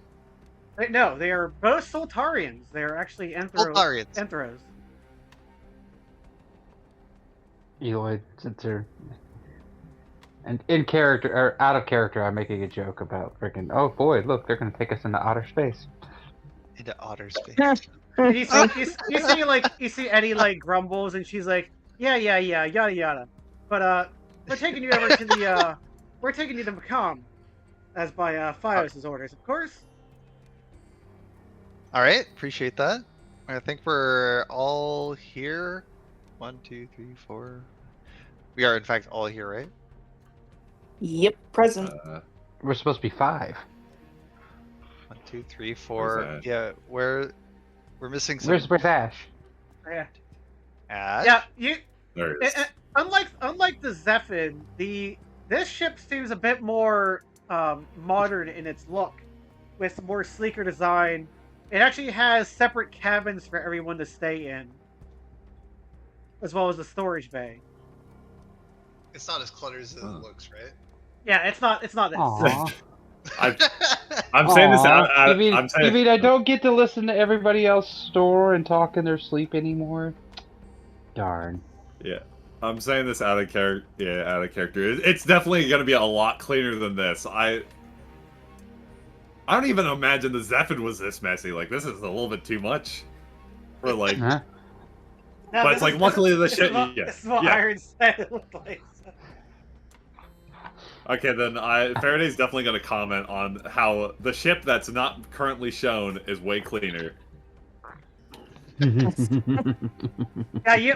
Speaker 3: No, they are both Soltarians. They are actually
Speaker 1: Soltarians.
Speaker 3: anthros.
Speaker 6: Eloy, since they're and in character or out of character, I'm making a joke about freaking. Oh boy, look, they're gonna take us into outer space.
Speaker 1: Into otter space.
Speaker 3: And you see Eddie like grumbles, and she's like, "Yeah, yada yada. But we're taking you over to the we're taking you to Maqam, as by Fios' orders, of course."
Speaker 1: All right, appreciate that. I think we're all here. 1, 2, 3, 4. We are in fact all here, right?
Speaker 7: Yep, present.
Speaker 6: We're supposed to be 5.
Speaker 1: 1, 2, 3,
Speaker 4: Where's
Speaker 1: 4.
Speaker 4: that?
Speaker 1: Yeah, we're missing some.
Speaker 6: Where's Ash?
Speaker 3: Yeah.
Speaker 1: Ash?
Speaker 3: Yeah,
Speaker 4: There it is.
Speaker 3: unlike the Zephid, this ship seems a bit more modern in its look, with some more sleeker design. It actually has separate cabins for everyone to stay in, as well as a storage bay.
Speaker 1: It's not as cluttered as it looks, right?
Speaker 3: Yeah, it's not this.
Speaker 6: Aww.
Speaker 4: I'm saying this out.
Speaker 6: You mean I don't get to listen to everybody else snore and talk in their sleep anymore? Darn.
Speaker 4: Yeah, I'm saying this out of character. Yeah, out of character. It's definitely gonna be a lot cleaner than this. I don't even imagine the Zephid was this messy. Like, this is a little bit too much. For like,
Speaker 6: Huh?
Speaker 3: No,
Speaker 4: but it's like luckily the ship.
Speaker 3: This is what
Speaker 4: Yeah.
Speaker 3: Iron said it looked like.
Speaker 4: Okay, then Faraday's definitely going to comment on how the ship that's not currently shown is way cleaner.
Speaker 3: Yeah,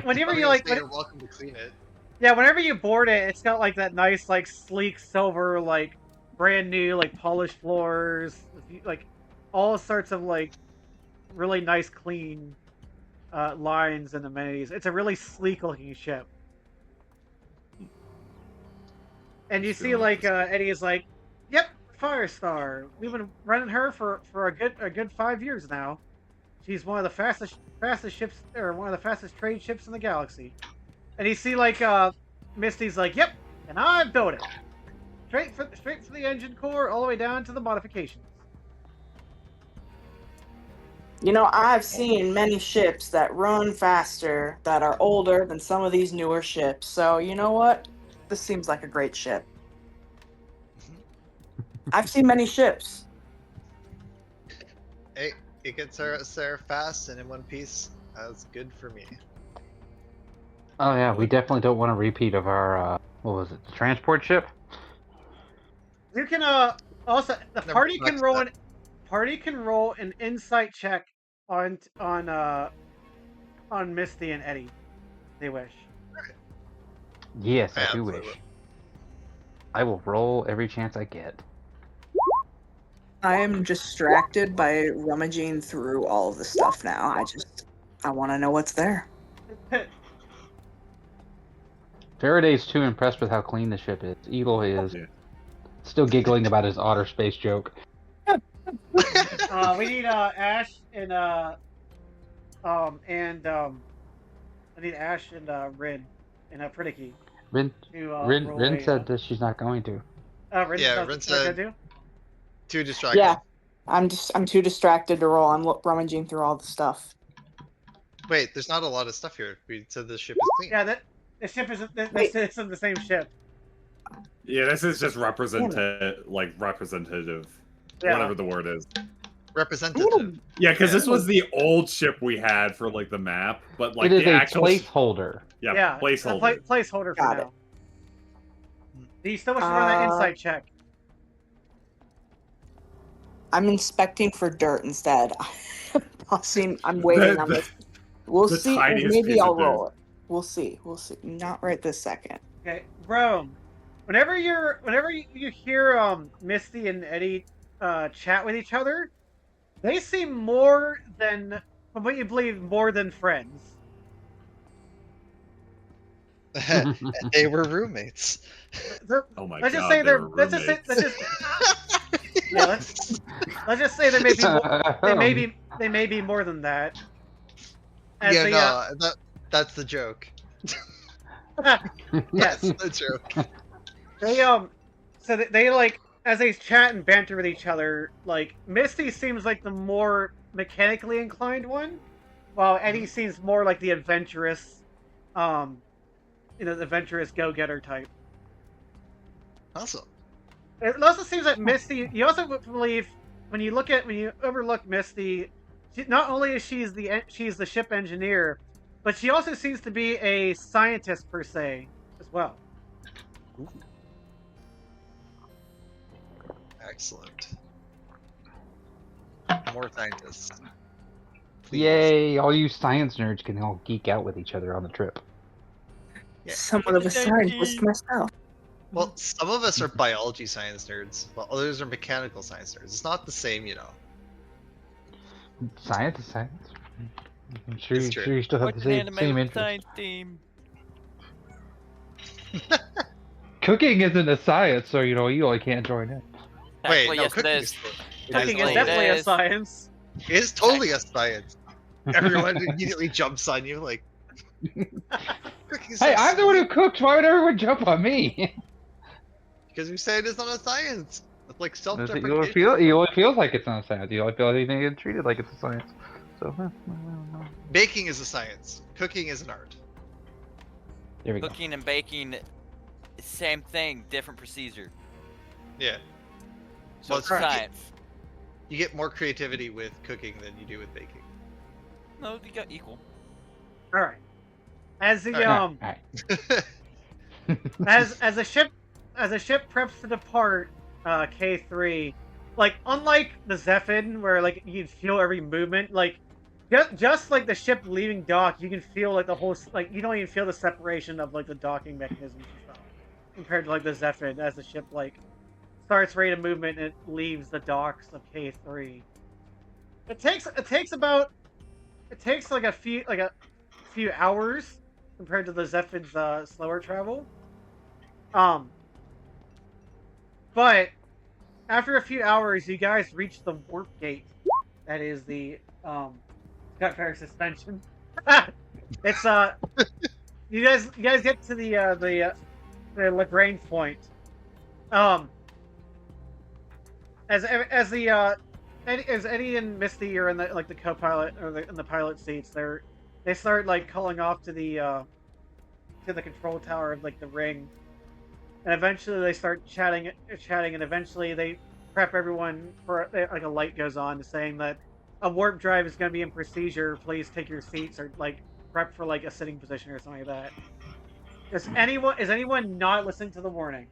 Speaker 3: whenever you like,
Speaker 1: you're welcome to clean it.
Speaker 3: yeah, whenever you board it, it's got like that nice, like sleek silver, like brand new, like polished floors, like all sorts of like really nice, clean lines and amenities. It's a really sleek looking ship. And you see, like Eddie is like, "Yep, Firestar. We've been running her for a good 5 years now. She's one of the fastest ships, or one of the fastest trade ships in the galaxy." And you see, like Mistie's like, "Yep, and I built it straight for the engine core, all the way down to the modifications."
Speaker 7: You know, I've seen many ships that run faster, that are older than some of these newer ships. So, you know what? This seems like a great ship. I've seen many ships.
Speaker 1: Hey, it gets there fast and in one piece. That's good for me.
Speaker 6: Oh yeah, we definitely don't want a repeat of our what was it, the transport ship?
Speaker 3: You can also the party can roll an insight check on Misty and Eddie. They wish.
Speaker 6: Yes, I do
Speaker 1: Absolutely.
Speaker 6: wish. I will roll every chance I get.
Speaker 7: I am distracted by rummaging through all of the stuff now. I want to know what's there.
Speaker 6: Faraday's too impressed with how clean the ship is. Eagle is still giggling about his Otter space joke.
Speaker 3: We need Ash and I need Ash and Rin and Pritikki.
Speaker 6: Rin said that she's not going to.
Speaker 3: Rin said do.
Speaker 1: Too distracted.
Speaker 7: Yeah, I'm too distracted to roll. I'm rummaging through all the stuff.
Speaker 1: Wait, there's not a lot of stuff here. We said the ship is clean.
Speaker 3: Yeah, the ship is it's in the same ship.
Speaker 4: Yeah, this is just representative, whatever the word is.
Speaker 1: Representative.
Speaker 4: Yeah, because this was the old ship we had for like the map, but like
Speaker 6: it is
Speaker 4: the
Speaker 6: a
Speaker 4: actual
Speaker 6: placeholder.
Speaker 3: Yeah,
Speaker 4: placeholder.
Speaker 3: Placeholder for
Speaker 7: Got
Speaker 3: now. Do you still wish to run that insight check?
Speaker 7: I'm inspecting for dirt instead. I'm waiting on this. We'll
Speaker 4: the
Speaker 7: see.
Speaker 4: tiniest
Speaker 7: Maybe
Speaker 4: piece
Speaker 7: I'll
Speaker 4: of dirt.
Speaker 7: roll it. We'll see. Not right this second.
Speaker 3: Okay, Rome. Whenever you hear Misty and Eddie chat with each other, they seem more than, from what you believe, more than friends.
Speaker 1: They were roommates.
Speaker 4: Oh my
Speaker 3: Let's
Speaker 4: god!
Speaker 3: just say
Speaker 4: they're
Speaker 3: let's just say let's just say they may be more than that.
Speaker 1: That's the joke.
Speaker 3: Yes,
Speaker 1: the joke.
Speaker 3: They like, as they chat and banter with each other, like Misty seems like the more mechanically inclined one, while Eddie seems more like the adventurous, the adventurous go-getter type.
Speaker 1: Awesome.
Speaker 3: It also seems that Misty, you also believe when you overlook Misty, not only is she's the ship engineer, but she also seems to be a scientist per se as well.
Speaker 1: Ooh. Excellent. More scientists. Please.
Speaker 6: Yay! All you science nerds can all geek out with each other on the trip.
Speaker 1: Yeah.
Speaker 7: Somewhat of a scientist myself.
Speaker 1: Well, some of us are biology science nerds, while others are mechanical science nerds. It's not the same,
Speaker 6: Science is science. I'm sure
Speaker 1: It's
Speaker 6: you
Speaker 1: true.
Speaker 6: still have
Speaker 5: What's
Speaker 6: the
Speaker 5: an
Speaker 6: same
Speaker 5: anime with
Speaker 6: interest.
Speaker 5: science team?
Speaker 6: Cooking isn't a science, so you only can't join in.
Speaker 1: Wait,
Speaker 5: Actually,
Speaker 1: no,
Speaker 5: yes, it
Speaker 1: cooking
Speaker 5: is.
Speaker 1: is
Speaker 3: Cooking is
Speaker 5: Actually,
Speaker 3: definitely a
Speaker 5: is.
Speaker 3: science.
Speaker 1: It is totally a science. Everyone immediately jumps on you like. Cooking's
Speaker 6: Hey,
Speaker 1: a
Speaker 6: I'm the one who
Speaker 1: science.
Speaker 6: cooks. Why would everyone jump on me?
Speaker 1: Because you say it is not a science. It's like
Speaker 6: You only
Speaker 1: self-deprecation.
Speaker 6: feels like it's not a science. You only feel like they get treated like it's a science. So,
Speaker 1: Baking is a science. Cooking is an art.
Speaker 6: there we go.
Speaker 5: Cooking and baking, same thing, different procedure.
Speaker 1: Yeah.
Speaker 5: So
Speaker 1: Well,
Speaker 5: it's
Speaker 1: it's-
Speaker 5: science.
Speaker 1: You get more creativity with cooking than you do with baking.
Speaker 5: No, you got equal.
Speaker 3: All right. As the
Speaker 1: Alright.
Speaker 6: Alright.
Speaker 3: as the ship as the ship preps to depart, K3, like unlike the Zephyn, where like you can feel every movement, like just like the ship leaving dock, you can feel like the whole like you don't even feel the separation of like the docking mechanisms and stuff compared to like the Zephyn as the ship like starts rate of movement and it leaves the docks of K3. It takes like a few hours compared to the Zephyn's slower travel. But after a few hours, you guys reach the warp gate. That is the Scott Farris suspension. It's you guys get to the Lagrange Point. As Eddie and Mystie are in the copilot or in the pilot seats, they start like calling off to the control tower of like the ring, and eventually they start chatting, and eventually they prep everyone for like a light goes on saying that a warp drive is going to be in procedure. Please take your seats or like prep for like a sitting position or something like that. Is anyone not listening to the warning?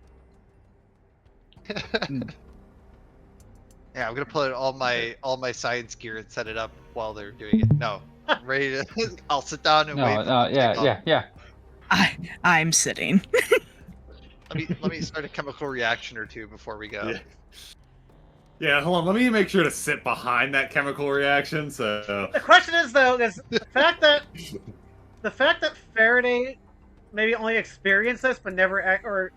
Speaker 1: Yeah, I'm gonna put all my science gear and set it up while they're doing it. No, ready to. I'll sit down and wait.
Speaker 6: Yeah.
Speaker 2: I'm sitting.
Speaker 1: Let me start a chemical reaction or two before we go.
Speaker 4: Yeah, hold on. Let me make sure to sit behind that chemical reaction. So
Speaker 3: the question is though, is the fact that Faraday maybe only experienced this, but never, or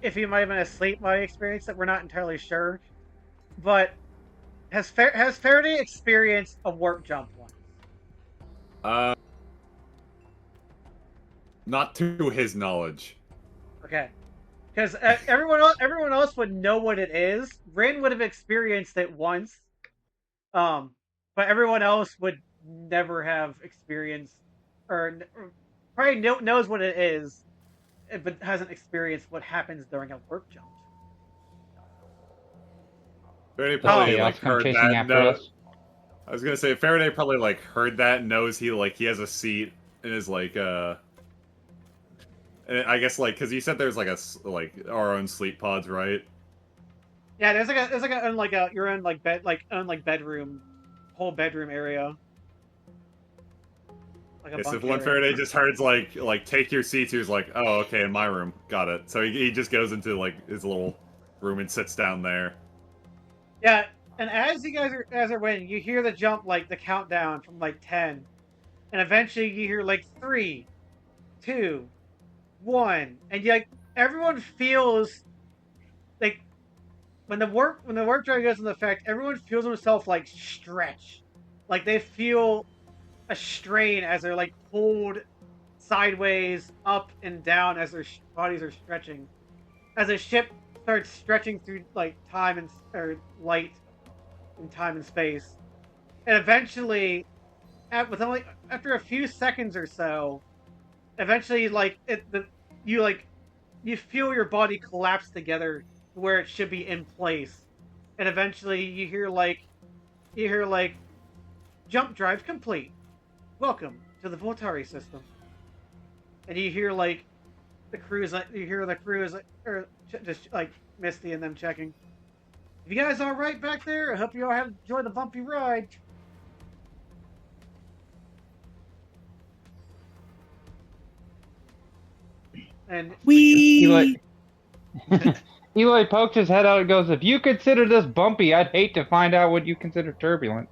Speaker 3: if he might have been asleep while he experienced it, we're not entirely sure. But has Faraday experienced a warp jump once?
Speaker 4: Not to his knowledge.
Speaker 3: Okay, because everyone else would know what it is. Rin would have experienced it once, but everyone else would never have experienced, or probably knows what it is, but hasn't experienced what happens during a warp jump.
Speaker 4: Faraday probably like heard that.
Speaker 6: No,
Speaker 4: I was gonna say Faraday probably like heard that, knows he has a seat, and is like and I guess like because you said there's like our own sleep pods, right?
Speaker 3: Yeah, there's like your own like bedroom, whole bedroom area. Like
Speaker 4: so if one Faraday just heard like take your seats, he was like, oh okay, in my room, got it. So he just goes into like his little room and sits down there.
Speaker 3: Yeah, and as you guys are waiting, you hear the jump, like the countdown from like 10, and eventually you hear like 3, 2, 1, and everyone feels like when the warp drive goes into effect, everyone feels themselves like stretch, like they feel a strain as they're like pulled sideways, up and down as their bodies are stretching, as a ship starts stretching through like time and light and time and space, and eventually, after a few seconds or so, eventually you feel your body collapse together where it should be in place, and eventually you hear jump drive complete. Welcome to the Voltari System, and you hear the crew is just like Mystie and them checking. You guys all right back there? I hope you all have enjoyed the bumpy ride. And
Speaker 6: Eloy pokes his head out and goes, "If you consider this bumpy, I'd hate to find out what you consider turbulent."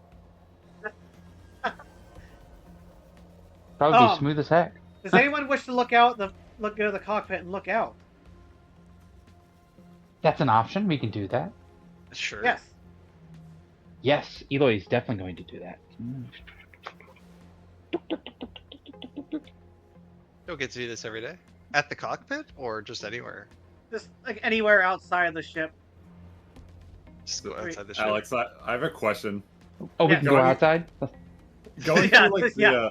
Speaker 6: Probably smooth as heck.
Speaker 3: Does anyone wish to go to the cockpit and look out?
Speaker 6: That's an option. We can do that.
Speaker 1: Sure.
Speaker 3: Yes.
Speaker 6: Yes, Eloy is definitely going to do that.
Speaker 1: Don't get to do this every day. At the cockpit or just anywhere?
Speaker 3: Just like anywhere outside the ship.
Speaker 1: Just go outside the ship.
Speaker 4: Alex, I have a question.
Speaker 6: Oh, we can go outside?
Speaker 4: Going through like the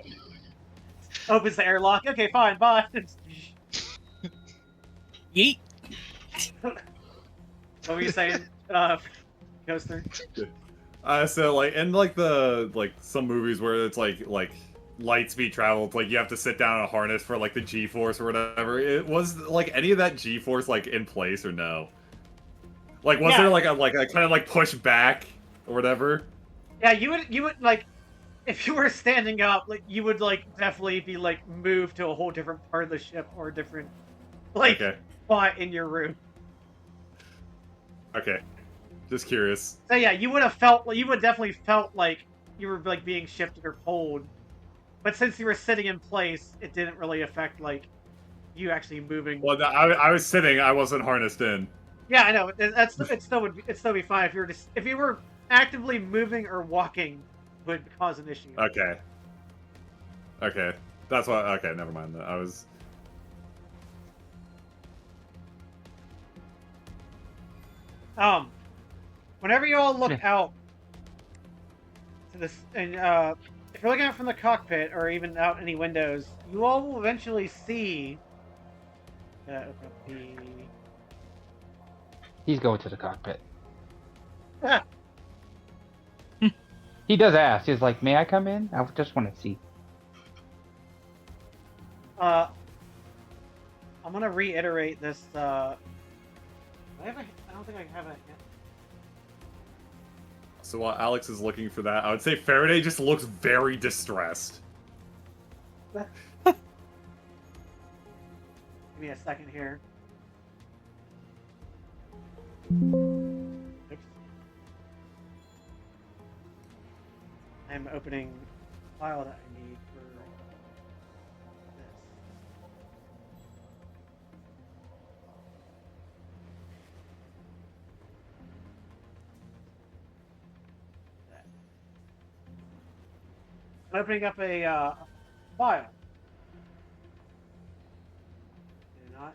Speaker 3: opens the airlock. Okay, fine, bye.
Speaker 2: Yeet.
Speaker 3: What were you saying, Coaster?
Speaker 4: So like in like the some movies where it's like light speed travel. It's like you have to sit down on a harness for like the G-force or whatever. It was like any of that G-force like in place or no? Like was there like a kind of like push back or whatever?
Speaker 3: Yeah, you would like if you were standing up, like you would like definitely be like moved to a whole different part of the ship or a different like spot in your room.
Speaker 4: Okay. Just curious.
Speaker 3: So yeah, you would definitely felt like you were like being shifted or pulled. But since you were sitting in place, it didn't really affect like you actually moving.
Speaker 4: Well, I was sitting. I wasn't harnessed in.
Speaker 3: Yeah, I know. It'd still be fine if you were actively moving or walking would cause an issue.
Speaker 4: Okay. Okay. That's why. Okay, never mind. I was.
Speaker 3: Whenever you all look out to this, and if you're looking out from the cockpit or even out any windows, you all will eventually see. Open up the.
Speaker 6: He's going to the cockpit. He does ask. He's like, "May I come in? I just want to see."
Speaker 3: I'm gonna reiterate this. I don't think I have a.
Speaker 4: So while Alex is looking for that, I would say Faraday just looks very distressed.
Speaker 3: Give me a second here. Oops. I'm opening the file that I need for this. I'm opening up a file. Did it not?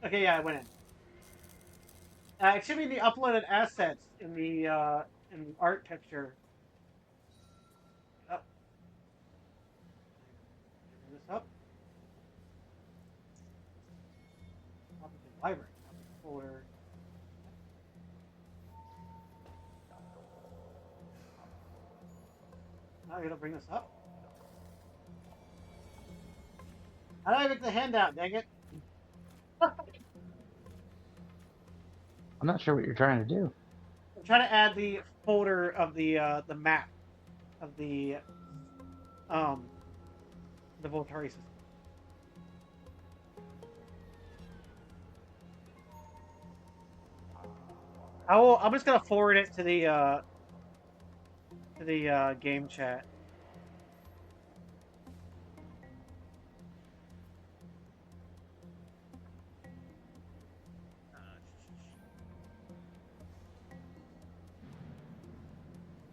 Speaker 3: Okay, yeah, I went in. It should be the uploaded assets in the art texture. Oh. Bring this up. Top of the library. Folder. Now it'll bring this up. How do I make the handout, dang it?
Speaker 6: I'm not sure what you're trying to do.
Speaker 3: I'm trying to add the folder of the map of the Voltari system. I'm just gonna forward it to the game chat.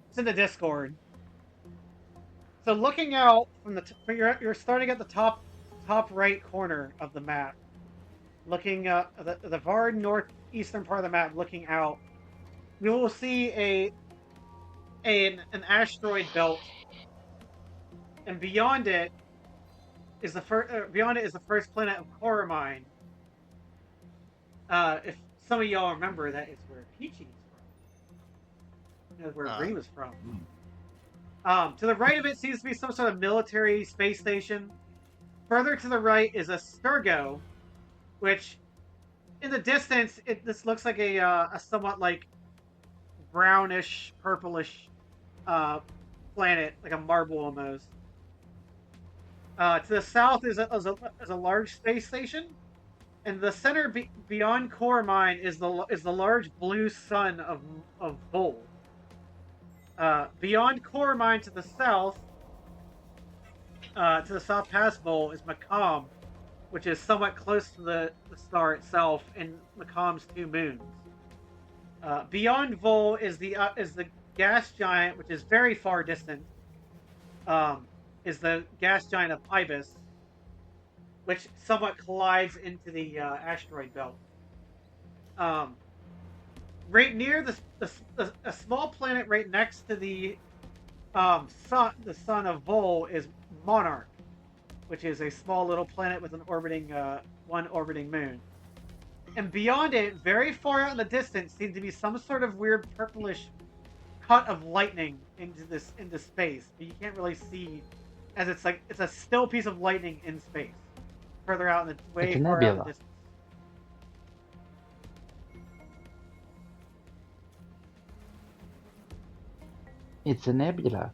Speaker 3: It's in the Discord. So looking out from you're starting at the top right corner of the map, looking the far northeastern part of the map, looking out, you will see an asteroid belt, and beyond it is the first planet of Coromine. If some of y'all remember, that is where Peachy's from. Where Green was from. To the right of it seems to be some sort of military space station. Further to the right is a Sturgo, which, in the distance, this looks like a somewhat like brownish, purplish planet, like a marble almost. To the south is a large space station, and the center beyond Coromine is the large blue sun of Vol. Beyond Coromine to the south past Vol is Maqam, which is somewhat close to the star itself, and Maqam's 2 moons. Beyond Vol is the gas giant, which is very far distant. Is the gas giant of Ibis, which somewhat collides into the asteroid belt. Right near a small planet right next to the sun of Vol is Monarch, which is a small little planet with an one orbiting moon. And beyond it, very far out in the distance, seems to be some sort of weird purplish cut of lightning into space, but you can't really see as it's a still piece of lightning in space, further out in the
Speaker 6: It's a
Speaker 3: far out in the
Speaker 6: nebula.
Speaker 3: distance.
Speaker 6: It's a nebula.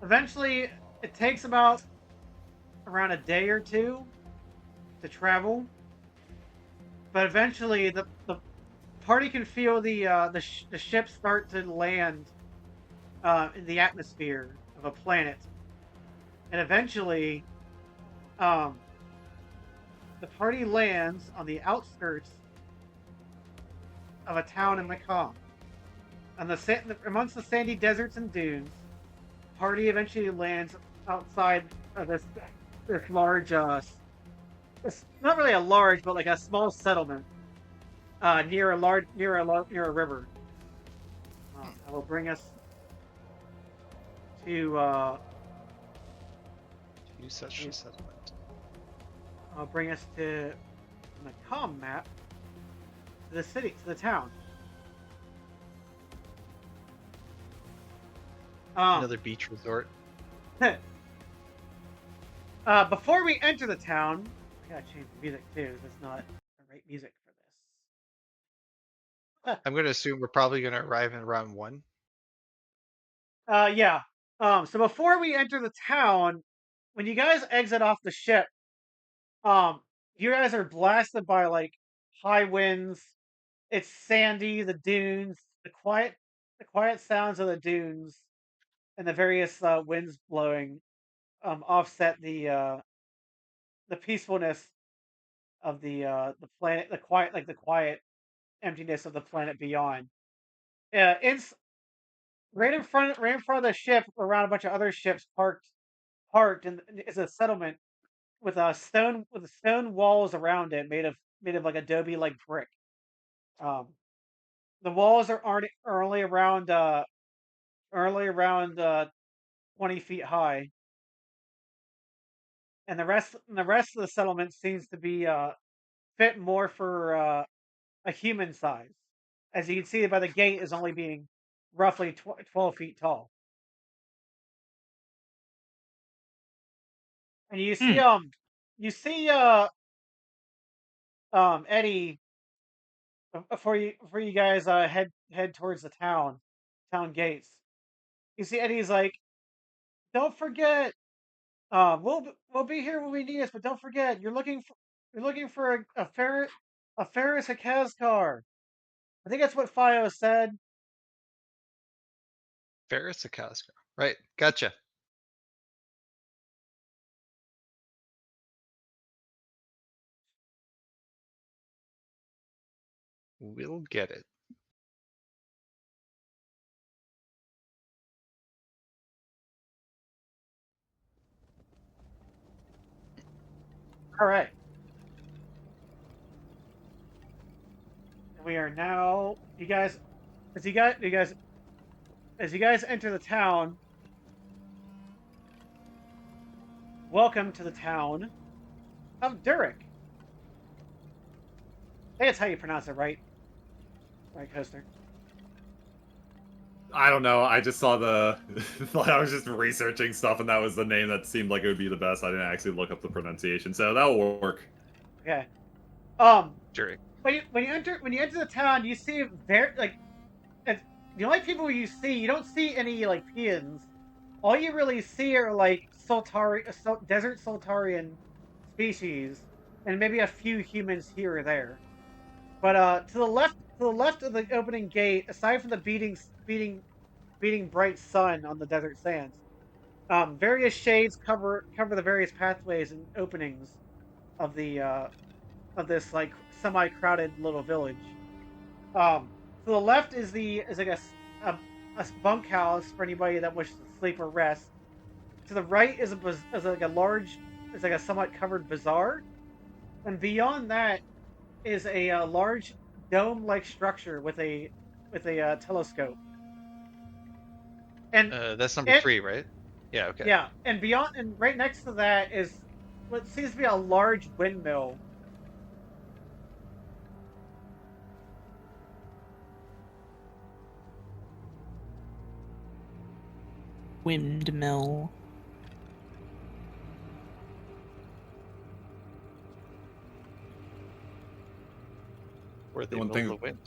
Speaker 3: Eventually, it takes about around a day or two to travel, but eventually the party can feel the ship start to land in the atmosphere of a planet, and eventually, the party lands on the outskirts of a town in Maqam. Amongst the sandy deserts and dunes, the party eventually lands outside of this large, it's not really a large, but like a small settlement near a river. That will bring us to
Speaker 1: such a settlement.
Speaker 3: bring us to the Maqam map to the city, to the town.
Speaker 1: Another beach resort.
Speaker 3: Before we enter the town, I gotta change the music too. That's not the right music for this.
Speaker 1: I'm going to assume we're probably going to arrive in round 1.
Speaker 3: Yeah. So before we enter the town, when you guys exit off the ship, you guys are blasted by like high winds. It's sandy, the dunes, the quiet sounds of the dunes, and the various winds blowing offset the peacefulness of the planet, the quiet emptiness of the planet beyond. It's right in front of the ship, around a bunch of other ships parked, and is a settlement with stone walls around it, made of like adobe like brick. Um, the walls are only around 20 feet high, and the rest of the settlement seems to be fit more for a human size. As you can see by the gate is only being roughly 12 feet tall. And you see Eddie, before you guys head towards the town gates. You see Eddie's like, don't forget, we'll be here when we need us, but don't forget, you're looking for a Farris Hicazkar. I think that's what Fios said.
Speaker 1: Farris Hicazkar. Right. Gotcha. We'll get it.
Speaker 3: All right. We are now, as you guys enter the town. Welcome to the town of Durak. I think that's how you pronounce it, right? Right, Coaster?
Speaker 4: I don't know. I just saw the. I was just researching stuff, and that was the name that seemed like it would be the best. I didn't actually look up the pronunciation, so that will work.
Speaker 3: Okay.
Speaker 1: Durak.
Speaker 3: When you enter the town, you see the only people you see. You don't see any like Piians. All you really see are like desert Soltarian species, and maybe a few humans here or there. But to the left of the opening gate, aside from the beating bright sun on the desert sands, various shades cover the various pathways and openings of the of this like semi-crowded little village. To the left is like a bunkhouse for anybody that wishes to sleep or rest. To the right is like a somewhat covered bazaar, and beyond that is a large dome-like structure with a telescope. And
Speaker 1: That's number 3, right? Yeah. Okay.
Speaker 3: yeah, and right next to that is what seems to be a large windmill.
Speaker 2: windmill.
Speaker 1: Where they
Speaker 4: One
Speaker 1: build
Speaker 4: thing-
Speaker 1: the wind.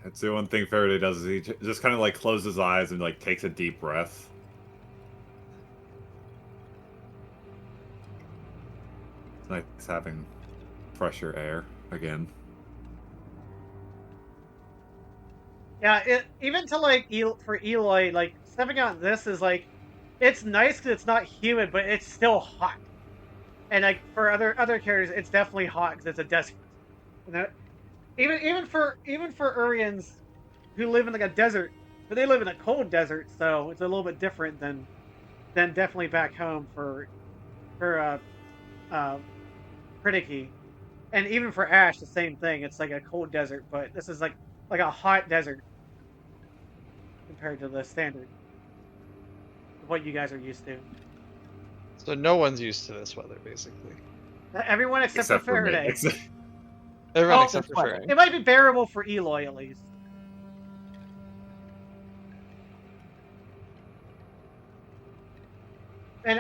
Speaker 4: That's the one thing Faraday does is he just kind of like closes his eyes and like takes a deep breath. It's nice having fresher air again.
Speaker 3: Yeah, even to like for Eloy, like stepping on this is like, it's nice because it's not humid, but it's still hot. And like for other characters, it's definitely hot because it's a desert. You know, even for Urrians who live in like a desert, but they live in a cold desert, so it's a little bit different than definitely back home for Pritikki. And even for Ash, the same thing. It's like a cold desert, but this is like a hot desert compared to the standard of what you guys are used to.
Speaker 1: So no one's used to this weather, basically.
Speaker 3: Everyone except for
Speaker 4: me.
Speaker 3: Faraday.
Speaker 1: Everyone
Speaker 3: Oh,
Speaker 1: except for Faraday.
Speaker 3: It might be bearable for Eloy at least. And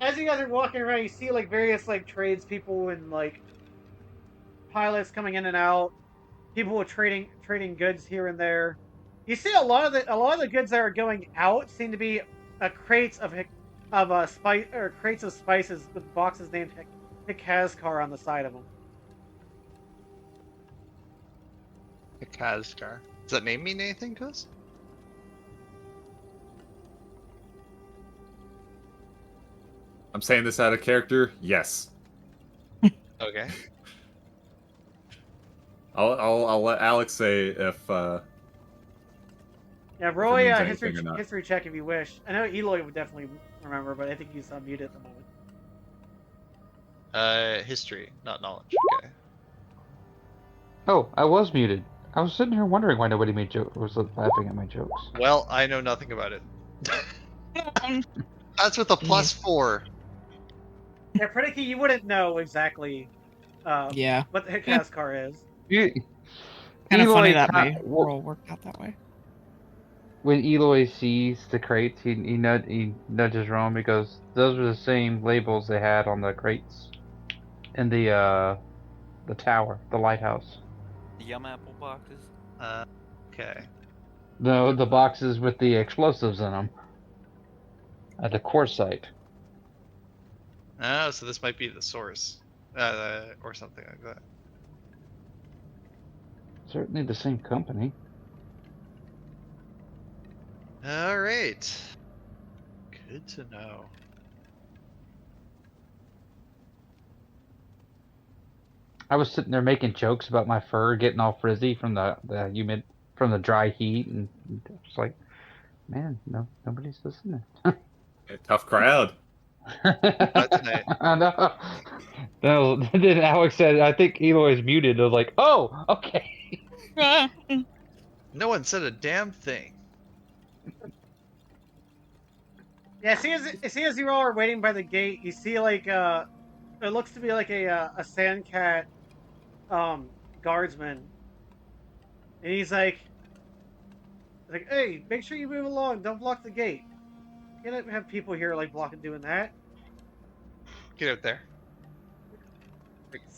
Speaker 3: as you guys are walking around, you see like various like tradespeople and like pilots coming in and out. People with trading goods here and there. You see a lot of the goods that are going out seem to be crates of spice or crates of spices with boxes named Hicazkar on the side of them.
Speaker 1: Hicazkar. Does that name mean anything to us?
Speaker 4: I'm saying this out of character. Yes.
Speaker 1: Okay.
Speaker 4: I'll let Alex say if.
Speaker 3: Yeah, roll a
Speaker 4: means anything or not.
Speaker 3: history check if you wish. I know Eloy would definitely remember, but I think he's muted at the moment.
Speaker 1: History, not knowledge. Okay.
Speaker 6: Oh, I was muted. I was sitting here wondering why nobody was laughing at my jokes.
Speaker 1: Well, I know nothing about it. That's with a +4.
Speaker 3: Yeah, Pritikki, you wouldn't know exactly
Speaker 2: Yeah.
Speaker 3: what the Hicazkar is.
Speaker 2: Kind of
Speaker 6: Eloy
Speaker 2: funny that
Speaker 6: ca-
Speaker 2: my roll worked out that way.
Speaker 6: When Eloy sees the crates, he nudges Rome because those were the same labels they had on the crates in the tower, the lighthouse.
Speaker 5: The Yum Apple boxes.
Speaker 1: Okay.
Speaker 6: No, the boxes with the explosives in them at the core site.
Speaker 1: Oh, so this might be the source, or something like that.
Speaker 6: Certainly the same company.
Speaker 1: All right. Good to know.
Speaker 6: I was sitting there making jokes about my fur getting all frizzy from the dry heat, and it's like, man, nobody's listening.
Speaker 4: Tough crowd.
Speaker 1: Not tonight.
Speaker 6: I know. No, then Alex said, "I think Eloy's muted." I was like, "Oh, okay."
Speaker 1: No one said a damn thing.
Speaker 3: Yeah, see as you all are waiting by the gate, you see like it looks to be like a sandcat guardsman. And he's like, hey, make sure you move along, don't block the gate. You can't have people here like doing that.
Speaker 1: Get out there.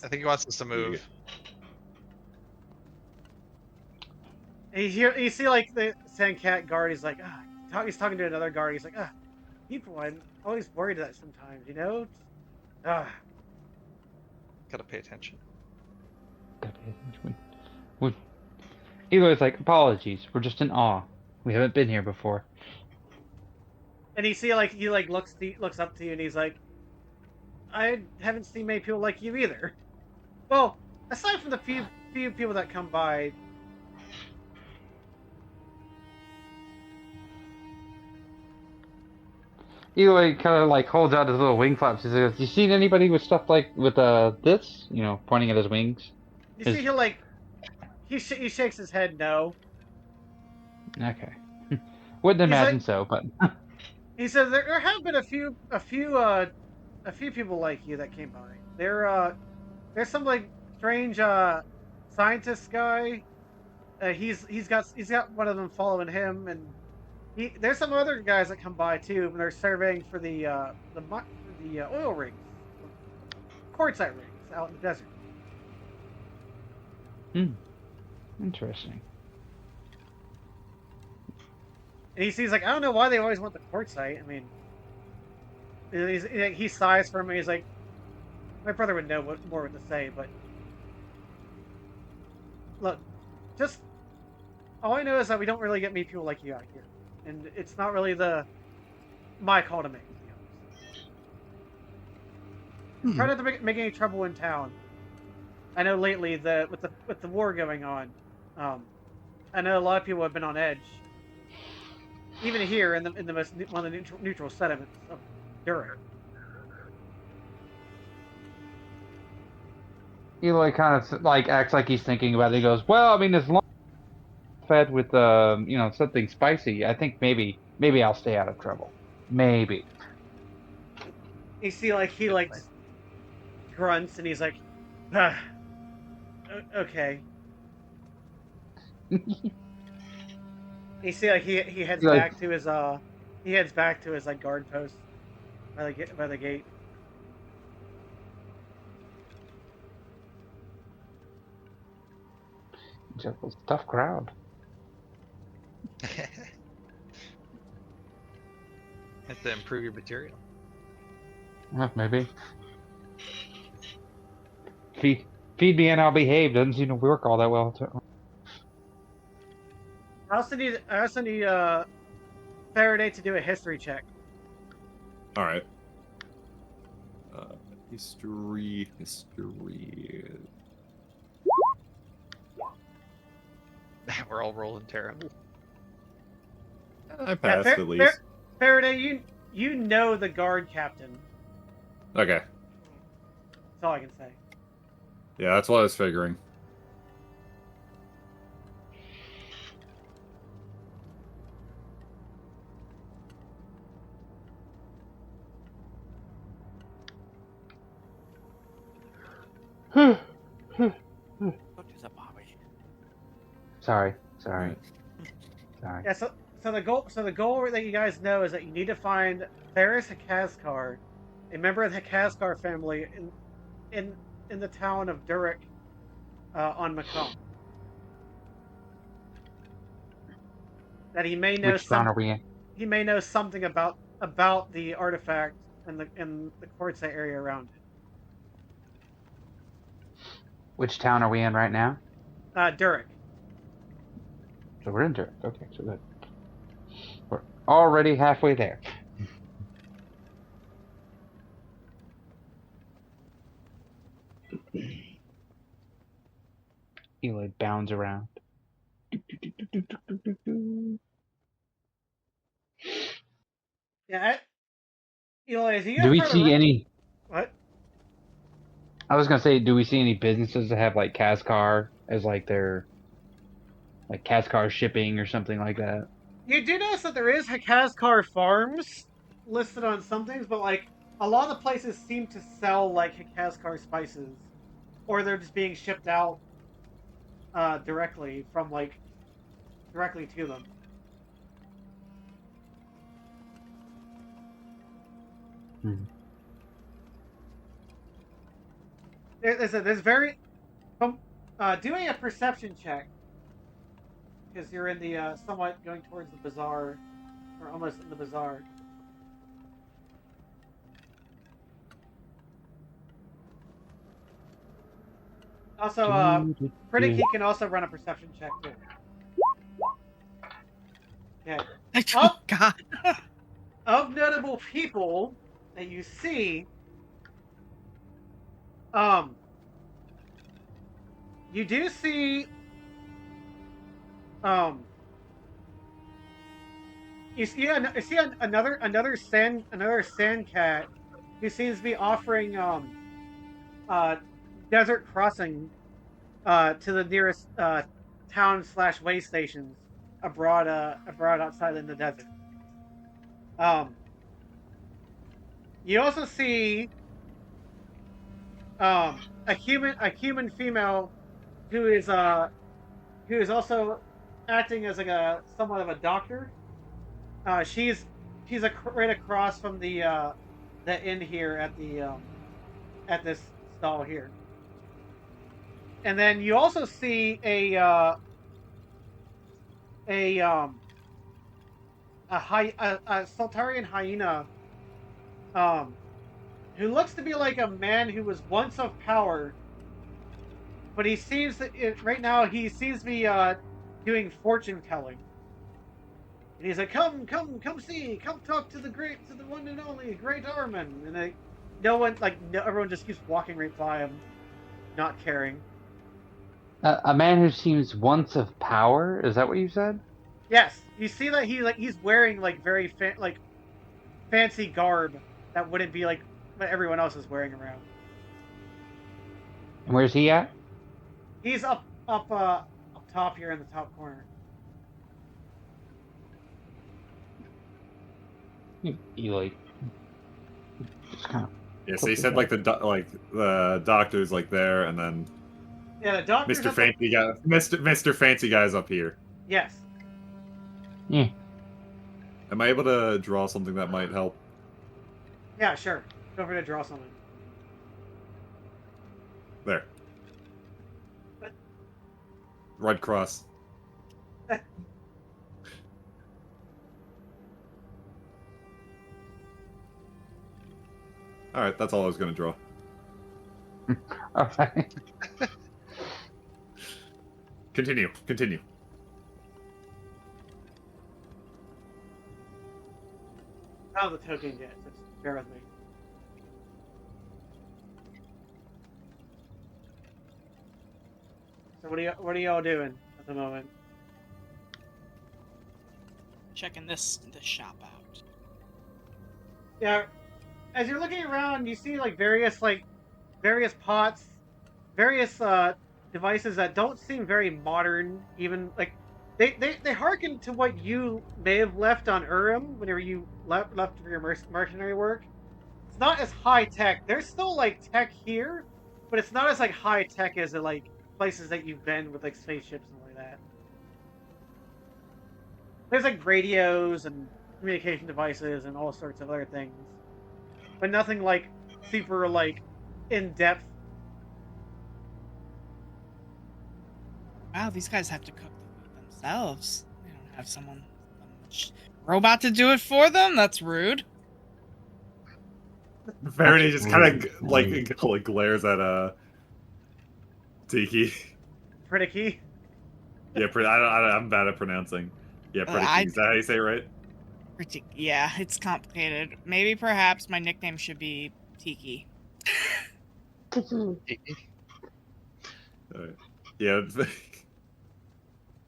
Speaker 1: I think he wants us to move.
Speaker 3: And you see like the sandcat guard, he's like, he's talking to another guard, he's like, people, I'm always worried that sometimes, you know?
Speaker 1: Gotta pay attention.
Speaker 6: Eloy's like, "Apologies, we're just in awe. We haven't been here before."
Speaker 3: And you see like he like looks up to you and he's like, I haven't seen many people like you either. Well, aside from the few people that come by.
Speaker 6: Eloy kind of like holds out his little wing flaps. He says, "You seen anybody with stuff like with this?" You know, pointing at his wings.
Speaker 3: You see, he shakes his head no.
Speaker 6: Okay, wouldn't imagine so, but
Speaker 3: he says there have been a few people like you that came by. There's some like strange scientist guy. He's got one of them following him, and There's some other guys that come by too, and they're surveying for the oil rigs, quartzite rigs out in the desert.
Speaker 6: Interesting.
Speaker 3: And he sees like, I don't know why they always want the quartzite. I mean, he sighs for me. He's like, my brother would know more what to say, but look, just all I know is that we don't really get meet people like you out here, and it's not really my call to make. Try not to make any trouble in town. I know lately with the war going on, I know a lot of people have been on edge. Even here in the most one of the neutral settlements of Durak.
Speaker 6: He like kind of like acts like he's thinking about it. He goes, "Well, I mean, as long as fed with something spicy, I think maybe I'll stay out of trouble. Maybe."
Speaker 3: You see, like he grunts and he's like, okay. You see, like he heads back to his like guard post by the gate.
Speaker 6: It's a tough crowd.
Speaker 1: Have to improve your material.
Speaker 6: Maybe. Feed me and I'll behave. Doesn't seem to work all that well.
Speaker 3: I also need Faraday to do a history check.
Speaker 4: All right. History.
Speaker 1: We're all rolling terrible.
Speaker 4: I passed at least.
Speaker 3: Faraday, you know the guard captain.
Speaker 4: Okay.
Speaker 3: That's all I can say.
Speaker 4: Yeah, that's what I was figuring.
Speaker 5: Don't do that, Bobby.
Speaker 6: Sorry.
Speaker 3: Yeah, so the goal that you guys know is that you need to find Farris Hicazkar, a member of the Hicazkar family in the town of Durak on Maqam. That he may know
Speaker 6: Which town are we in?
Speaker 3: He may know something about the artifact and the quartzite area around it.
Speaker 6: Which town are we in right now?
Speaker 3: Durak.
Speaker 6: So we're in Durak. Okay, so good. We're already halfway there. Eli bounds around.
Speaker 3: Yeah. Eli,
Speaker 6: Do we see any?
Speaker 3: What?
Speaker 6: I was gonna say, do we see any businesses that have like Hicazkar as like their Hicazkar shipping or something like that?
Speaker 3: You do notice that there is Hicazkar farms listed on some things, but like a lot of the places seem to sell like Hicazkar spices, or they're just being shipped out directly to them.
Speaker 6: Hmm.
Speaker 3: There's very doing a perception check because you're in the somewhat going towards the bazaar or almost in the bazaar. Also, Pritikki can also run a perception check too. Okay.
Speaker 2: Oh God.
Speaker 3: Of notable people that you see, you do see, you see another sand cat who seems to be offering desert crossing to the nearest town / way stations abroad outside in the desert. You also see a human female who is also acting as like somewhat of a doctor, She's right across from the inn here at the at this stall here. And then you also see a Soltarian hyena who looks to be like a man who was once of power, but he seems right now he seems to be doing fortune telling. And he's like, come see, come talk to the one and only great Armin. And everyone just keeps walking right by him, not caring.
Speaker 6: A man who seems once of power? Is that what you said?
Speaker 3: Yes, you see that he's wearing very fancy garb that wouldn't be like what everyone else is wearing around.
Speaker 6: And where's he at?
Speaker 3: He's up top here in the top corner.
Speaker 6: He like just kind of.
Speaker 4: Yeah, so he said like the doctor's like there, and then
Speaker 3: Yeah, the doctor's
Speaker 4: Mr. Fancy guy, Mr. Fancy guy's up here.
Speaker 3: Yes.
Speaker 6: Yeah.
Speaker 4: Am I able to draw something that might help?
Speaker 3: Yeah, sure. Feel free to draw something.
Speaker 4: There. Red cross. Alright, that's all I was going to draw.
Speaker 6: Okay.
Speaker 4: Continue.
Speaker 3: I don't have the token yet, so just bear with me. So what are y'all doing at the moment?
Speaker 2: Checking this shop out.
Speaker 3: Yeah, as you're looking around, you see various pots, various devices that don't seem very modern. Even they harken to what you may have left on Urrian whenever you left for your mercenary work. It's not as high tech. There's still tech here, but it's not as high tech as places that you've been with spaceships and like that. There's radios and communication devices and all sorts of other things, but nothing super in depth.
Speaker 2: Wow, these guys have to cook the food themselves. They don't have some robot to do it for them? That's rude.
Speaker 4: Faraday just kind of glares at Tiki.
Speaker 3: Pritikki.
Speaker 4: Yeah, I'm bad at pronouncing. Yeah, Pritikki. Is that how you say it right?
Speaker 2: Yeah, it's complicated. Maybe perhaps my nickname should be Tiki.
Speaker 4: Yeah.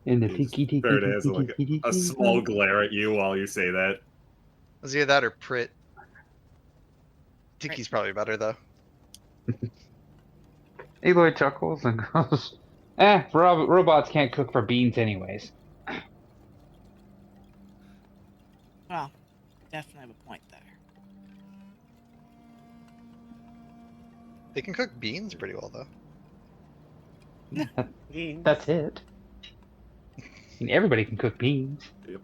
Speaker 6: In the tiki.
Speaker 4: Faraday has a small glare at you while you say that.
Speaker 1: Was either that or Prit. Tiki's probably better though.
Speaker 6: Eloy chuckles and goes, robots can't cook for beans anyways.
Speaker 2: Well, definitely have a point there.
Speaker 1: They can cook beans pretty well though.
Speaker 3: Beans.
Speaker 6: That's it. I mean, everybody can cook beans.
Speaker 4: Yep.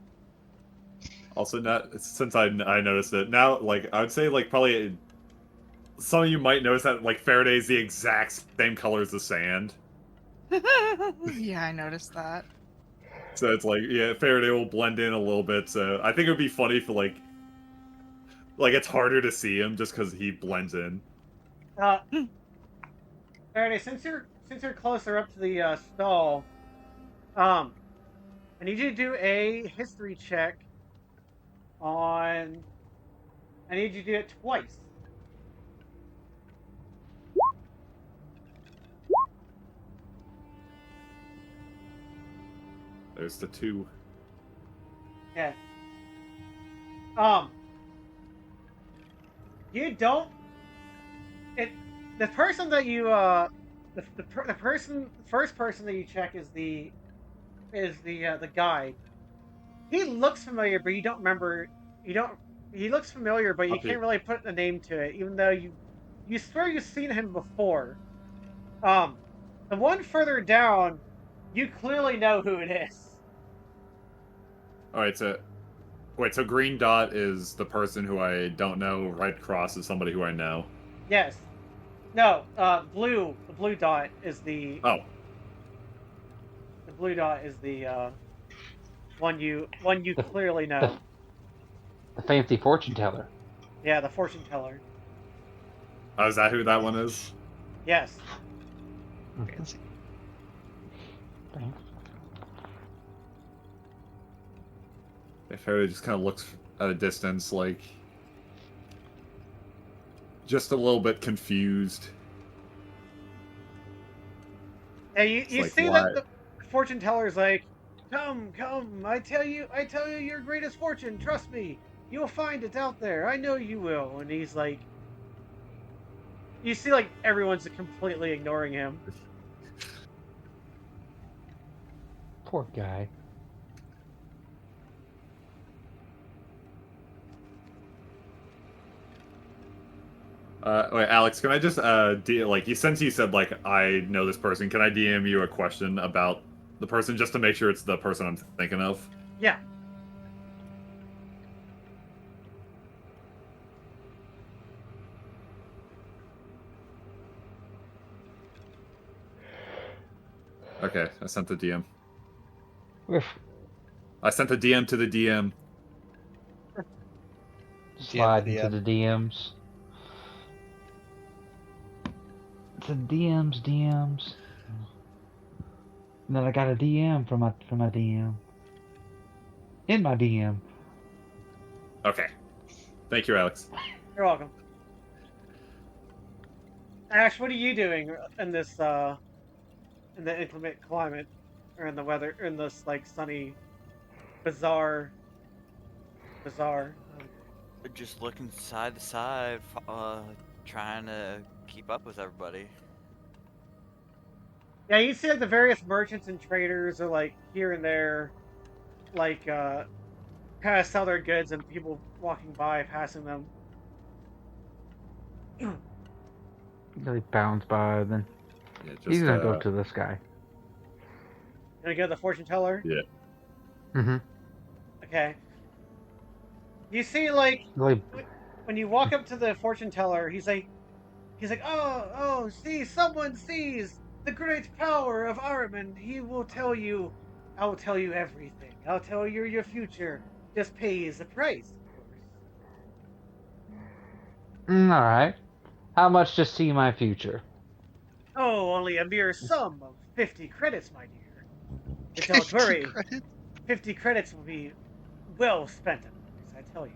Speaker 4: Also, since I noticed it now, I would say probably some of you might notice that Faraday is the exact same color as the sand.
Speaker 2: Yeah, I noticed that.
Speaker 4: So it's yeah, Faraday will blend in a little bit. So I think it would be funny for it's harder to see him just because he blends in.
Speaker 3: Faraday, since you're closer up to the stall, I need you to do a history check on. I need you to do it twice.
Speaker 4: There's the 2.
Speaker 3: Yeah. You don't. The person that you the first person that you check is the guide. He looks familiar, but you don't remember. He looks familiar, but you can't really put a name to it, even though you swear you've seen him before. The one further down, you clearly know who it is.
Speaker 4: All right, so Wait, so green dot is the person who I don't know. Red cross is somebody who I know.
Speaker 3: Yes. No. Blue. The blue dot is the.
Speaker 4: Oh.
Speaker 3: The blue dot is the one you clearly know.
Speaker 6: The fancy fortune teller.
Speaker 3: Yeah, the fortune teller.
Speaker 4: Oh, is that who that one is?
Speaker 3: Yes.
Speaker 1: Fancy.
Speaker 4: If Harry just kind of looks at a distance, like just a little bit confused.
Speaker 3: Yeah, you
Speaker 4: like,
Speaker 3: see
Speaker 4: why?
Speaker 3: that the fortune teller's like, come, I tell you your greatest fortune, trust me, you'll find it out there, I know you will. And he's like, you see like everyone's completely ignoring him.
Speaker 6: Poor guy.
Speaker 4: Wait, Alex, can I just since you said like I know this person, can I DM you a question about the person just to make sure it's the person I'm thinking of?
Speaker 3: Yeah.
Speaker 4: Okay, I sent the DM.
Speaker 6: Oof.
Speaker 4: I sent the DM to the DM.
Speaker 6: Slide into the DMs. It's the DMs. And then I got a DM from my DM. In my DM.
Speaker 4: Okay. Thank you, Alex.
Speaker 3: You're welcome. Ash, what are you doing in this in the inclement climate, or in the weather, or in this like sunny, bizarre?
Speaker 5: Just looking side to side, trying to keep up with everybody.
Speaker 3: Yeah, you see like the various merchants and traders are like here and there, like kind of sell their goods, and people walking by passing them.
Speaker 6: He bounds by, then
Speaker 4: Yeah, just,
Speaker 6: he's gonna go to this guy.
Speaker 3: Gonna go to the fortune teller.
Speaker 4: Yeah.
Speaker 6: Mm-hmm.
Speaker 3: Okay. You see, like
Speaker 6: Like,
Speaker 3: when you walk up to the fortune teller, he's like, oh, see, someone sees the great power of Ahriman. He will tell you, I'll tell you everything. I'll tell you your future. Just pays the price, of course.
Speaker 6: all right. How much to see my future?
Speaker 3: Oh, only a mere sum of 50 credits, my dear. But don't worry, 50 credits will be well spent, of course, I tell you.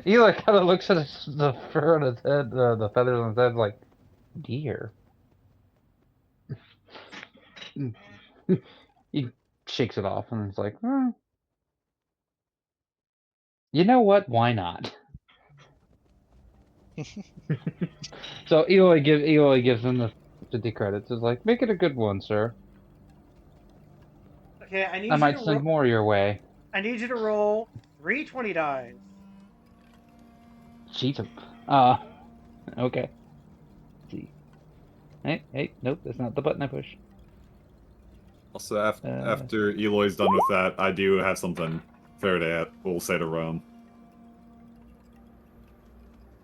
Speaker 6: Eli kind of looks at the fur on his head, the feathers on his head, like, deer. He shakes it off and it's like, you know what? Why not? So Eli gives him the 50 credits. It's like, make it a good one, sir.
Speaker 3: Okay, I
Speaker 6: I might send more your way.
Speaker 3: I need you to roll 3 dice.
Speaker 6: Cheat him. Okay. Let's see. Hey, nope, that's not the button I push.
Speaker 4: Also, after Eloy's done with that, I do have something Faraday will say to Rome.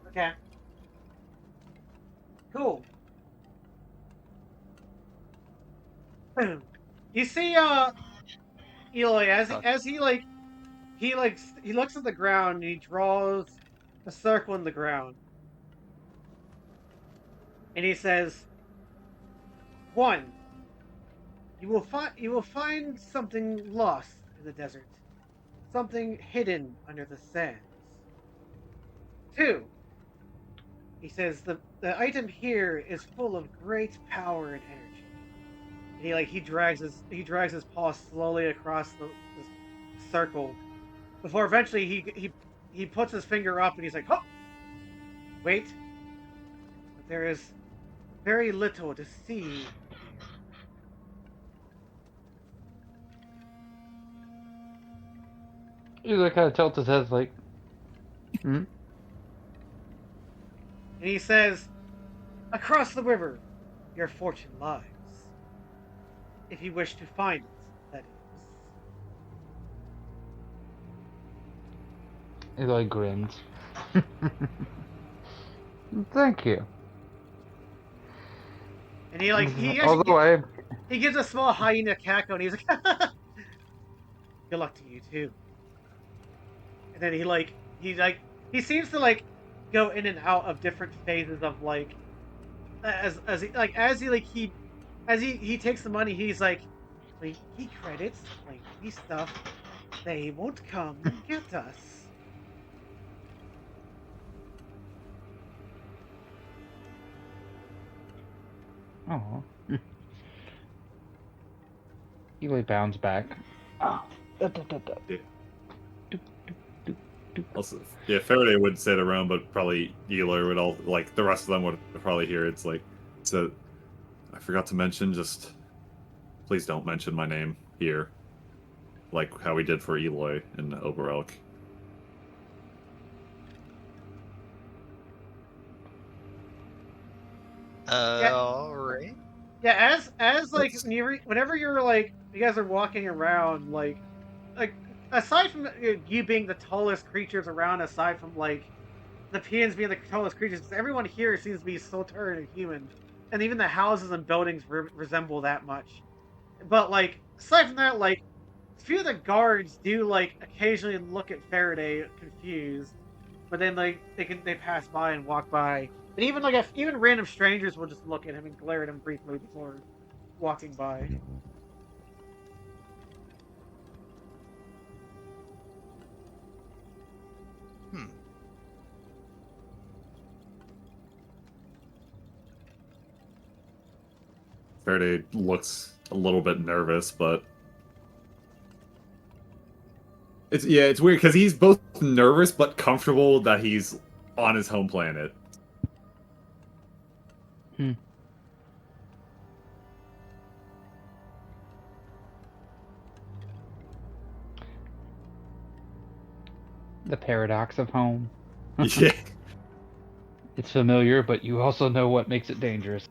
Speaker 3: Okay. Cool. You see, Eloy, as he looks at the ground and he draws a circle in the ground, and he says, "1. You will find something lost in the desert, something hidden under the sands. 2. He says the item here is full of great power and energy." And he drags his paw slowly across the circle before eventually he puts his finger up and he's like, "Oh, wait! But there is very little to see here."
Speaker 6: Eli kind of tilts his head, like,
Speaker 3: And he says, "Across the river, your fortune lies. If you wish to find it, that is."
Speaker 6: Eloy grins. Thank you.
Speaker 3: And he like he
Speaker 6: Although
Speaker 3: he gives a small hyena cackle, and he's like, "Good luck to you too." And then he seems to like go in and out of different phases of like as he takes the money, he's like, he credits like these stuff. They won't come and get us.
Speaker 6: Oh. Eloy bounds back. Oh.
Speaker 4: Also, yeah, Faraday would sit around, but probably Eloy would all like the rest of them would probably hear it's like. So, I forgot to mention. Just please don't mention my name here, like how we did for Eloy in Oberelk.
Speaker 1: All right.
Speaker 3: Yeah, as like whenever you're like you guys are walking around like aside from you being the tallest creatures around, aside from like the Piians being the tallest creatures, everyone here seems to be Soltarian and human, and even the houses and buildings resemble that much. But like aside from that, like a few of the guards do like occasionally look at Faraday confused, but then like they pass by and walk by. And even like even random strangers will just look at him and glare at him briefly before walking by.
Speaker 4: Faraday looks a little bit nervous, but it's weird because he's both nervous but comfortable that he's on his home planet.
Speaker 6: The paradox of home.
Speaker 4: Yeah.
Speaker 6: It's familiar, but you also know what makes it dangerous.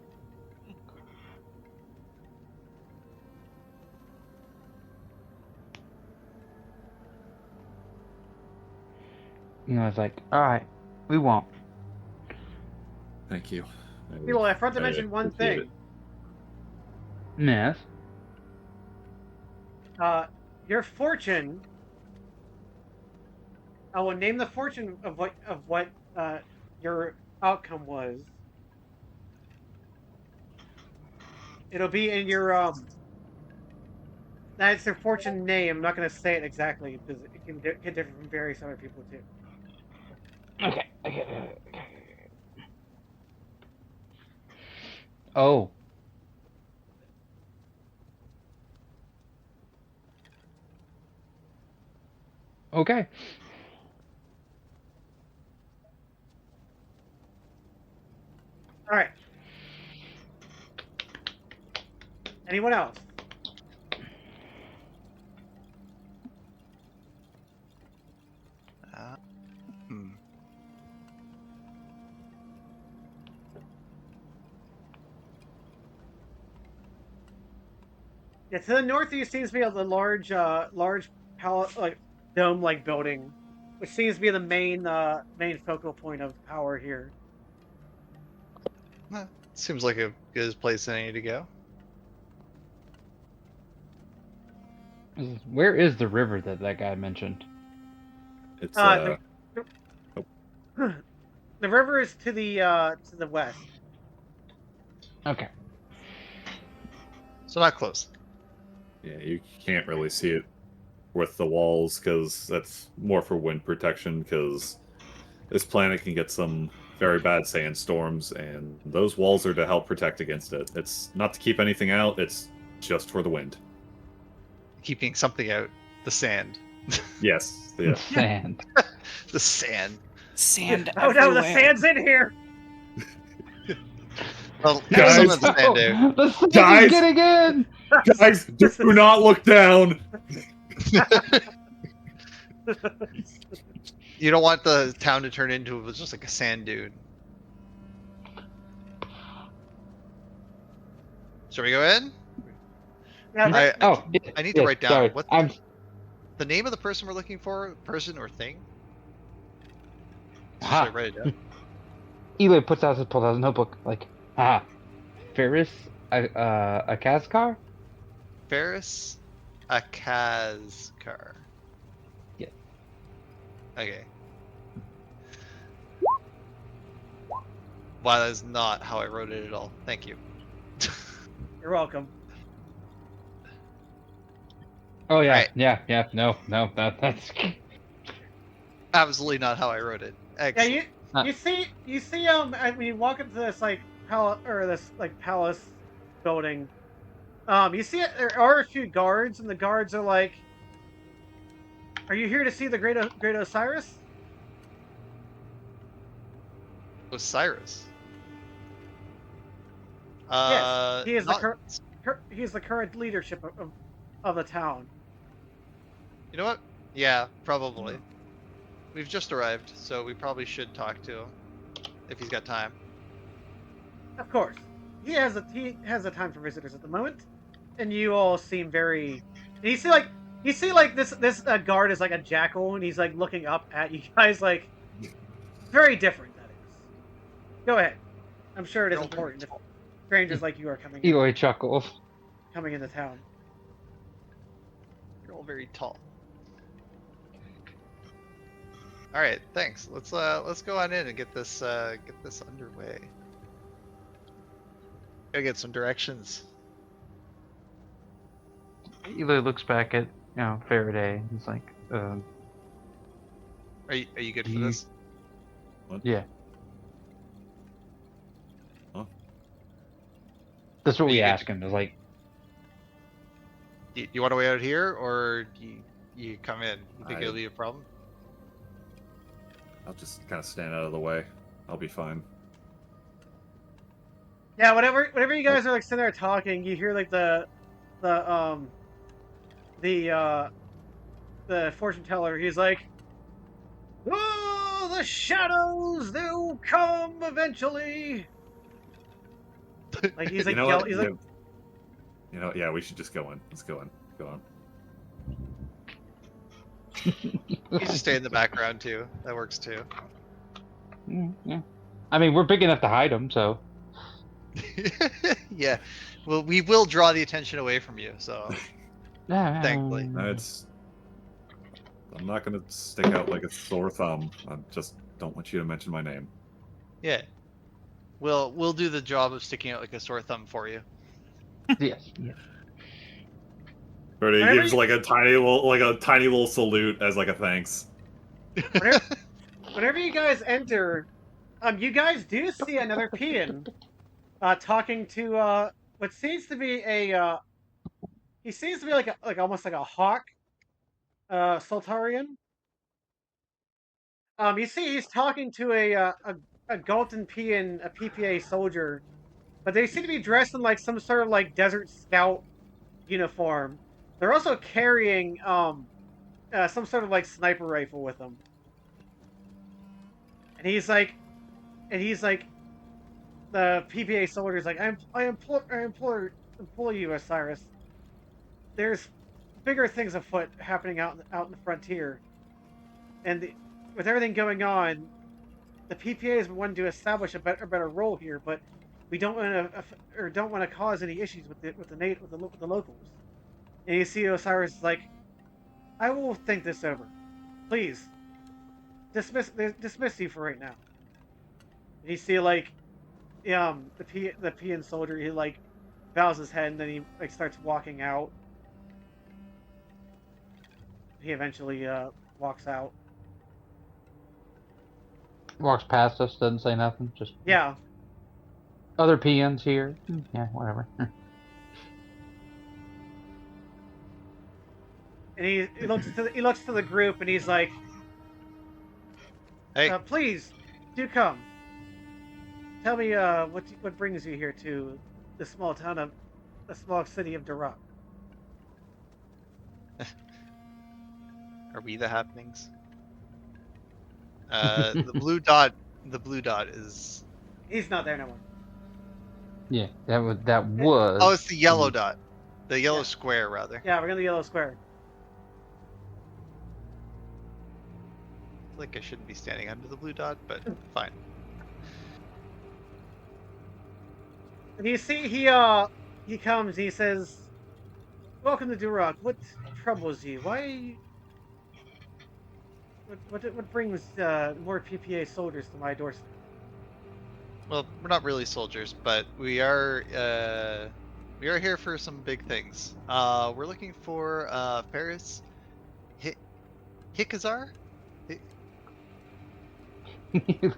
Speaker 6: You know, it's like, alright, we won't.
Speaker 4: Thank you.
Speaker 3: Well, I forgot to mention one thing.
Speaker 6: Yes.
Speaker 3: Your fortune. I will name the fortune of what your outcome was. It'll be in your That's their fortune name. I'm not going to say it exactly because it can get different from various other people too.
Speaker 6: Okay. Oh. Okay.
Speaker 3: All right. Anyone else? Yeah, to the northeast seems to be a large dome-like building, which seems to be the main focal point of power here.
Speaker 1: Seems like a good place than any to go.
Speaker 6: Where is the river that guy mentioned?
Speaker 4: It's
Speaker 3: the river is to the west.
Speaker 6: Okay.
Speaker 1: So not close.
Speaker 4: Yeah, you can't really see it with the walls because that's more for wind protection because this planet can get some very bad sandstorms and those walls are to help protect against it. It's not to keep anything out, it's just for the wind.
Speaker 1: Keeping something out. The sand.
Speaker 4: Yes. Yeah.
Speaker 6: Sand.
Speaker 1: The sand.
Speaker 2: Sand
Speaker 3: Oh no, the sand's in here!
Speaker 1: Well,
Speaker 4: Guys,
Speaker 1: some of the sand out.
Speaker 6: The sand
Speaker 4: Guys!
Speaker 6: is getting in!
Speaker 4: Guys, do not look down!
Speaker 1: You don't want the town to turn into just like a sand dune. Shall we go in?
Speaker 3: Yeah,
Speaker 1: I need to write down
Speaker 6: sorry.
Speaker 1: what the name of the person we're looking for, person or thing. Just like write it down.
Speaker 6: Eli pulls out his notebook, like, ha, Farris Hicazkar?
Speaker 1: Farris Hicazkar.
Speaker 6: Yeah.
Speaker 1: Okay. Wow, that is not how I wrote it at all. Thank you.
Speaker 3: You're welcome.
Speaker 6: Oh yeah,
Speaker 1: Right.
Speaker 6: yeah. No, that's.
Speaker 1: Absolutely not how I wrote it. Excellent.
Speaker 3: Yeah, you see I mean, you walk into this like palace building. You see there are a few guards, and the guards are like, "Are you here to see the great Osiris?"
Speaker 1: Osiris.
Speaker 3: Yes, he is
Speaker 1: not-
Speaker 3: he is the current leadership of the town.
Speaker 1: You know what? Yeah, probably. We've just arrived, so we probably should talk to him if he's got time.
Speaker 3: Of course, he has a time for visitors at the moment, and you all seem very. And you see like this guard is like a jackal, and he's like looking up at you guys like very different. That is. Go ahead. I'm sure it is important if strangers like you are
Speaker 6: Eli chuckles.
Speaker 3: coming into town.
Speaker 1: You're all very tall. All right, thanks. Let's go on in and get this underway. Gotta get some directions.
Speaker 6: Eli looks back at Faraday. He's like,
Speaker 1: Are you good for this?
Speaker 4: What?
Speaker 6: yeah.
Speaker 4: Huh?
Speaker 6: That's what
Speaker 1: Are
Speaker 6: we
Speaker 1: you good
Speaker 6: ask
Speaker 1: to-
Speaker 6: him. Is like,
Speaker 1: You want to wait out here, or you come in? You think it'll be a problem?
Speaker 4: I'll just kind of stand out of the way. I'll be fine.
Speaker 3: Yeah, whenever you guys are like sitting there talking, you hear like the fortune teller. He's like, "Oh, the shadows, they'll come eventually." Like he's like,
Speaker 4: yeah, we should just go in. Let's go in. Go on.
Speaker 1: You just stay in the background too. That works too.
Speaker 6: yeah. I mean, we're big enough to hide him, so.
Speaker 1: Yeah. Well, we will draw the attention away from you, so thankfully.
Speaker 4: No, I'm not gonna stick out like a sore thumb. I just don't want you to mention my name.
Speaker 1: Yeah. We'll do the job of sticking out like a sore thumb for you.
Speaker 6: Yes. Yes.
Speaker 4: But he
Speaker 3: Whenever
Speaker 4: gives
Speaker 3: you-
Speaker 4: like a tiny little salute as like a thanks.
Speaker 3: whenever you guys enter, you guys do see another Piian, talking to what seems to be he seems to be like almost like a hawk, Soltarian. You see he's talking to a Galtan Piian, a PPA soldier, but they seem to be dressed in like some sort of like desert scout uniform. They're also carrying some sort of like sniper rifle with them. And he's like, the PPA soldier's like, I implore you, Osiris. There's bigger things afoot happening out in the frontier, and with everything going on, the PPA is wanting to establish a better role here, but we don't want to cause any issues with the locals. And you see Osiris is like, I will think this over. Please dismiss you for right now. And you see like the Piian soldier, he like bows his head and then he like starts walking out. He eventually walks out.
Speaker 6: Walks past us, doesn't say nothing. Just
Speaker 3: Yeah.
Speaker 6: other PNs here. Yeah, whatever.
Speaker 3: And he looks to the group and he's like,
Speaker 1: Hey,
Speaker 3: please do come. Tell me what brings you here to the small city of Durak.
Speaker 1: are we the happenings? The blue dot is.
Speaker 3: He's not there no more.
Speaker 6: Yeah, that was.
Speaker 1: Oh, it's the yellow dot. The yellow
Speaker 3: Yeah.
Speaker 1: square, rather.
Speaker 3: Yeah, we're in the yellow square.
Speaker 1: like I shouldn't be standing under the blue dot, but fine.
Speaker 3: And you see, he comes. He says, "Welcome to Durak. What troubles you? Why? What brings more PPA soldiers to my doorstep?"
Speaker 1: Well, we're not really soldiers, but we are here for some big things. We're looking for Farris Hicazkar.
Speaker 6: They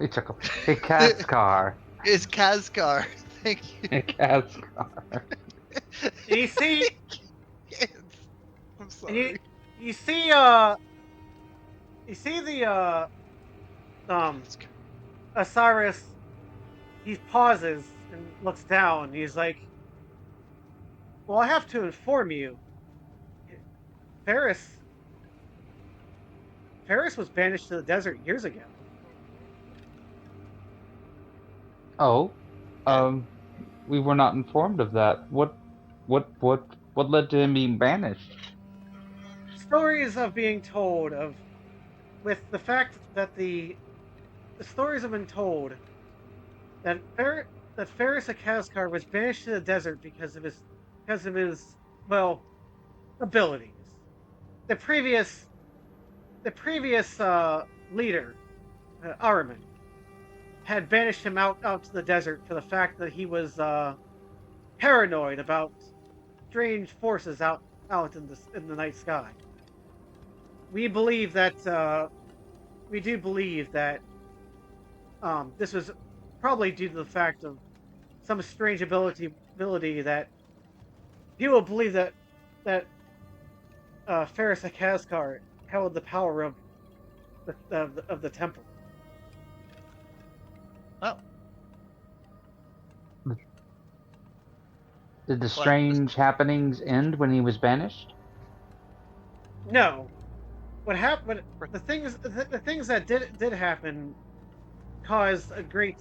Speaker 6: chuckle. Hicazkar.
Speaker 1: Is Kazkar. Thank you.
Speaker 6: Hicazkar.
Speaker 3: And you see,
Speaker 1: Yes. I'm
Speaker 3: and
Speaker 1: sorry.
Speaker 3: you see, you see the Osiris. He pauses and looks down. He's like, "Well, I have to inform you, Farris. Farris was banished to the desert years ago."
Speaker 6: Oh, we were not informed of that. What led to him being banished?
Speaker 3: Stories of being told of, with the fact that the stories have been told that Farris Hicazkar was banished to the desert because of his well abilities. The previous leader, Urrian, had banished him out to the desert for the fact that he was paranoid about strange forces out in the night sky. We believe that we do believe that this was probably due to the fact of some strange ability that people believe that Farris Hicazkar held the power of the temple.
Speaker 1: Well,
Speaker 6: Did the strange happenings end when he was banished?
Speaker 3: No, what happened? The things that did happen caused a great,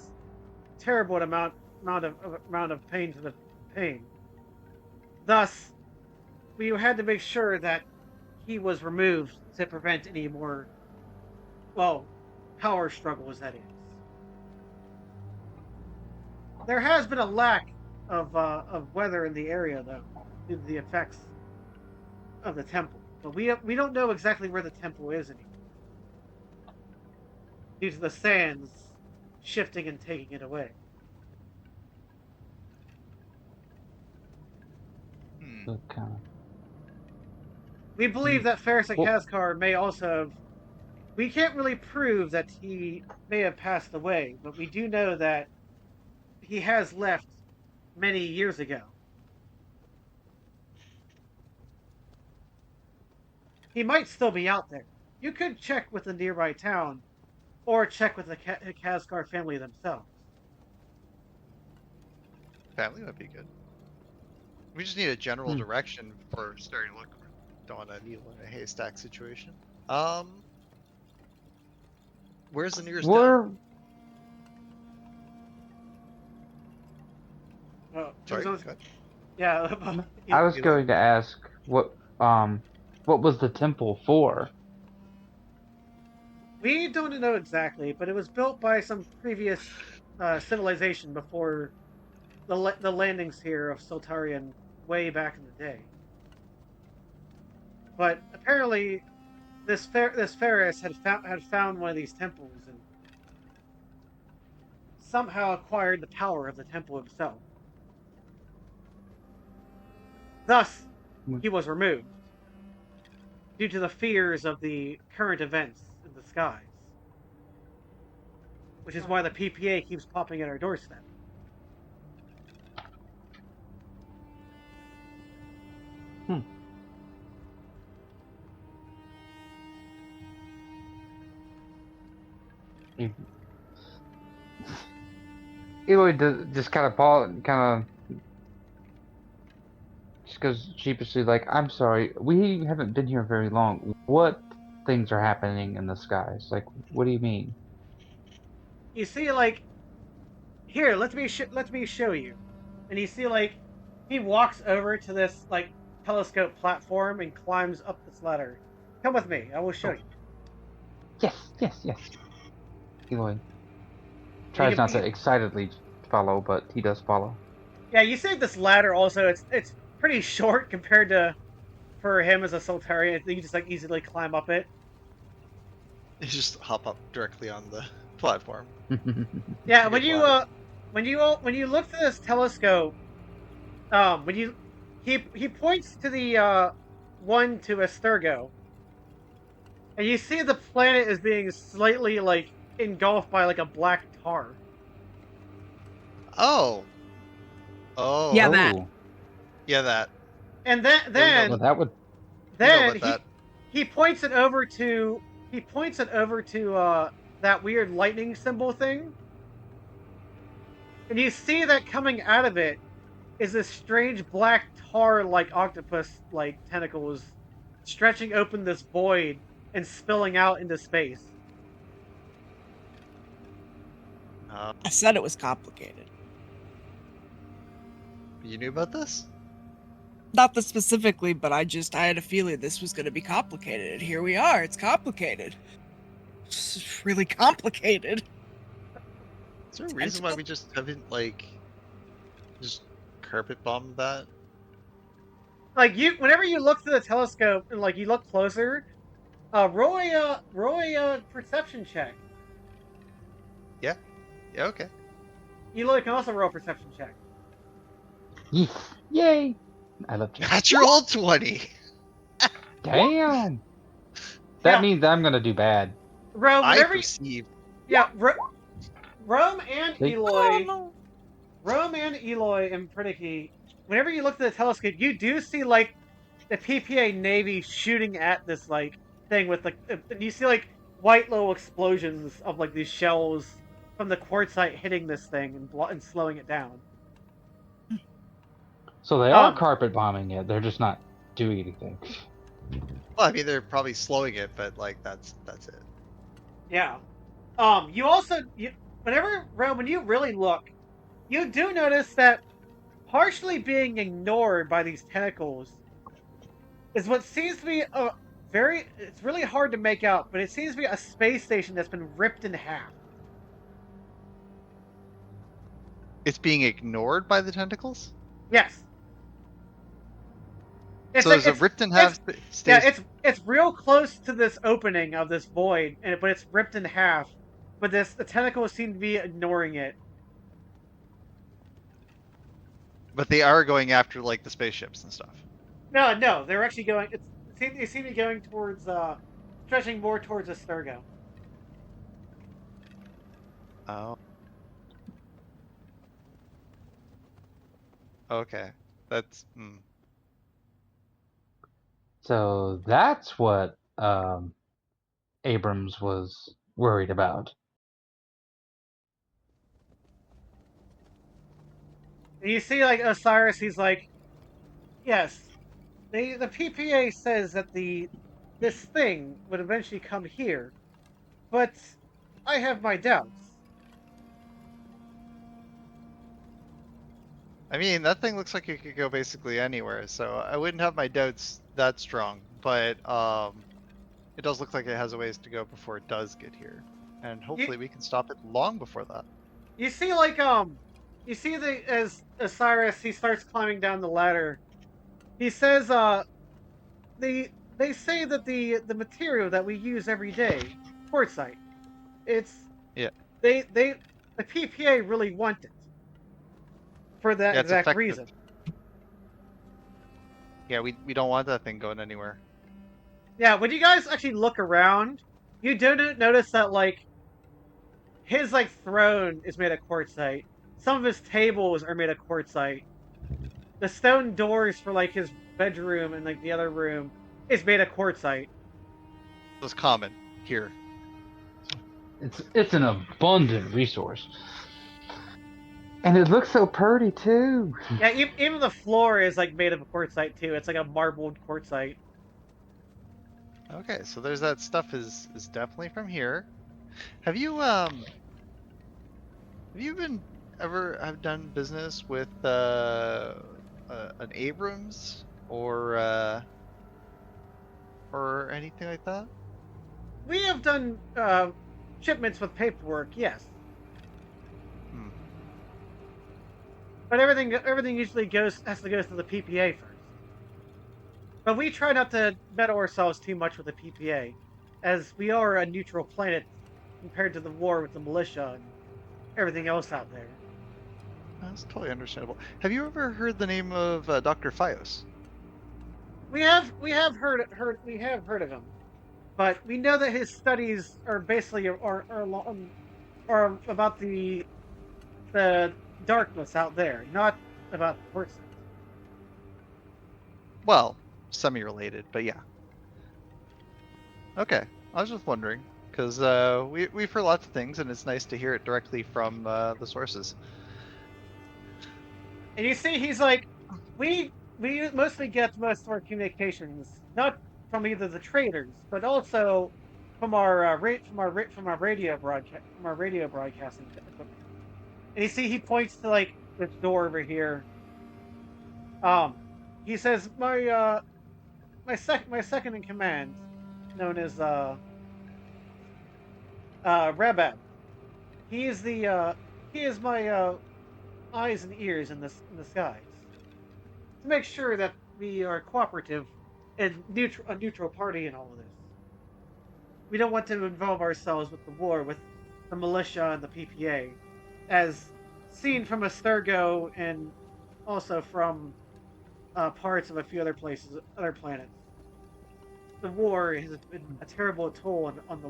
Speaker 3: terrible amount of pain to the pain. Thus, we had to make sure that he was removed to prevent any more, well, power struggles. That is, there has been a lack of weather in the area though, due to the effects of the temple. But we don't know exactly where the temple is anymore, due to the sands shifting and taking it away.
Speaker 6: Okay.
Speaker 3: We believe that Farris Hicazkar may also have. We can't really prove that he may have passed away, but we do know that he has left many years ago. He might still be out there. You could check with the nearby town, or check with the Hicazkar family themselves.
Speaker 1: family would be good. We just need a general direction before starting to look. Don't want a needle in a haystack situation. Where's the nearest town? Sorry, go ahead.
Speaker 3: Yeah.
Speaker 6: I was going to ask what was the temple for?
Speaker 3: We don't know exactly, but it was built by some previous civilization before the landings here of Soltarian way back in the day. But apparently, this Farris had found one of these temples and somehow acquired the power of the temple himself. Thus, he was removed due to the fears of the current events in the skies, which is why the PPA keeps popping at our doorstep.
Speaker 6: Eloy just kind of pause, just goes sheepishly, like, "I'm sorry, we haven't been here very long. What things are happening in the skies? Like, what do you mean?"
Speaker 3: You see, like, here, let me show you. And you see, like, he walks over to this like telescope platform and climbs up this ladder. Come with me, I will show you.
Speaker 6: Yes, yes, yes. Eloy tries
Speaker 3: can-
Speaker 6: not to
Speaker 3: you-
Speaker 6: excitedly follow, but he does follow.
Speaker 3: Yeah, you see this ladder also. It's pretty short compared to for him as a Soltarian. You just like easily climb up it.
Speaker 1: You just hop up directly on the platform.
Speaker 3: Yeah,
Speaker 1: Like
Speaker 3: when
Speaker 1: a
Speaker 3: you
Speaker 1: ladder.
Speaker 3: when you look through this telescope, when you he points to the one to Asturgo, and you see the planet is being slightly like engulfed by like a black tar.
Speaker 1: Oh. Oh.
Speaker 2: Yeah, that.
Speaker 6: Oh,
Speaker 1: Yeah, that.
Speaker 3: And
Speaker 1: Yeah, we know
Speaker 6: well,
Speaker 3: then
Speaker 6: that would.
Speaker 1: We know
Speaker 3: then
Speaker 1: about that.
Speaker 3: he points it over to that weird lightning symbol thing, and you see that coming out of it is this strange black tar like octopus like tentacles stretching open this void and spilling out into space.
Speaker 2: I said it was complicated.
Speaker 1: You knew about this?
Speaker 2: Not this specifically, but I had a feeling this was going to be complicated. And here we are. It's complicated. It's really complicated.
Speaker 1: Is there a reason why we just haven't just carpet bombed that?
Speaker 3: Like whenever you look through the telescope and like you look closer, roll a perception check.
Speaker 1: Yeah. Yeah. Okay.
Speaker 3: Eloy can also roll a perception check.
Speaker 6: Yes. Yay! I love you.
Speaker 1: Natural 20.
Speaker 6: Damn. That
Speaker 3: Yeah.
Speaker 6: means I'm gonna do bad.
Speaker 3: Rome,
Speaker 1: I
Speaker 3: whenever
Speaker 1: perceive.
Speaker 3: Rome and
Speaker 6: See?
Speaker 3: Eloy,
Speaker 2: no.
Speaker 3: Rome and Eloy and Pritikki, whenever you look through the telescope, you do see like the PPA Navy shooting at this like thing with like, and you see like white little explosions of like these shells from the quartzite hitting this thing and slowing it down.
Speaker 6: So they are carpet bombing it. They're just not doing anything.
Speaker 1: Well, I mean, they're probably slowing it, but like that's it.
Speaker 3: Yeah. You also whenever Rome, when you really look, you do notice that partially being ignored by these tentacles is what seems to be it's really hard to make out, but it seems to be a space station that's been ripped in half.
Speaker 1: It's being ignored by the tentacles.
Speaker 3: Yes.
Speaker 1: So there's a ripped in half station.
Speaker 3: Yeah, it's real close to this opening of this void, but it's ripped in half. But the tentacles seem to be ignoring it.
Speaker 1: But they are going after like the spaceships and stuff.
Speaker 3: No, they're actually going. They seem to be going towards stretching more towards Asturgo.
Speaker 1: Oh. Okay, that's.
Speaker 6: So that's what Abrams was worried about.
Speaker 3: And you see, like Osiris, he's like, yes, the PPA says that this thing would eventually come here, but I have my doubts.
Speaker 1: I mean, that thing looks like it could go basically anywhere, so I wouldn't have my doubts that strong. But it does look like it has a ways to go before it does get here, and hopefully we can stop it long before that.
Speaker 3: You see, like you see as Osiris he starts climbing down the ladder. He says, they say that the material that we use every day, quartzite, it's the PPA really want it for that exact
Speaker 1: effective.
Speaker 3: reason.
Speaker 1: Yeah, we don't want that thing going anywhere.
Speaker 3: Yeah, when you guys actually look around, you do notice that like his like throne is made of quartzite. Some of his tables are made of quartzite. The stone doors for like his bedroom and like the other room is made of quartzite.
Speaker 1: It's common here.
Speaker 6: It's an abundant resource. And it looks so pretty too.
Speaker 3: Yeah, even the floor is like made of quartzite too. It's like a marbled quartzite.
Speaker 1: Okay, so there's that stuff is definitely from here. Have you have done business with an Abrams or anything like that?
Speaker 3: we have done shipments with paperwork, yes.
Speaker 1: Hmm.
Speaker 3: But everything usually has to go through the PPA first. But we try not to meddle ourselves too much with the PPA, as we are a neutral planet compared to the war with the militia and everything else out there.
Speaker 1: That's totally understandable. Have you ever heard the name of Doctor Fios?
Speaker 3: We have heard of him, but we know that his studies are basically are about the darkness out there, not about the person.
Speaker 1: Well, semi-related, but yeah. Okay, I was just wondering because we've heard lots of things, and it's nice to hear it directly from the sources.
Speaker 3: And you see, he's like, we mostly get most of our communications not from either the traders, but also from our radio broadcasting equipment. And you see, he points to like this door over here. He says, my second in command, known as Rebab. He is my eyes and ears in the skies to make sure that we are cooperative and a neutral party in all of this. We don't want to involve ourselves with the war with the militia and the PPA, as seen from Asturgo and also from parts of a few other planets. The war has been a terrible toll on the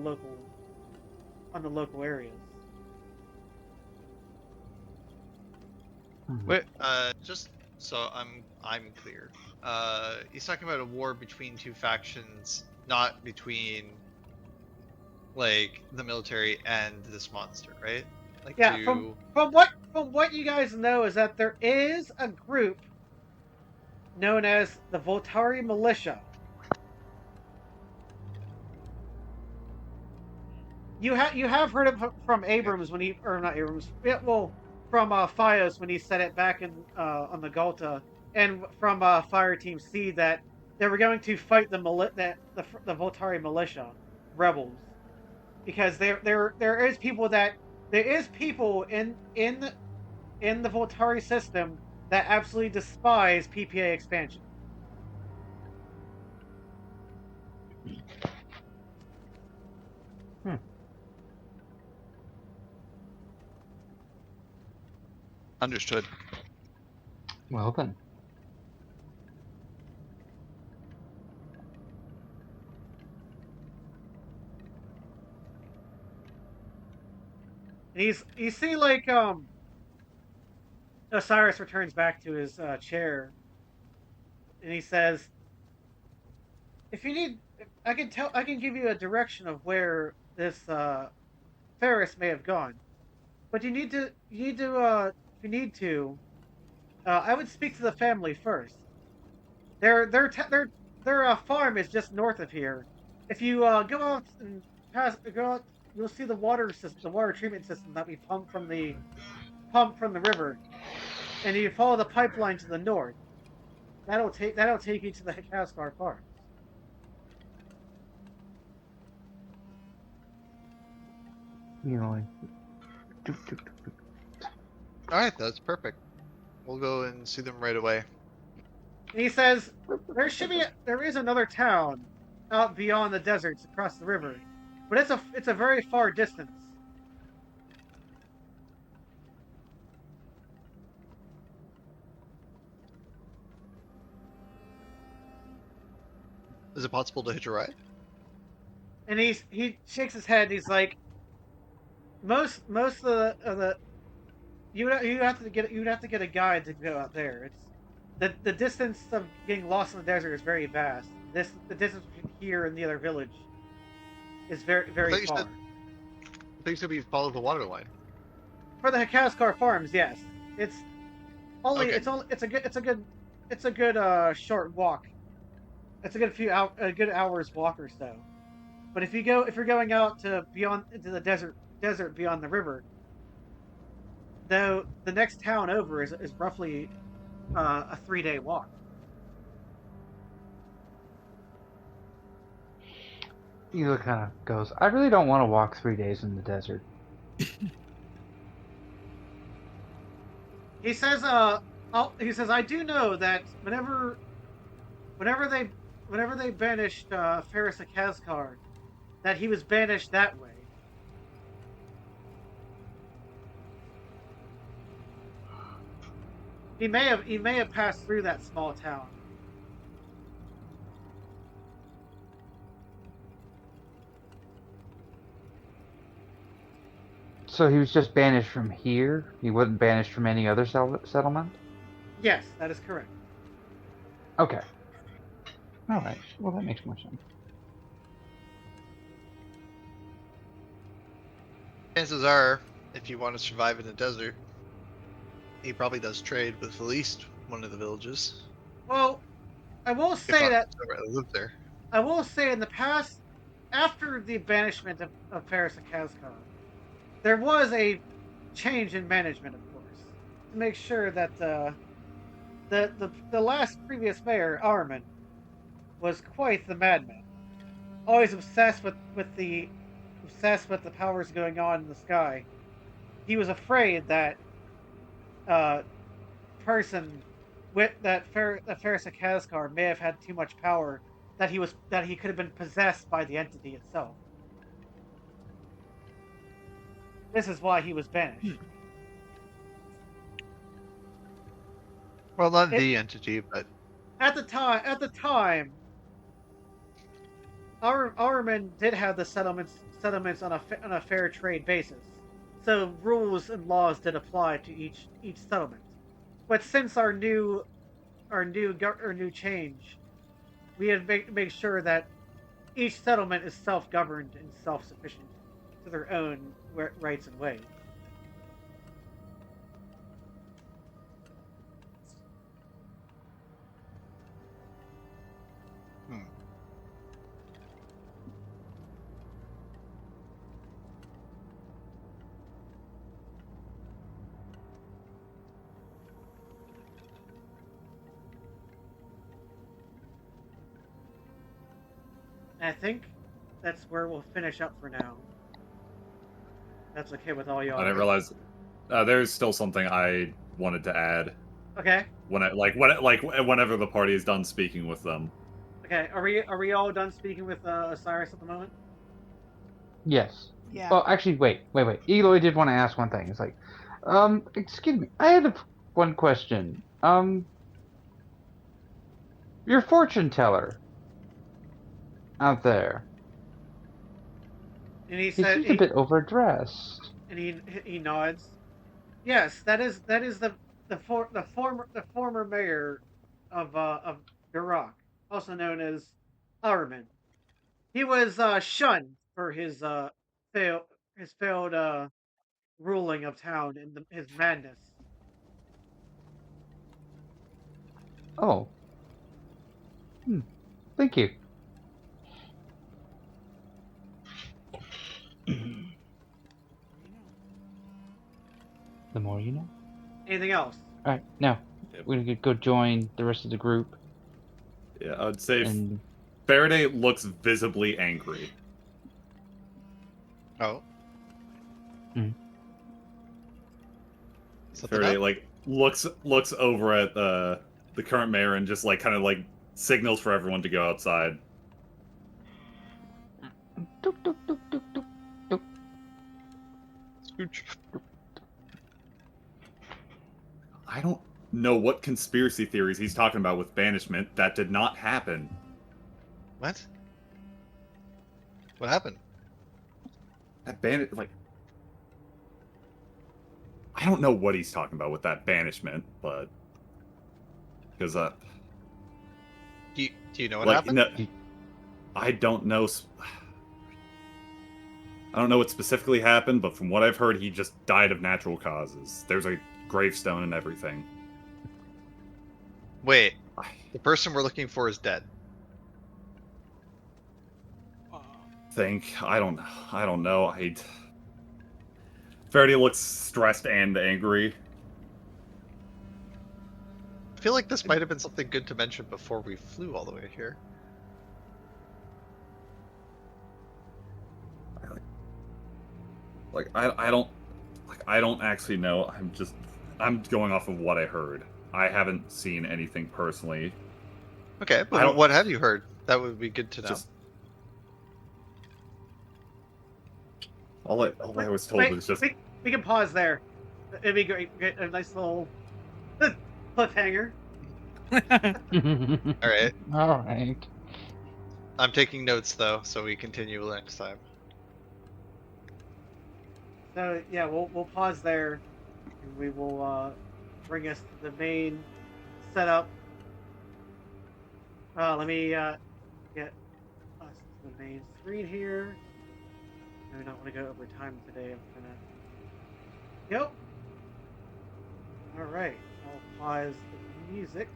Speaker 3: local areas.
Speaker 1: Wait, just so I'm clear. He's talking about a war between two factions, not between like the military and this monster, right? Like
Speaker 3: Yeah, from what you guys know is that there is a group known as the Voltari Militia. You have heard of from Abrams when he or not Abrams, yeah, well, from Fios when he said it back in on the Galta, and from Fire Team C that they were going to fight the Voltari militia rebels, because there is people in the Voltari system that absolutely despise PPA expansion.
Speaker 1: Understood.
Speaker 6: Well then.
Speaker 3: And you see like Osiris returns back to his chair, and he says, "If you need, I can give you a direction of where this Farris may have gone, but if you need to, I would speak to the family first. Their farm is just north of here. If you go out and go out, you'll see the water treatment system that we pump from the river, and you follow the pipeline to the north. That'll take you to the Hicazkar farms."
Speaker 6: You know, like.
Speaker 1: All right, that's perfect. We'll go and see them right away.
Speaker 3: And he says, there is another town out beyond the deserts across the river, but it's a very far distance.
Speaker 1: Is it possible to hitch a ride?
Speaker 3: And he shakes his head. And he's like, most of the you would have to get a guide to go out there. It's the distance of getting lost in the desert is very vast. The distance between here and the other village is very far.
Speaker 1: I think so. We follow the water line.
Speaker 3: For the Hicazkar farms, yes, it's only
Speaker 1: Okay.
Speaker 3: it's a good short walk. It's a good hour's walk or so. But if you're going out to beyond into the desert beyond the river, though, the next town over is roughly a 3-day walk.
Speaker 6: Ela kind of goes, I really don't want to walk 3 days in the desert.
Speaker 3: He says, he says, I do know that whenever they, whenever they banished Farris Hicazkar, that he was banished that way. He may have passed through that small town.
Speaker 6: So he was just banished from here? He wasn't banished from any other settlement?
Speaker 3: Yes, that is correct.
Speaker 6: Okay. Alright, well that makes more sense.
Speaker 1: Chances are, if you want to survive in the desert, he probably does trade with at least one of the villages.
Speaker 3: Well, I will
Speaker 1: If
Speaker 3: say
Speaker 1: not,
Speaker 3: that
Speaker 1: somebody lives there.
Speaker 3: I will say in the past, after the banishment of Farris Hicazkar, there was a change in management, of course, to make sure that the last previous mayor, Armin, was quite the madman. Always obsessed with the powers going on in the sky. He was afraid that uh, person with that Farris Hicazkar may have had too much power, that he could have been possessed by the entity itself. This is why he was banished.
Speaker 1: Well, not
Speaker 3: It-
Speaker 1: the entity, but
Speaker 3: At the time, Armin did have the settlements on a fair trade basis, so rules and laws did apply to each settlement. But since our new change, we had to make sure that each settlement is self-governed and self-sufficient to their own rights and ways. And I think that's where we'll finish up for now. That's okay with all y'all.
Speaker 4: I didn't realize there's still something I wanted to add.
Speaker 3: Okay.
Speaker 4: Whenever the party is done speaking with them.
Speaker 3: Okay. Are we all done speaking with Osiris at the moment?
Speaker 6: Yes.
Speaker 2: Yeah.
Speaker 6: Well, actually, wait. Eloy did want to ask one thing. It's like, excuse me, I had one question. Your fortune teller out there.
Speaker 3: And he
Speaker 6: He
Speaker 3: said
Speaker 6: seems a bit overdressed.
Speaker 3: and he nods. Yes, that is the former mayor of Durak, also known as Urrian. He was shunned for failed his failed ruling of town and his madness.
Speaker 6: Oh. Thank you. The more you know.
Speaker 3: Anything else?
Speaker 6: Alright, now,
Speaker 4: Yep.
Speaker 6: we're gonna go join the rest of the group.
Speaker 4: Yeah, I'd say
Speaker 6: And
Speaker 4: Faraday looks visibly angry.
Speaker 1: oh.
Speaker 6: Mm.
Speaker 1: Something
Speaker 4: Faraday
Speaker 1: up?
Speaker 4: looks over at the current mayor and just kind of signals for everyone to go outside.
Speaker 6: doop, doop, doop, doop, doop, doop.
Speaker 1: Scooch.
Speaker 4: I don't know what conspiracy theories he's talking about with banishment. That did not happen.
Speaker 1: What? What happened?
Speaker 4: That I don't know what he's talking about with that banishment, but because
Speaker 1: Do you know what happened?
Speaker 4: No, I don't know. I don't know what specifically happened, but from what I've heard, he just died of natural causes. There's a gravestone and everything.
Speaker 1: Wait, the person we're looking for is dead.
Speaker 4: I don't know. Faraday looks stressed and angry.
Speaker 1: I feel like this might have been something good to mention before we flew all the way here.
Speaker 4: Like I don't actually know. I'm going off of what I heard. I haven't seen anything personally.
Speaker 1: Okay,
Speaker 4: I
Speaker 1: but
Speaker 4: don't
Speaker 1: what have you heard? That would be good to know.
Speaker 4: just all I was told was just
Speaker 3: we can pause there. It'd be great. Get a nice little cliffhanger.
Speaker 1: All right.
Speaker 6: All right.
Speaker 1: I'm taking notes though, so we continue next time.
Speaker 3: So yeah, we'll pause there, and we will bring us to the main setup. Let me get us to the main screen here. I do not want to go over time today. I'm gonna. Yep. All right. I'll pause the music.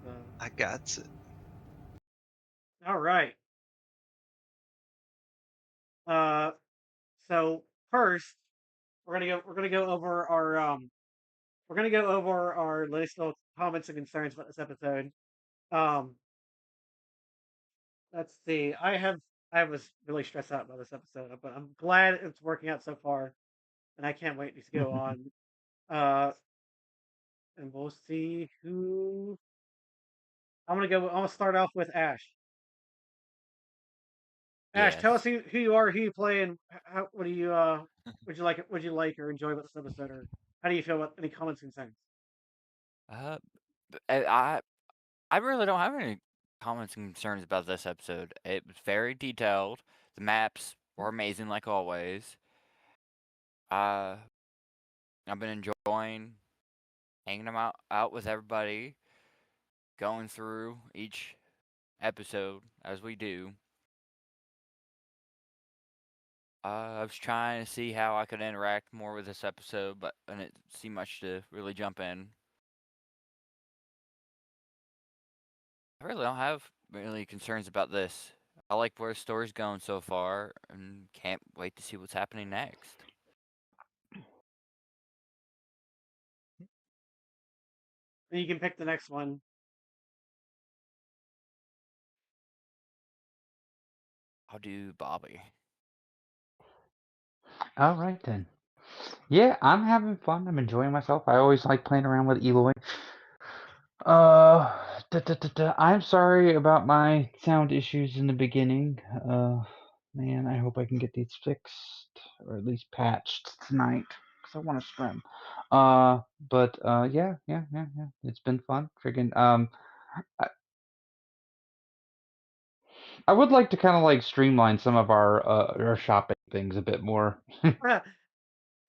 Speaker 3: So,
Speaker 1: I got it.
Speaker 3: all right. So first, we're gonna go over our list of comments and concerns about this episode. Um, let's see. I was really stressed out about this episode, but I'm glad it's working out so far, and I can't wait to go on. And we'll see who. I'm gonna start off with Ash. Ash, tell us
Speaker 5: Yes.
Speaker 3: who you are, who you play, and what do you would you like or enjoy about this episode, or how do you feel about any comments and concerns?
Speaker 5: Uh, I really don't have any comments and concerns about this episode. It was very detailed. The maps were amazing, like always. Uh, I've been enjoying hanging them out with everybody, going through each episode as we do. I was trying to see how I could interact more with this episode, but I didn't see much to really jump in. I really don't have really concerns about this. I like where the story's going so far, and can't wait to see what's happening next.
Speaker 3: And you can pick the next one.
Speaker 5: I'll do Bobby.
Speaker 6: All right then. Yeah, I'm having fun. I'm enjoying myself. I always like playing around with Eloy. I'm sorry about my sound issues in the beginning. Man, I hope I can get these fixed or at least patched tonight because I want to stream. Yeah. It's been fun. Friggin' I, I would like to kind of like streamline some of our shopping things a bit more.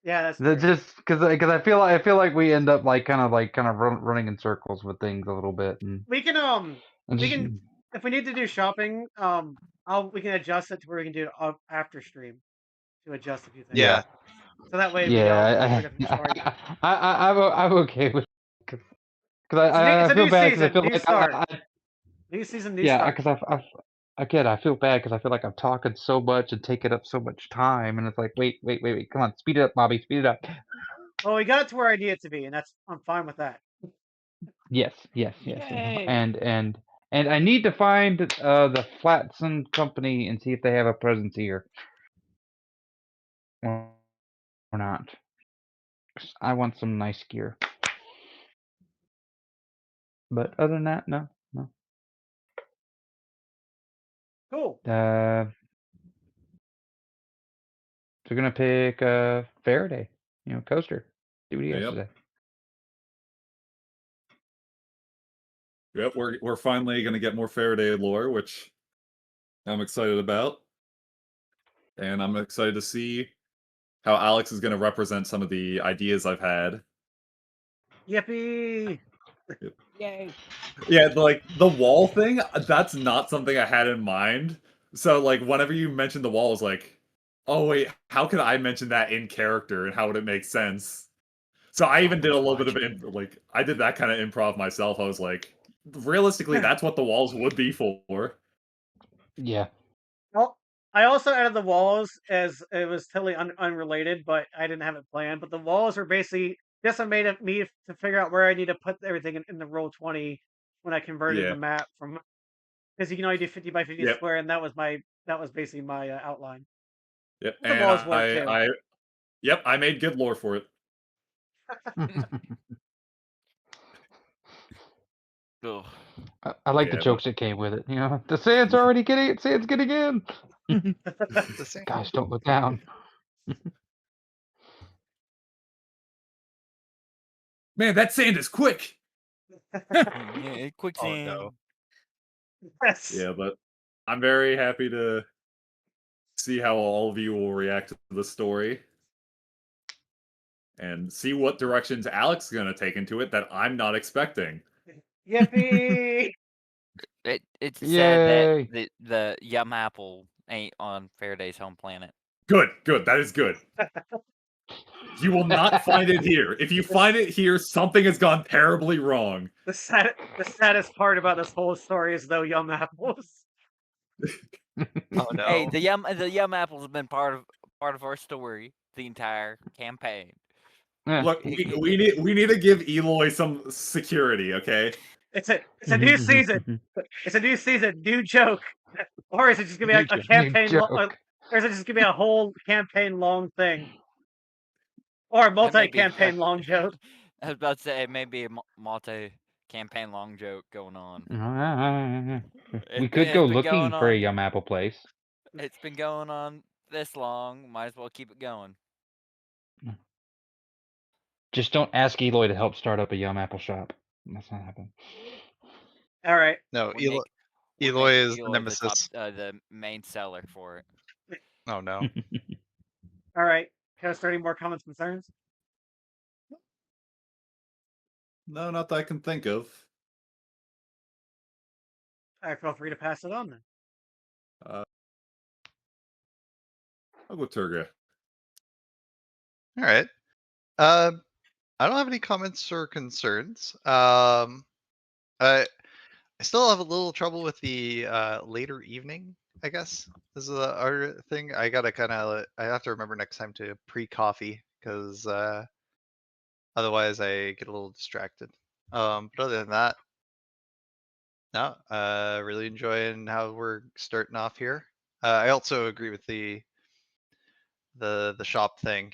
Speaker 3: Yeah, that's fair.
Speaker 6: Just because I feel like we end up like kind of running in circles with things a little bit and
Speaker 3: We can
Speaker 6: and
Speaker 3: we
Speaker 6: just
Speaker 3: can if we need to do shopping, we can adjust it to where we can do it after stream to adjust a few things.
Speaker 1: Yeah.
Speaker 3: So that way we don't
Speaker 6: yeah
Speaker 3: forget to charge.
Speaker 6: I'm okay with because
Speaker 3: It's
Speaker 6: I
Speaker 3: a
Speaker 6: feel
Speaker 3: new
Speaker 6: bad because I
Speaker 3: season,
Speaker 6: feel
Speaker 3: new
Speaker 6: like
Speaker 3: start. New season, new
Speaker 6: yeah
Speaker 3: start.
Speaker 6: because I feel bad because I feel like I'm talking so much and taking up so much time and it's like wait come on, speed it up, Bobby, speed it up.
Speaker 3: Well, we got it to where I need it to be, and I'm fine with that.
Speaker 6: Yes.
Speaker 2: Yay.
Speaker 6: And I need to find the Flatson company and see if they have a presence here or not. 'Cause I want some nice gear. But other than that, no.
Speaker 3: Cool.
Speaker 6: So we're gonna pick Faraday, coaster. See what he has
Speaker 4: yep.
Speaker 6: today.
Speaker 4: Yep, we're finally gonna get more Faraday lore, which I'm excited about. And I'm excited to see how Alex is gonna represent some of the ideas I've had.
Speaker 3: Yippee!
Speaker 2: Yay.
Speaker 4: Yeah, like the wall thing, that's not something I had in mind. So like whenever you mentioned the wall, I was like, oh wait, how could I mention that in character and how would it make sense? So I even did a little bit of I did that kind of improv myself. I was like, realistically, that's what the walls would be for.
Speaker 6: Yeah.
Speaker 3: Well, I also added the walls as it was totally unrelated, but I didn't have it planned. But the walls are basically just a made of me to figure out where I need to put everything in the roll 20 when I converted the
Speaker 4: Yeah.
Speaker 3: map from because you can only do 50 by 50
Speaker 4: Yep.
Speaker 3: square, and that was basically my outline.
Speaker 4: Yep,
Speaker 3: The
Speaker 4: and
Speaker 3: walls work too.
Speaker 4: Yep, I made good lore for it.
Speaker 5: Ugh.
Speaker 6: I like the
Speaker 4: Yeah,
Speaker 6: jokes that came with it. You know, the sand's already getting it. Sand's getting in.
Speaker 1: The same.
Speaker 6: Guys, don't look down.
Speaker 4: man, that sand is quick.
Speaker 5: Yeah, quicksand.
Speaker 1: no.
Speaker 3: Yes.
Speaker 4: Yeah, but I'm very happy to see how all of you will react to the story. And see what directions Alex is going to take into it that I'm not expecting.
Speaker 3: Yippee!
Speaker 5: It's sad
Speaker 6: Yay.
Speaker 5: that the yum apple ain't on Faraday's home planet.
Speaker 4: Good, that is good. You will not find it here. If you find it here, something has gone terribly wrong.
Speaker 3: The saddest part about this whole story is though yum apples.
Speaker 1: Oh no.
Speaker 5: Hey, the yum apples have been part of our story the entire campaign.
Speaker 6: Yeah.
Speaker 4: Look, we need to give Eloy some security, okay?
Speaker 3: It's a new season. It's a new season, new joke. Or is it just gonna be like a campaign? Or is it just gonna be a whole campaign long thing? Or a multi-campaign long joke?
Speaker 5: I was about to say maybe a multi-campaign long joke going on.
Speaker 6: We could go looking for a yum apple place.
Speaker 5: It's been going on this long. Might as well keep it going.
Speaker 6: Just don't ask Eloy to help start up a yum apple shop. That's not happening.
Speaker 3: All right.
Speaker 1: No,
Speaker 5: We
Speaker 1: Eloy
Speaker 5: make
Speaker 1: is the
Speaker 5: Eloy
Speaker 1: nemesis.
Speaker 5: the main seller for it.
Speaker 1: Oh no.
Speaker 3: All right. Can I start any more comments, concerns?
Speaker 4: No, not that I can think of.
Speaker 3: All right, feel free to pass it on then.
Speaker 4: I'll go Turga.
Speaker 1: All right. I don't have any comments or concerns. I still have a little trouble with the later evening, I guess. This is the other thing. I gotta I have to remember next time to pre-coffee because otherwise I get a little distracted. But other than that, no, really enjoying how we're starting off here. I also agree with the shop thing.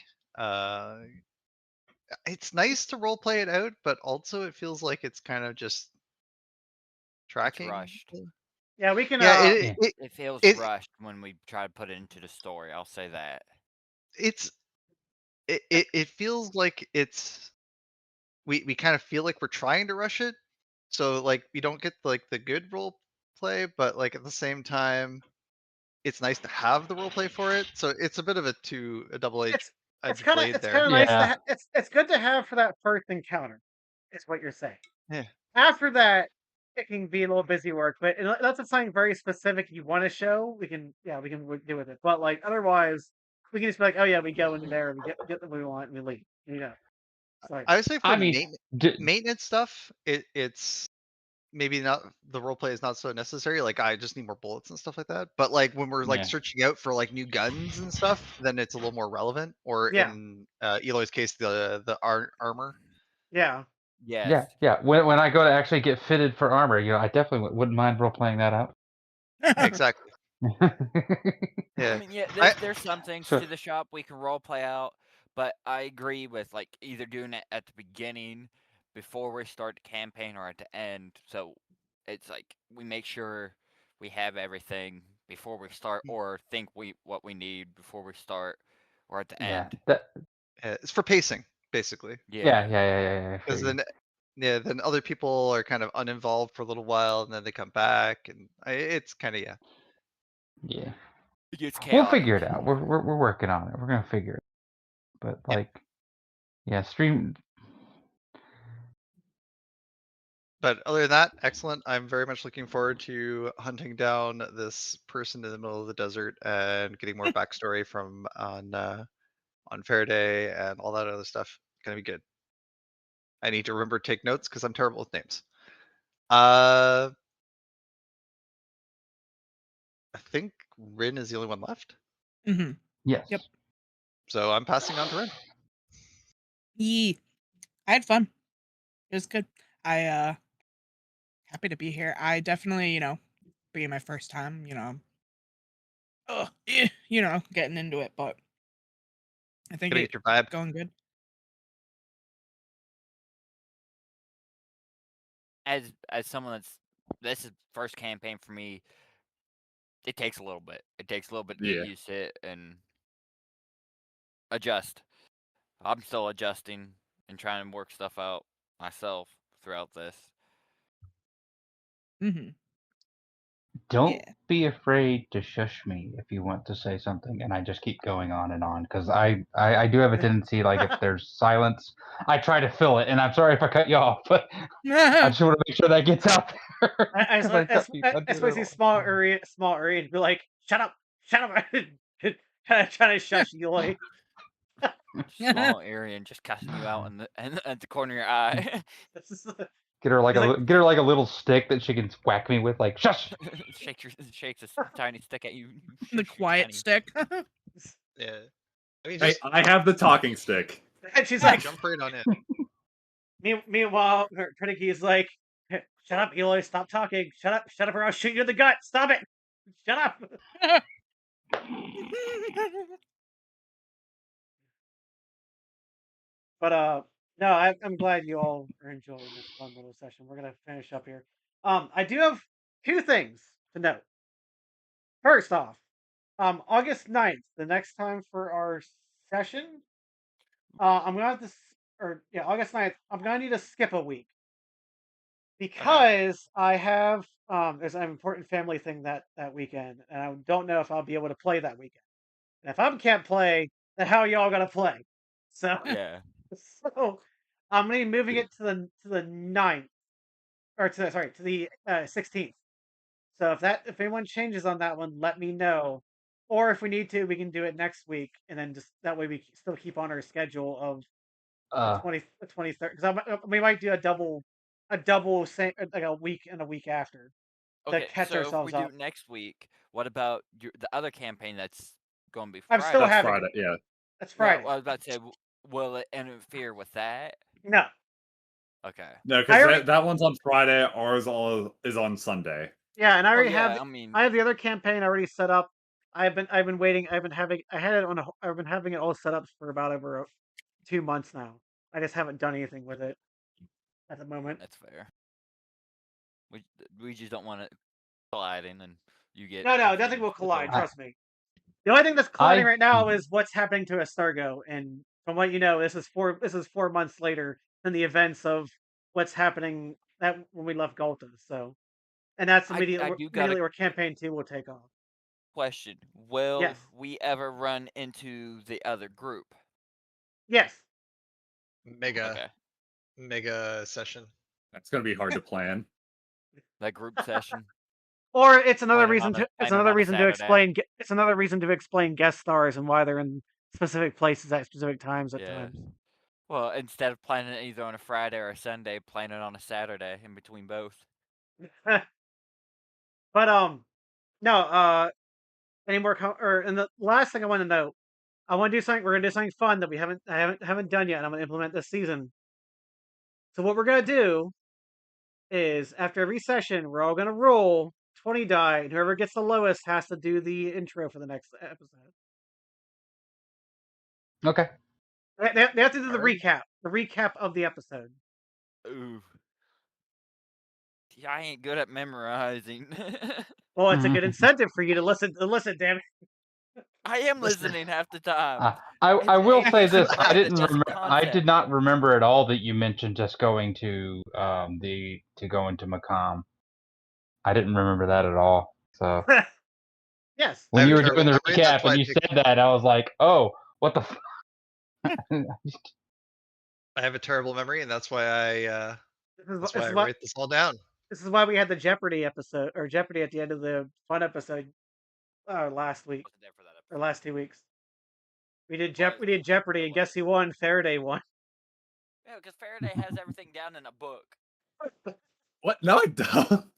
Speaker 1: It's nice to role play it out, but also it feels like it's kind of just tracking.
Speaker 5: It's rushed.
Speaker 3: Yeah, we can.
Speaker 1: Yeah,
Speaker 5: It feels rushed when we try to put it into the story. I'll say that.
Speaker 1: It feels like it's we kind of feel like we're trying to rush it, so like we don't get like the good role play, but like at the same time, it's nice to have the role play for it. So it's a bit of a double-edged blade there.
Speaker 3: Nice to it's good to have for that first encounter. Is what you're saying.
Speaker 1: Yeah.
Speaker 3: After that, it can be a little busy work, but unless it's something very specific you want to show, we can do with it. But like otherwise, we can just be like, oh yeah, we go in there and we get what we want and we leave. You know. Sorry.
Speaker 1: I would say for maintenance stuff, it's maybe not the role play is not so necessary. Like I just need more bullets and stuff like that. But like when we're like searching out for like new guns and stuff, then it's a little more relevant. Or in Eloy's case, the armor.
Speaker 3: Yeah.
Speaker 5: Yes.
Speaker 6: Yeah. When I go to actually get fitted for armor, I definitely wouldn't mind role playing that out.
Speaker 1: Exactly.
Speaker 5: I mean, there's some things to the shop we can role play out, but I agree with like either doing it at the beginning before we start the campaign or at the end. So it's like we make sure we have everything before we start, or think what we need before we start, or at the end.
Speaker 1: It's for pacing, basically.
Speaker 6: Yeah.
Speaker 1: Because then other people are kind of uninvolved for a little while, and then they come back, and it's kind of
Speaker 6: Yeah.
Speaker 5: It's chaotic.
Speaker 6: We'll figure it out. We're working on it. We're gonna figure it. But like, stream.
Speaker 1: But other than that, excellent. I'm very much looking forward to hunting down this person in the middle of the desert and getting more backstory from on Faraday and all that other stuff. Gonna be good. I need to remember to take notes because I'm terrible with names. I think Rin is the only one left.
Speaker 2: Mm-hmm.
Speaker 6: Yes.
Speaker 2: Yep.
Speaker 1: So I'm passing on to Rin.
Speaker 2: I had fun. It was good. Happy to be here. I definitely, being my first time, getting into it, but I think
Speaker 1: Gotta
Speaker 2: it's
Speaker 1: get your vibe.
Speaker 2: going good.
Speaker 5: As someone this is first campaign for me, it takes a little bit. It takes a little bit to get used to it and adjust. I'm still adjusting and trying to work stuff out myself throughout this.
Speaker 2: Mm-hmm.
Speaker 6: Don't be afraid to shush me if you want to say something, and I just keep going on and on because I do have a tendency, like if there's silence, I try to fill it. And I'm sorry if I cut you off, but I just want to make sure that gets out there.
Speaker 3: I suppose he's small Urrian be like, shut up, trying to shush Eloy.
Speaker 5: Small Urrian just cussing you out at the corner of your eye.
Speaker 6: Get her like a little stick that she can whack me with, like shush.
Speaker 5: Shakes a tiny stick at you.
Speaker 2: The quiet stick.
Speaker 1: Yeah. I mean,
Speaker 4: Hey, I have the talking stick.
Speaker 3: And she's like,
Speaker 1: jump right on it.
Speaker 3: Meanwhile, Pritikki is like, shut up, Eloy, stop talking. Shut up, or I'll shoot you in the gut. Stop it. Shut up. But no, I'm glad you all are enjoying this fun little session. We're gonna finish up here. I do have 2 things to note. First off, August 9th, the next time for our session, I'm gonna have to, August 9th, I'm gonna need to skip a week because I have there's an important family thing that weekend, and I don't know if I'll be able to play that weekend. And if I can't play, then how are y'all gonna play? So
Speaker 5: yeah.
Speaker 3: So I'm gonna be moving it to the 9th, or to the 16th. So if anyone changes on that one, let me know. Or if we need to, we can do it next week, and then just that way we still keep on our schedule of the 23rd. Because we might do a double, like a week and a week after.
Speaker 5: Okay,
Speaker 3: to catch
Speaker 5: so
Speaker 3: ourselves
Speaker 5: if we
Speaker 3: up.
Speaker 5: do next week, what about the other campaign that's going to be
Speaker 3: I'm
Speaker 5: Friday?
Speaker 3: still
Speaker 4: That's
Speaker 3: having
Speaker 4: Friday,
Speaker 3: it.
Speaker 4: yeah.
Speaker 3: That's Friday.
Speaker 5: I was about to say, will it interfere with that?
Speaker 3: No.
Speaker 5: Okay.
Speaker 4: No, because that one's on Friday. Ours is on Sunday.
Speaker 3: Yeah, and I already have.
Speaker 5: I
Speaker 3: have the other campaign already set up. I've been waiting. I've been having it all set up for about over 2 months now. I just haven't done anything with it at the moment.
Speaker 5: That's fair. We just don't want it colliding, and you get
Speaker 3: No, nothing will collide. Trust me. The only thing that's colliding right now is what's happening to Estargo, and from what you know, this is 4 months later than the events of what's happening when we left Galta. So, and that's immediately where campaign 2 will take off.
Speaker 5: Question: will we ever run into the other group?
Speaker 3: Yes.
Speaker 1: Mega session.
Speaker 4: That's gonna be hard to plan.
Speaker 5: That group session.
Speaker 3: Or it's another reason to explain. It's another reason to explain guest stars and why they're in specific places at specific times at times.
Speaker 5: Well, instead of planning it either on a Friday or a Sunday, plan it on a Saturday in between both.
Speaker 3: But no. Any more? And the last thing I want to note, I want to do something. We're gonna do something fun that I haven't done yet, and I'm gonna implement this season. So what we're gonna do is after every session, we're all gonna roll 20 die, and whoever gets the lowest has to do the intro for the next episode.
Speaker 6: Okay.
Speaker 3: They have to do the recap of the episode.
Speaker 5: Ooh. I ain't good at memorizing.
Speaker 3: Well, it's a good incentive for you to listen. Damn it.
Speaker 5: I am listening half the time.
Speaker 6: I will say this: I did not remember at all that you mentioned just going to go into Maqam. I didn't remember that at all. So
Speaker 3: yes,
Speaker 6: when you were doing the recap and you said that, I was like, "Oh, what the."
Speaker 1: I have a terrible memory, and that's why I write this all down.
Speaker 3: This is why we had the Jeopardy episode, or Jeopardy at the end of the fun episode last week, or last 2 weeks. We did Jeopardy, and guess who won? Faraday won.
Speaker 5: Yeah, because Faraday has everything down in a book.
Speaker 4: What? No, I don't.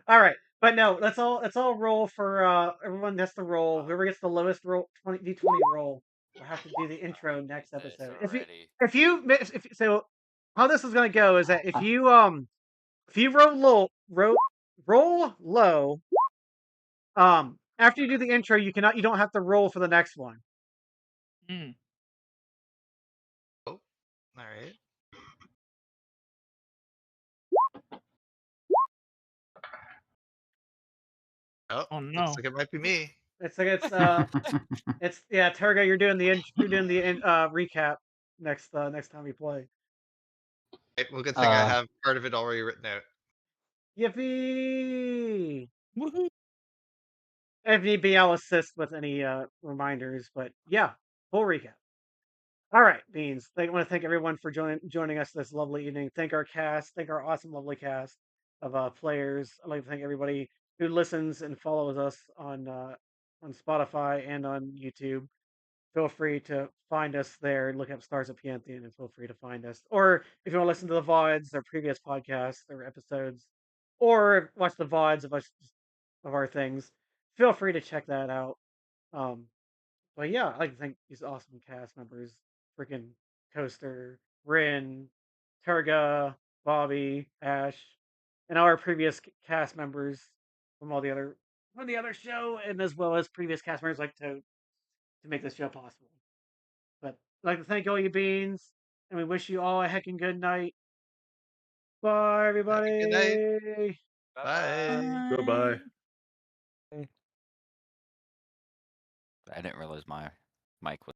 Speaker 3: All right, but no, let's all roll for everyone has to roll. Whoever gets the lowest roll, d20 roll, will have to do the intro next episode. So how this is going to go is that if you roll low, After you do the intro, you don't have to roll for the next one.
Speaker 2: Mm.
Speaker 1: Oh, all right.
Speaker 2: Oh no.
Speaker 1: Looks like it might be me.
Speaker 3: It's Turga, you're doing the recap next time we play.
Speaker 1: Right, well, good thing I have part of it already written out.
Speaker 3: Yippee!
Speaker 2: Woohoo!
Speaker 3: If need be, I'll assist with any reminders. But yeah, full recap. All right, Beans. I want to thank everyone for joining us this lovely evening. Thank our cast. Thank our awesome, lovely cast of players. I'd like to thank everybody who listens and follows us on Spotify and on YouTube. Feel free to find us there and look up Stars of Piianthian and feel free to find us. Or if you want to listen to the VODs, our previous podcasts or episodes, or watch the VODs of us of our things, feel free to check that out. But yeah, I'd like to thank these awesome cast members, freaking Coaster, Rin, Turga, Bobby, Ash, and our previous cast members from the other show, and as well as previous cast members like to make this show possible. But I'd like to thank all you beans, and we wish you all a heckin' good night. Bye, everybody.
Speaker 1: Good night. Bye.
Speaker 4: Goodbye.
Speaker 5: I didn't realize my mic was.